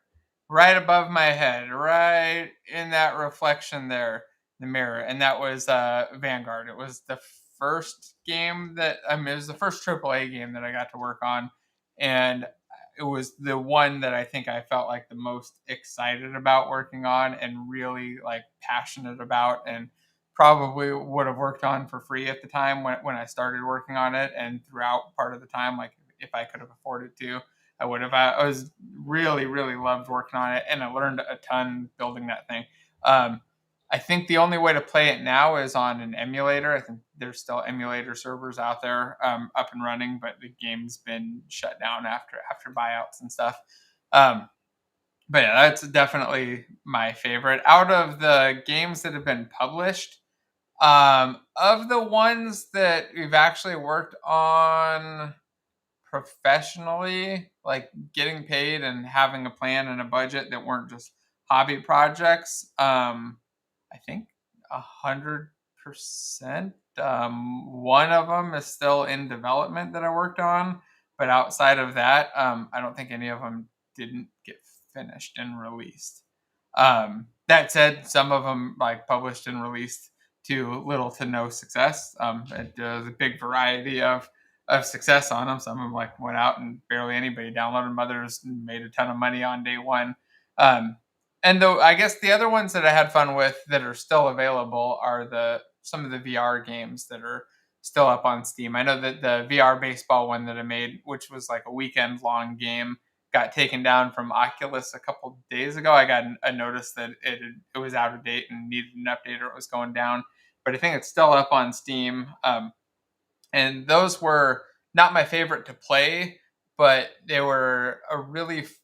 Right above my head, right in that reflection there, the mirror, and that was Vanguard. It was the first game that it was the first AAA game that I got to work on, and it was the one that I think I felt like the most excited about working on and really like passionate about, and probably would have worked on for free at the time when I started working on it, and throughout part of the time, like if I could have afforded to, I would have. I was really, really loved working on it, and I learned a ton building that thing. I think the only way to play it now is on an emulator. I think there's still emulator servers out there up and running, but the game's been shut down after buyouts and stuff. But yeah, that's definitely my favorite. Out of the games that have been published, of the ones that we've actually worked on professionally, like getting paid and having a plan and a budget that weren't just hobby projects, I think 100%. One of them is still in development that I worked on, but outside of that, I don't think any of them didn't get finished and released. That said, some of them like published and released to little to no success. There's a big variety of success on them. Some of them like went out and barely anybody downloaded them. Others made a ton of money on day one. And though I guess the other ones that I had fun with that are still available are some of the VR games that are still up on Steam. I know that the VR baseball one that I made, which was like a weekend long game, got taken down from Oculus a couple days ago. I got a notice that it was out of date and needed an update or it was going down. But I think it's still up on Steam. And those were not my favorite to play, but they were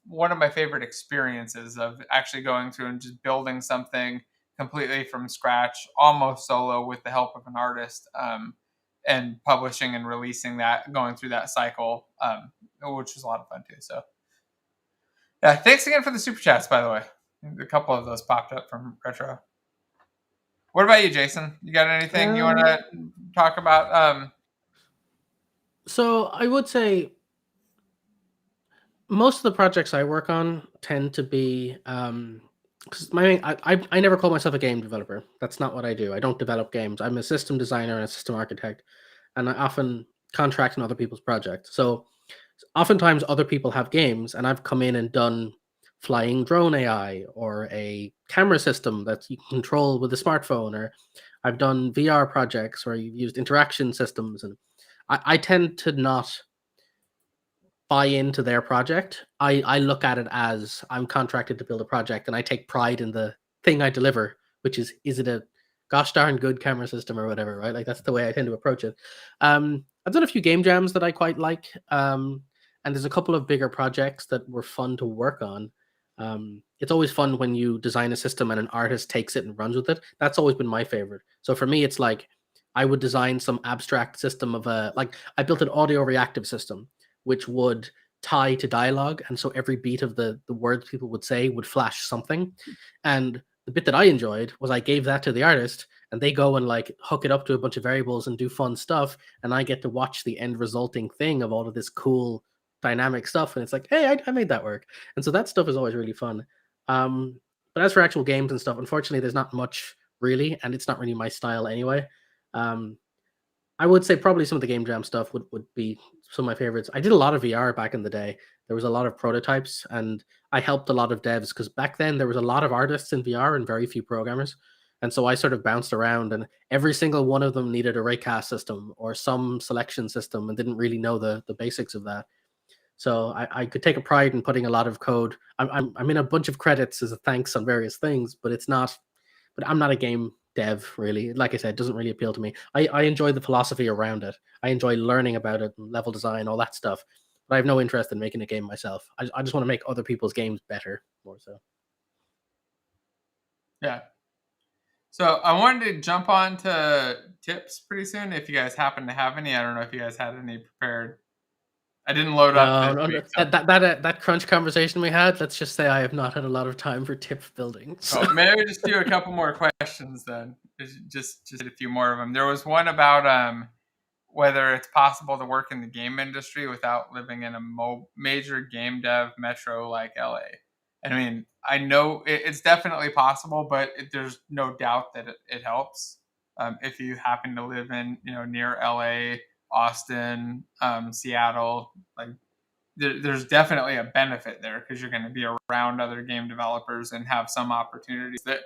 one of my favorite experiences of actually going through and just building something completely from scratch, almost solo with the help of an artist, and publishing and releasing that, going through that cycle, which was a lot of fun too. So yeah, thanks again for the super chats, by the way. A couple of those popped up from Retro. What about you, Jason? You got anything you want to talk about? So I would say most of the projects I work on tend to be because I never call myself a game developer. That's not what I do. I don't develop games. I'm a system designer and a system architect, and I often contract on other people's projects. So oftentimes other people have games, and I've come in and done flying drone AI or a camera system that you can control with a smartphone, or I've done VR projects where you've used interaction systems, and I tend to not buy into their project. I look at it as I'm contracted to build a project, and I take pride in the thing I deliver, which is it a gosh darn good camera system or whatever, right? Like that's the way I tend to approach it. I've done a few game jams that I quite like, and there's a couple of bigger projects that were fun to work on. It's always fun when you design a system and an artist takes it and runs with it. That's always been my favorite. So for me, it's like I would design some abstract system of I built an audio reactive system which would tie to dialogue, and so every beat of the words people would say would flash something. And the bit that I enjoyed was I gave that to the artist, and they go and like hook it up to a bunch of variables and do fun stuff, and I get to watch the end resulting thing of all of this cool dynamic stuff, and it's like, hey, I made that work. And so that stuff is always really fun. But as for actual games and stuff, unfortunately there's not much really, and it's not really my style anyway. um I would say probably some of the game jam stuff would be some of my favorites. I did a lot of VR back in the day. There was a lot of prototypes, and I helped a lot of devs because back then there was a lot of artists in VR and very few programmers. And so I sort of bounced around, and every single one of them needed a raycast system or some selection system and didn't really know the basics of that. So I could take a pride in putting a lot of code. I'm in a bunch of credits as a thanks on various things, but it's not. But I'm not a game dev really. Like I said, it doesn't really appeal to me. I enjoy the philosophy around it. I enjoy learning about it and level design, all that stuff. But I have no interest in making a game myself. I just want to make other people's games better, more so. Yeah. So I wanted to jump on to tips pretty soon if you guys happen to have any. I don't know if you guys had any prepared. I didn't load up No, this no, week. no. That crunch conversation we had. Let's just say I have not had a lot of time for tip building. So. So maybe just do a couple more questions then. Just a few more of them. There was one about whether it's possible to work in the game industry without living in a major game dev metro like LA. I mean, I know it's definitely possible, but there's no doubt that it helps if you happen to live in near LA, Austin, Seattle. Like there's definitely a benefit there because you're going to be around other game developers and have some opportunities that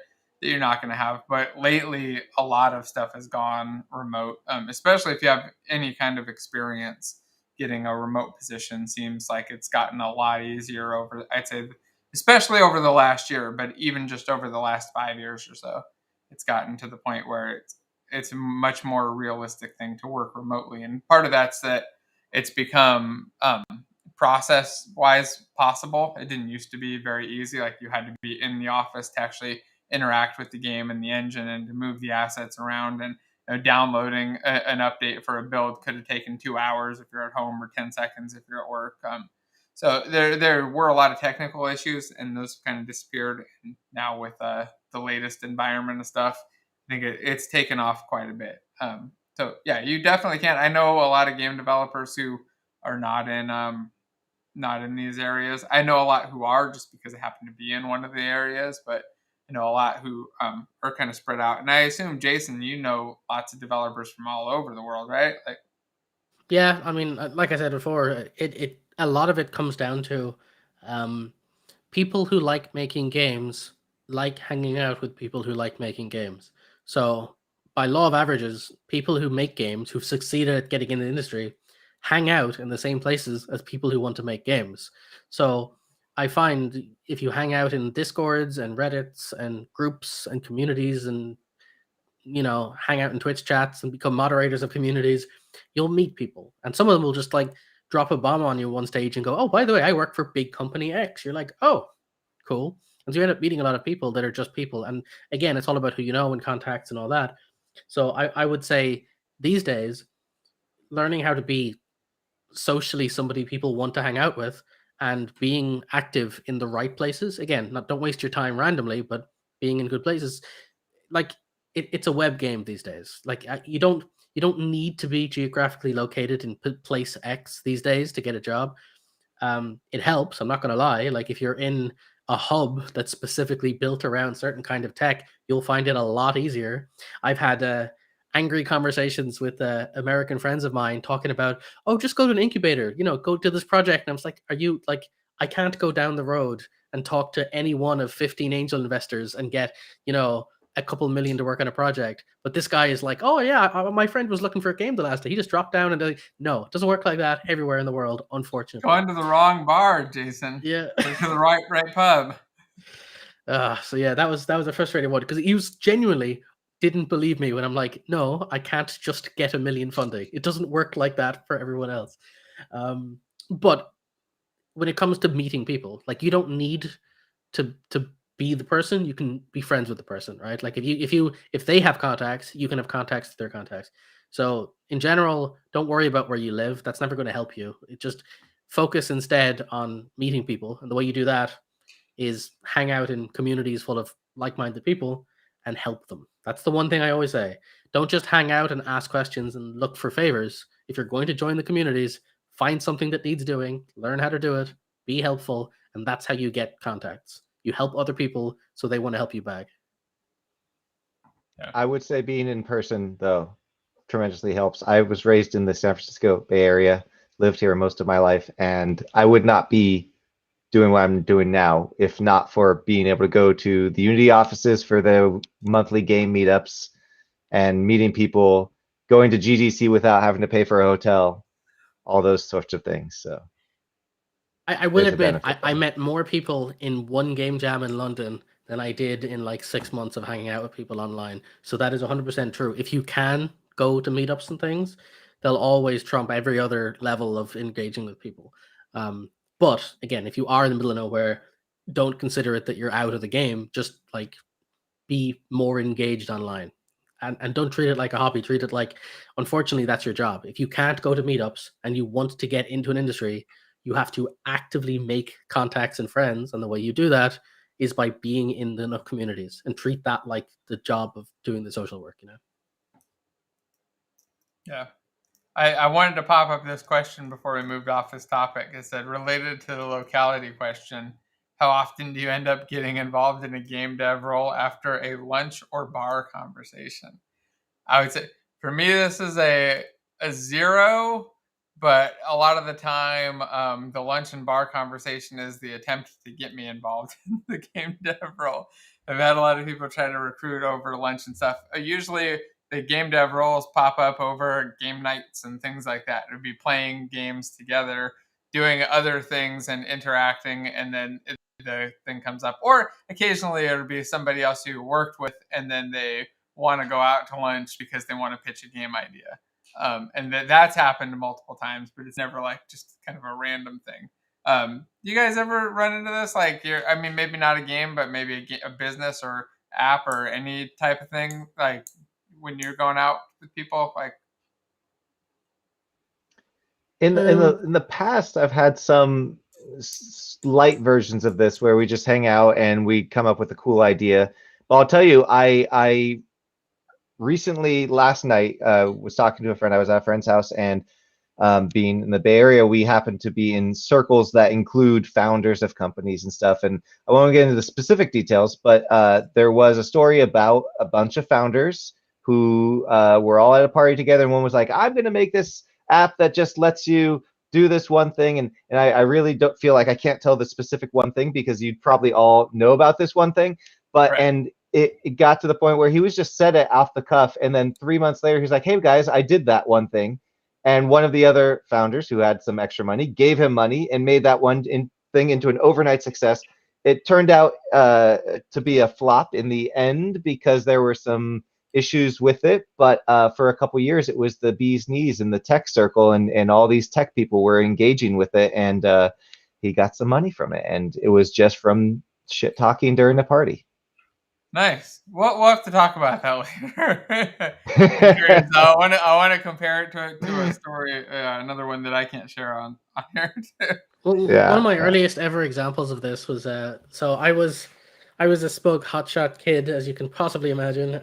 that you're not going to have. But lately, a lot of stuff has gone remote, especially if you have any kind of experience. Getting a remote position seems like it's gotten a lot easier over, I'd say, especially over the last year, but even just over the last 5 years or so, it's gotten to the point where it's a much more realistic thing to work remotely. And part of that's that it's become process wise possible. It didn't used to be very easy. Like you had to be in the office to actually interact with the game and the engine and to move the assets around. And downloading an update for a build could have taken 2 hours if you're at home, or 10 seconds if you're at work. So there were a lot of technical issues, and those kind of disappeared. And now with the latest environment and stuff, I think it's taken off quite a bit. So yeah, you definitely can. I know a lot of game developers who are not in these areas. I know a lot who are, just because I happen to be in one of the areas, but I know a lot who are kind of spread out. And I assume, Jason, you know lots of developers from all over the world, right? Like, Yeah, I mean, like I said before, it a lot of it comes down to um, people who like making games like hanging out with people who like making games. So, by law of averages, people who make games, who've succeeded at getting in the industry, hang out in the same places as people who want to make games. So, I find if you hang out in Discords and Reddits and groups and communities and hang out in Twitch chats and become moderators of communities, you'll meet people. And some of them will just like drop a bomb on you one stage and go, "Oh, by the way, I work for big company X." You're like, "Oh, cool." And so you end up meeting a lot of people that are just people. And again, it's all about who you know and contacts and all that. So I would say these days, learning how to be socially somebody people want to hang out with and being active in the right places. Again, not don't waste your time randomly, but being in good places. Like it's a web game these days. Like you don't need to be geographically located in place X these days to get a job. It helps. I'm not going to lie. Like if you're in a hub that's specifically built around certain kind of tech, you'll find it a lot easier. I've had angry conversations with American friends of mine talking about, oh, just go to an incubator. Go to this project. And I was like, are you like? I can't go down the road and talk to any one of 15 angel investors and get a couple million to work on a project. But this guy is like, oh yeah, my friend was looking for a game the last day. He just dropped down and no, it doesn't work like that everywhere in the world, unfortunately. going to the wrong bar, Jason. Yeah. Go to the right pub. So yeah, that was a frustrating one because he was genuinely didn't believe me when I'm like, no, I can't just get a million funding. It doesn't work like that for everyone else. But when it comes to meeting people, like you don't need to be the person. You can be friends with the person, right? Like if they have contacts, you can have contacts to their contacts. So in general, don't worry about where you live. That's never going to help you. It just focus instead on meeting people, and the way you do that is hang out in communities full of like-minded people and help them. That's the one thing I always say. Don't just hang out and ask questions and look for favors. If you're going to join the communities, find something that needs doing, learn how to do it, be helpful, and that's how you get contacts. You help other people so they want to help you back. Yeah. I would say being in person, though, tremendously helps. I was raised in the San Francisco Bay Area, lived here most of my life, and I would not be doing what I'm doing now if not for being able to go to the Unity offices for the monthly game meetups and meeting people, going to GDC without having to pay for a hotel, all those sorts of things. So I will there's a admit, benefit I there. met more people in one game jam in London than I did in like 6 months of hanging out with people online. So that is 100% true. If you can go to meetups and things, they'll always trump every other level of engaging with people. But again, if you are in the middle of nowhere, don't consider it that you're out of the game. Just like be more engaged online. And don't treat it like a hobby. Treat it like, unfortunately, that's your job. If you can't go to meetups and you want to get into an industry, you have to actively make contacts and friends. And the way you do that is by being in the communities and treat that like the job of doing the social work, Yeah. I wanted to pop up this question before we moved off this topic. It said, related to the locality question, how often do you end up getting involved in a game dev role after a lunch or bar conversation? I would say for me, this is a 0. but a lot of the time, the lunch and bar conversation is the attempt to get me involved in the game dev role. I've had a lot of people try to recruit over lunch and stuff. Usually, the game dev roles pop up over game nights and things like that. It would be playing games together, doing other things and interacting, and then the thing comes up. Or occasionally, it would be somebody else you worked with, and then they want to go out to lunch because they want to pitch a game idea. And that's happened multiple times, but it's never like just kind of a random thing. You guys ever run into this? Like, I mean, maybe not a game, but maybe a business or app or any type of thing. Like when you're going out with people, like In the past, I've had some light versions of this where we just hang out and we come up with a cool idea. But I'll tell you, I recently last night was talking to a friend. I was at a friend's house, and being in the Bay Area, we happen to be in circles that include founders of companies and stuff. And I won't get into the specific details, but there was a story about a bunch of founders who were all at a party together, and one was like, I'm going to make this app that just lets you do this one thing. And I really don't feel like I can't tell the specific one thing because you'd probably all know about this one thing. But right. and it got to the point where he was just said it off the cuff, and then 3 months later he's like, hey guys, I did that one thing. And one of the other founders who had some extra money gave him money and made that thing into an overnight success. It turned out to be a flop in the end because there were some issues with it. But for a couple years, it was the bee's knees in the tech circle, and all these tech people were engaging with it. And he got some money from it. And it was just from shit talking during the party. Nice. We'll have to talk about that later. I want to compare it to a story, another one that I can't share on here too. Well, one of my earliest ever examples of this was so I was a spoke hotshot kid, as you can possibly imagine,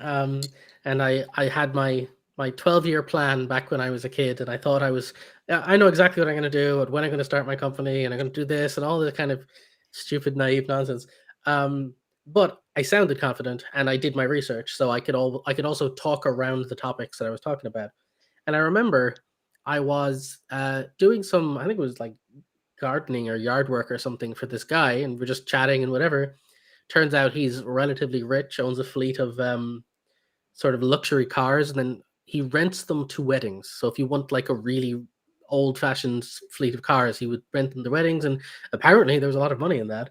and I had my 12-year plan back when I was a kid, and I thought I know exactly what I'm going to do and when I'm going to start my company, and I'm going to do this and all this kind of stupid naive nonsense. But I sounded confident, and I did my research, so I could also talk around the topics that I was talking about. And I remember I was doing some, I think it was like gardening or yard work or something for this guy, and we're just chatting and whatever. Turns out he's relatively rich, owns a fleet of sort of luxury cars, and then he rents them to weddings. So if you want like a really old-fashioned fleet of cars, he would rent them to weddings, and apparently there was a lot of money in that.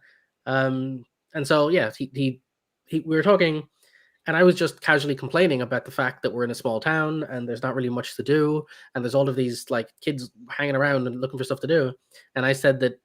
And so yeah, we were talking, and I was just casually complaining about the fact that we're in a small town and there's not really much to do, and there's all of these like kids hanging around and looking for stuff to do. And I said that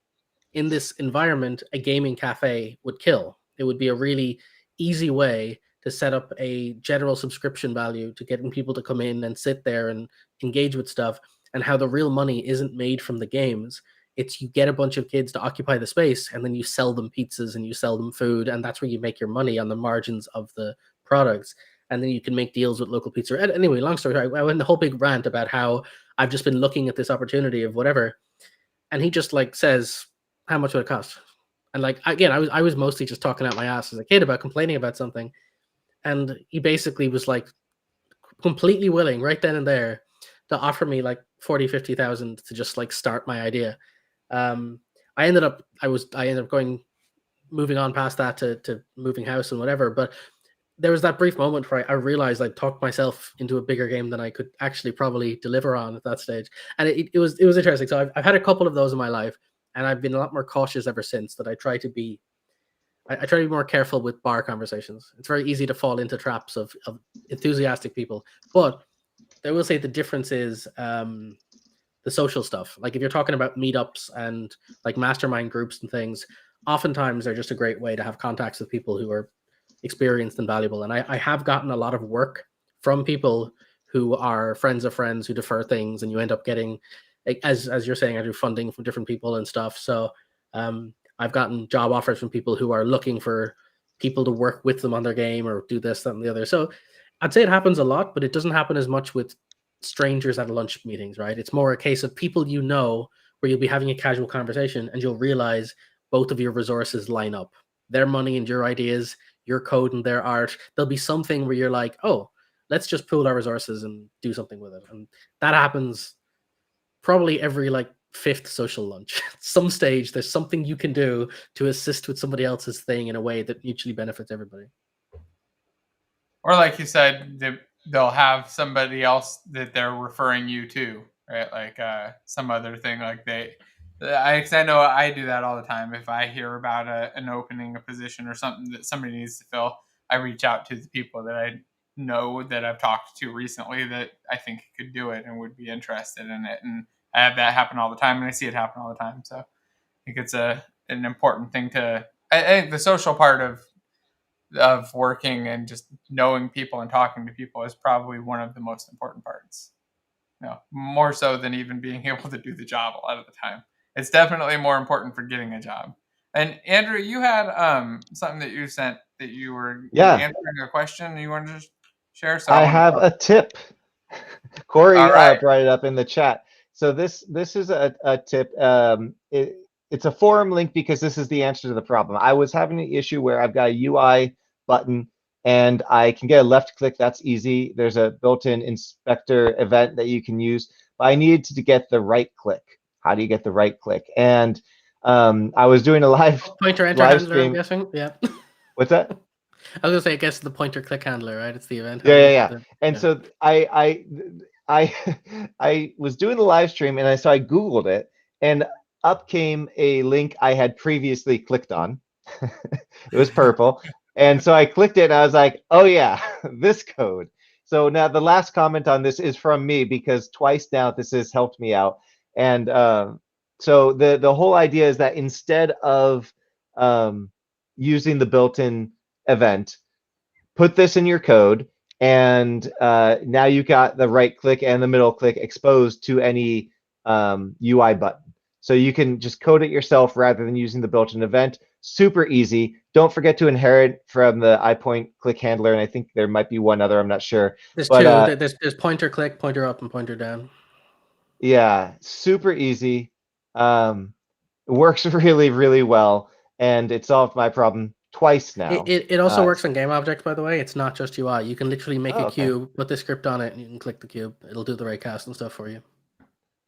in this environment, a gaming cafe would kill. It would be a really easy way to set up a general subscription value to getting people to come in and sit there and engage with stuff, and how the real money isn't made from the games. It's you get a bunch of kids to occupy the space, and then you sell them pizzas and you sell them food, and that's where you make your money on the margins of the products. And then you can make deals with local pizza. Anyway, long story short, I went the whole big rant about how I've just been looking at this opportunity of whatever, and he just like says, "How much would it cost?" And like again, I was mostly just talking out my ass as a kid about complaining about something, and he basically was like completely willing right then and there to offer me like 40,000-50,000 to just like start my idea. I ended up going moving on past that to moving house and whatever, but there was that brief moment where I realized I'd talked myself into a bigger game than I could actually probably deliver on at that stage. And it was interesting. So I've had a couple of those in my life, and I've been a lot more cautious ever since. That I try to be more careful with bar conversations. It's very easy to fall into traps of enthusiastic people. But I will say the difference is the social stuff. Like if you're talking about meetups and like mastermind groups and things, oftentimes they're just a great way to have contacts with people who are experienced and valuable. And I have gotten a lot of work from people who are friends of friends who defer things, and you end up getting, as you're saying, I do funding from different people and stuff. So I've gotten job offers from people who are looking for people to work with them on their game or do this, that, and the other. So I'd say it happens a lot, but it doesn't happen as much with strangers at lunch meetings, right? It's more a case of people you know, where you'll be having a casual conversation and you'll realize both of your resources line up. Their money and your ideas, your code and their art. There'll be something where you're like, oh, let's just pool our resources and do something with it. And that happens probably every like fifth social lunch. At some stage, there's something you can do to assist with somebody else's thing in a way that mutually benefits everybody. Or like you said, they'll have somebody else that they're referring you to, right? Like some other thing. Like I know I do that all the time. If I hear about an opening, a position, or something that somebody needs to fill, I reach out to the people that I know that I've talked to recently that I think could do it and would be interested in it. And I have that happen all the time, and I see it happen all the time. So I think it's an important thing to. I think the social part of working and just knowing people and talking to people is probably one of the most important parts. More so than even being able to do the job a lot of the time. It's definitely more important for getting a job. And Andrew, you had something that you sent that you were answering a question you wanted to share. So I have a tip. Corey right. brought it up in the chat. So this is a tip. It's a forum link because this is the answer to the problem. I was having an issue where I've got a UI button and I can get a left click. That's easy. There's a built-in inspector event that you can use, but I needed to get the right click. How do you get the right click? And I was doing a live pointer enter live handler, stream. I'm guessing. Yeah. What's that? I was gonna say, I guess the pointer click handler, right? It's the event. Yeah. And so I was doing the live stream and so I Googled it and up came a link I had previously clicked on. It was purple. And so I clicked it and I was like, oh yeah, this code. So now the last comment on this is from me because twice now this has helped me out. And so the whole idea is that instead of using the built-in event, put this in your code, and now you got the right click and the middle click exposed to any UI button. So you can just code it yourself rather than using the built-in event. Super easy. Don't forget to inherit from the iPoint click handler, and I think there might be one other. I'm not sure. There's two. There's pointer click, pointer up, and pointer down. Yeah, super easy. It works really, really well, and it solved my problem twice now. It also works on GameObject, by the way. It's not just UI. You can literally make a cube, put the script on it, and you can click the cube. It'll do the raycast and stuff for you.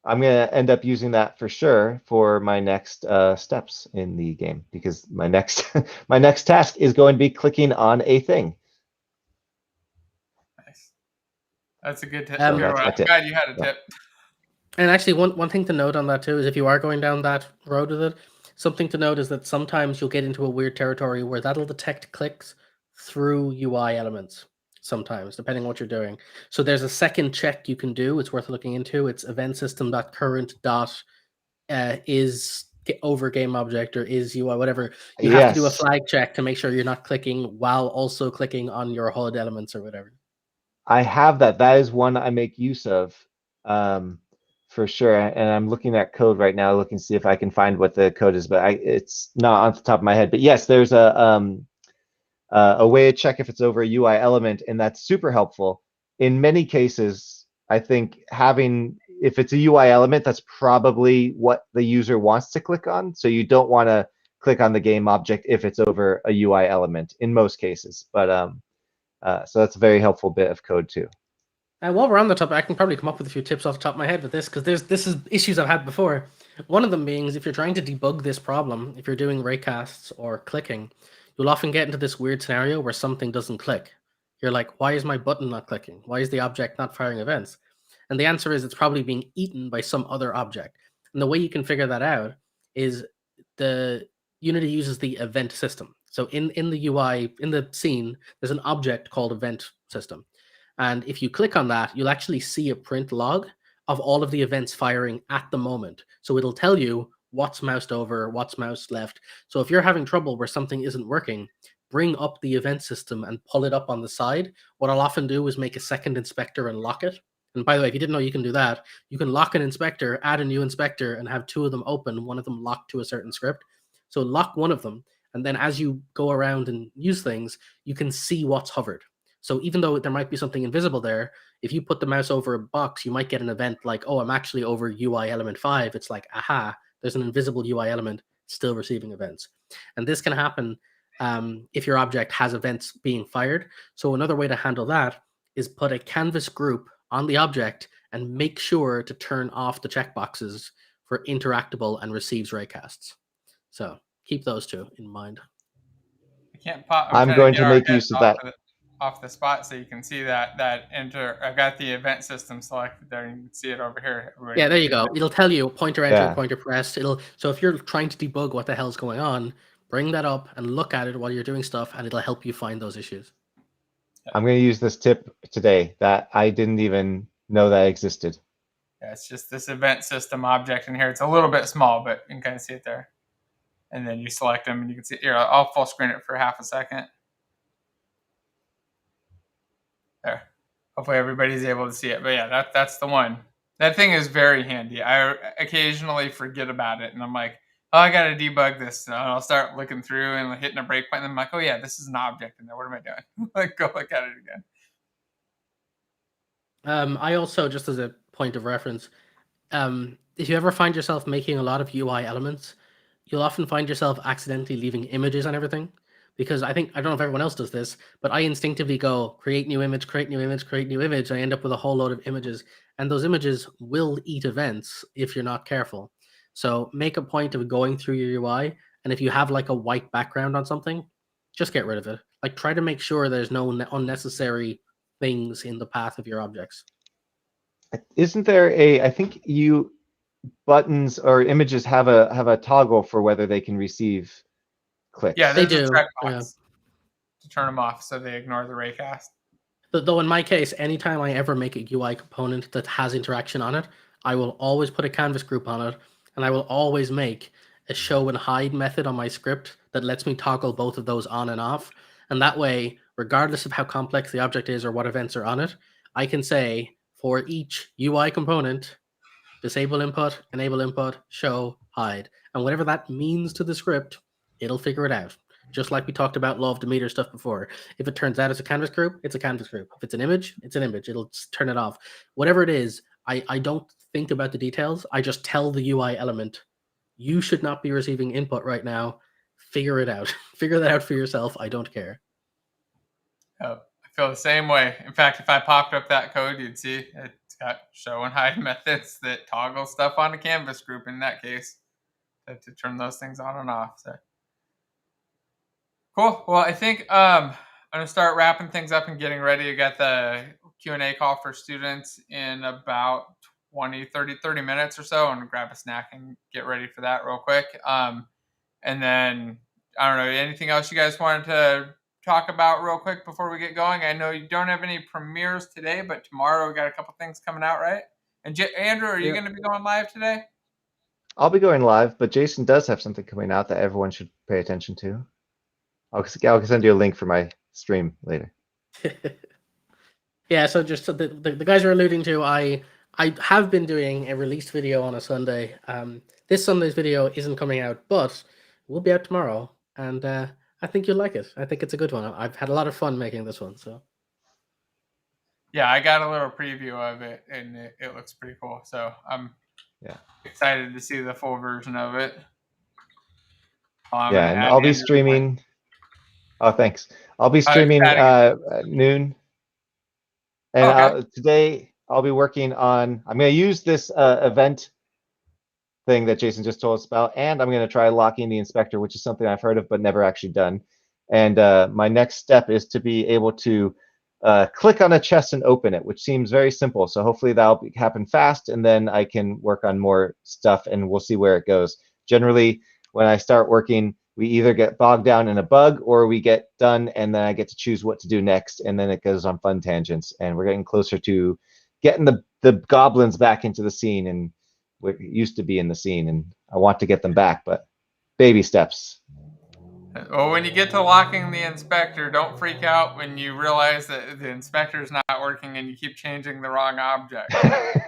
I'm going to end up using that for sure for my next steps in the game because my next my next task is going to be clicking on a thing. Nice. That's a good tip. So I'm glad you had a tip. And actually, one thing to note on that too is if you are going down that road with it, something to note is that sometimes you'll get into a weird territory where that'll detect clicks through UI elements sometimes, depending on what you're doing. So there's a second check you can do. It's worth looking into. It's eventsystem.current is over game object or is UI, whatever. You have to do a flag check to make sure you're not clicking while also clicking on your HUD elements or whatever. I have that. That is one I make use of for sure. And I'm looking at code right now, looking to see if I can find what the code is, but it's not on the top of my head. But yes, there's a way to check if it's over a UI element, and that's super helpful. In many cases, I think if it's a UI element, that's probably what the user wants to click on. So you don't want to click on the game object if it's over a UI element in most cases. But so that's a very helpful bit of code too. While we're on the topic, I can probably come up with a few tips off the top of my head with this because this is issues I've had before. One of them being is if you're trying to debug this problem, if you're doing raycasts or clicking, you'll often get into this weird scenario where something doesn't click. You're like, why is my button not clicking? Why is the object not firing events? And the answer is it's probably being eaten by some other object. And the way you can figure that out is the Unity uses the event system. So in the UI, in the scene, there's an object called event system. And if you click on that, you'll actually see a print log of all of the events firing at the moment. So it'll tell you what's moused over, what's moused left. So if you're having trouble where something isn't working, bring up the event system and pull it up on the side. What I'll often do is make a second inspector and lock it. And by the way, if you didn't know you can do that, you can lock an inspector, add a new inspector, and have two of them open, one of them locked to a certain script. So lock one of them, and then as you go around and use things, you can see what's hovered. So even though there might be something invisible there, if you put the mouse over a box, you might get an event like, oh, I'm actually over UI element 5. It's like, aha, there's an invisible UI element still receiving events. And this can happen if your object has events being fired. So another way to handle that is put a canvas group on the object and make sure to turn off the checkboxes for interactable and receives raycasts. So keep those two in mind. I can't pop. I'm I'm trying going to to get our make heads use of that. off the spot so you can see that enter. I've got the event system selected there. You can see it over here. Everybody Yeah, there can you see go. that. It'll tell you pointer enter, Yeah. pointer press. So if you're trying to debug what the hell's going on, bring that up and look at it while you're doing stuff, and it'll help you find those issues. I'm going to use this tip today that I didn't even know that existed. Yeah, it's just this event system object in here. It's a little bit small, but you can kind of see it there. And then you select them, and you can see here. I'll full screen it for half a second. There. Hopefully everybody's able to see it. But yeah, that's the one. That thing is very handy. I occasionally forget about it, and I'm like, oh, I got to debug this. And I'll start looking through and hitting a breakpoint, and I'm like, oh yeah, this is an object in there. What am I doing? Like, go look at it again. I also, just as a point of reference, if you ever find yourself making a lot of UI elements, you'll often find yourself accidentally leaving images and everything. Because I don't know if everyone else does this, but I instinctively go create new image, create new image, create new image. I end up with a whole load of images, and those images will eat events if you're not careful. So make a point of going through your UI, and if you have like a white background on something, just get rid of it. Like try to make sure there's no unnecessary things in the path of your objects. Isn't there I think buttons or images have a toggle for whether they can receive clicks. Yeah, They there's a do, checkbox to turn them off so they ignore the raycast. Though in my case, anytime I ever make a UI component that has interaction on it, I will always put a canvas group on it, and I will always make a show and hide method on my script that lets me toggle both of those on and off. And that way, regardless of how complex the object is or what events are on it, I can say for each UI component, disable input, enable input, show, hide. And whatever that means to the script, it'll figure it out. Just like we talked about law of Demeter stuff before. If it turns out it's a canvas group, it's a canvas group. If it's an image, it's an image. It'll turn it off. Whatever it is, I don't think about the details. I just tell the UI element, you should not be receiving input right now. Figure it out. Figure that out for yourself. I don't care. I feel the same way. In fact, if I popped up that code, you'd see it's got show and hide methods that toggle stuff on the canvas group in that case to turn those things on and off. So cool. Well, I think I'm going to start wrapping things up and getting ready. I got the Q&A call for students in about 30 minutes or so. I'm going to grab a snack and get ready for that real quick. And then, I don't know, anything else you guys wanted to talk about real quick before we get going? I know you don't have any premieres today, but tomorrow we got a couple things coming out, right? And Andrew, are you going to be going live today? I'll be going live, but Jason does have something coming out that everyone should pay attention to. I'll send you a link for my stream later. Yeah, so just the guys are alluding to, I have been doing a released video on a Sunday. This Sunday's video isn't coming out, but will be out tomorrow, and I think you'll like it. I think it's a good one. I've had a lot of fun making this one. So yeah, I got a little preview of it, and it looks pretty cool. So I'm excited to see the full version of it. And I'll be streaming. Oh, thanks. I'll be streaming at noon. And today I'll be working on, I'm going to use this event thing that Jason just told us about, and I'm going to try locking the inspector, which is something I've heard of but never actually done. And my next step is to be able to click on a chest and open it, which seems very simple. So hopefully that'll happen fast, and then I can work on more stuff, and we'll see where it goes. Generally, when I start working, we either get bogged down in a bug or we get done, and then I get to choose what to do next, and then it goes on fun tangents. And we're getting closer to getting the goblins back into the scene, and we used to be in the scene, and I want to get them back, but baby steps. Well, when you get to locking the inspector, don't freak out when you realize that the inspector's not working and you keep changing the wrong object.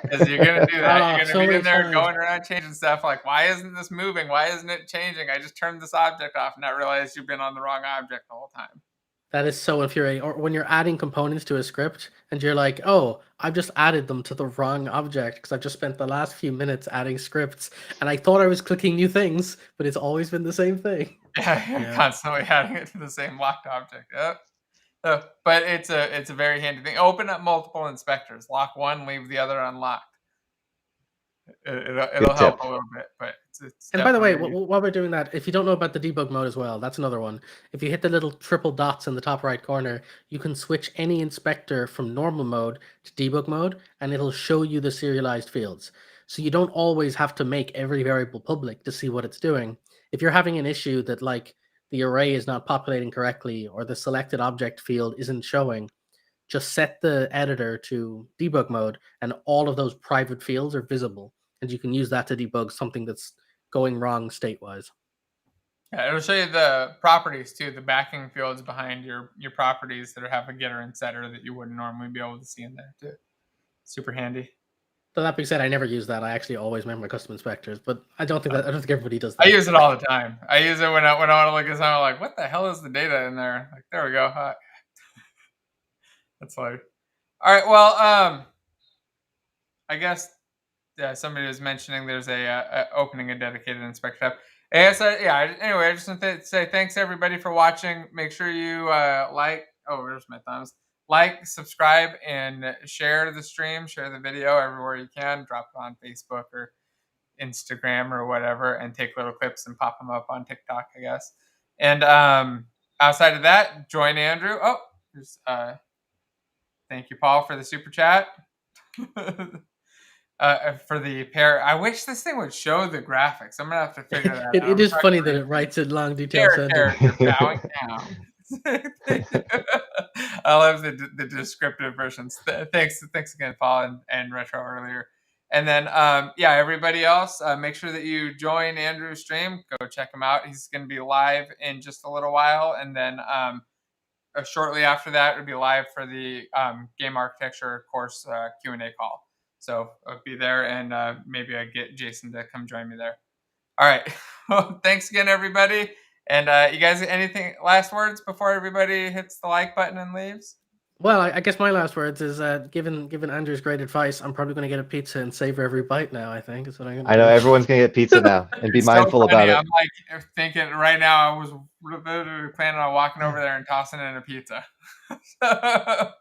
Because you're going to do that. You're going to be in there going around changing stuff like, why isn't this moving? Why isn't it changing? I just turned this object off and not realized you've been on the wrong object the whole time. That is so infuriating. Or when you're adding components to a script and you're like, oh, I've just added them to the wrong object because I've just spent the last few minutes adding scripts and I thought I was clicking new things, but it's always been the same thing. Yeah, constantly adding it to the same locked object. Yep. But it's a very handy thing. Open up multiple inspectors. Lock one, leave the other unlocked. It'll Good help tip. a little bit, but it's And by the way, definitely while we're doing that, if you don't know about the debug mode as well, that's another one. If you hit the little triple dots in the top right corner, you can switch any inspector from normal mode to debug mode, and it'll show you the serialized fields. So you don't always have to make every variable public to see what it's doing. If you're having an issue that like the array is not populating correctly or the selected object field isn't showing, just set the editor to debug mode and all of those private fields are visible, and you can use that to debug something that's going wrong state-wise. Yeah, it'll show you the properties too, the backing fields behind your properties that have a getter and setter that you wouldn't normally be able to see in there too. Super handy. So that being said, I never use that. I actually always make my custom inspectors, but I don't think everybody does I that. use it all the time. I use it when I want to look at something. I'm like, what the hell is the data in there? Like, there we go. That's like, all right. Well, I guess somebody was mentioning there's a opening a dedicated inspector tab. Anyway, I just want to say thanks everybody for watching. Make sure you like. Oh, where's my thumbs? Like, subscribe, and share the stream. Share the video everywhere you can. Drop it on Facebook or Instagram or whatever, and take little clips and pop them up on TikTok, I guess. And outside of that, join Andrew. Oh, there's, thank you, Paul, for the super chat. For the pair, I wish this thing would show the graphics. I'm gonna have to figure that out. It is funny that it writes in long detailed sentences. Character bowing down. I love the descriptive versions. Thanks again, Paul and Retro earlier. And then, everybody else, make sure that you join Andrew's stream. Go check him out. He's going to be live in just a little while. And then shortly after that, it'll be live for the game architecture course Q&A call. So I'll be there, and maybe I get Jason to come join me there. All right. Well, thanks again, everybody. And you guys, anything last words before everybody hits the like button and leaves? Well, I guess my last words is given Andrew's great advice, I'm probably going to get a pizza and savor every bite now, I think is what I'm going to do. I know everyone's gonna get pizza now and be mindful about it. I'm like thinking right now, I was literally planning on walking over there and tossing in a pizza. So,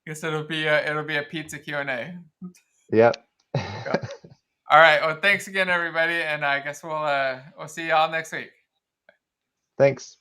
guess it'll be a pizza Q&A. Yep. All right. Well, thanks again, everybody, and I guess we'll see y'all next week. Thanks.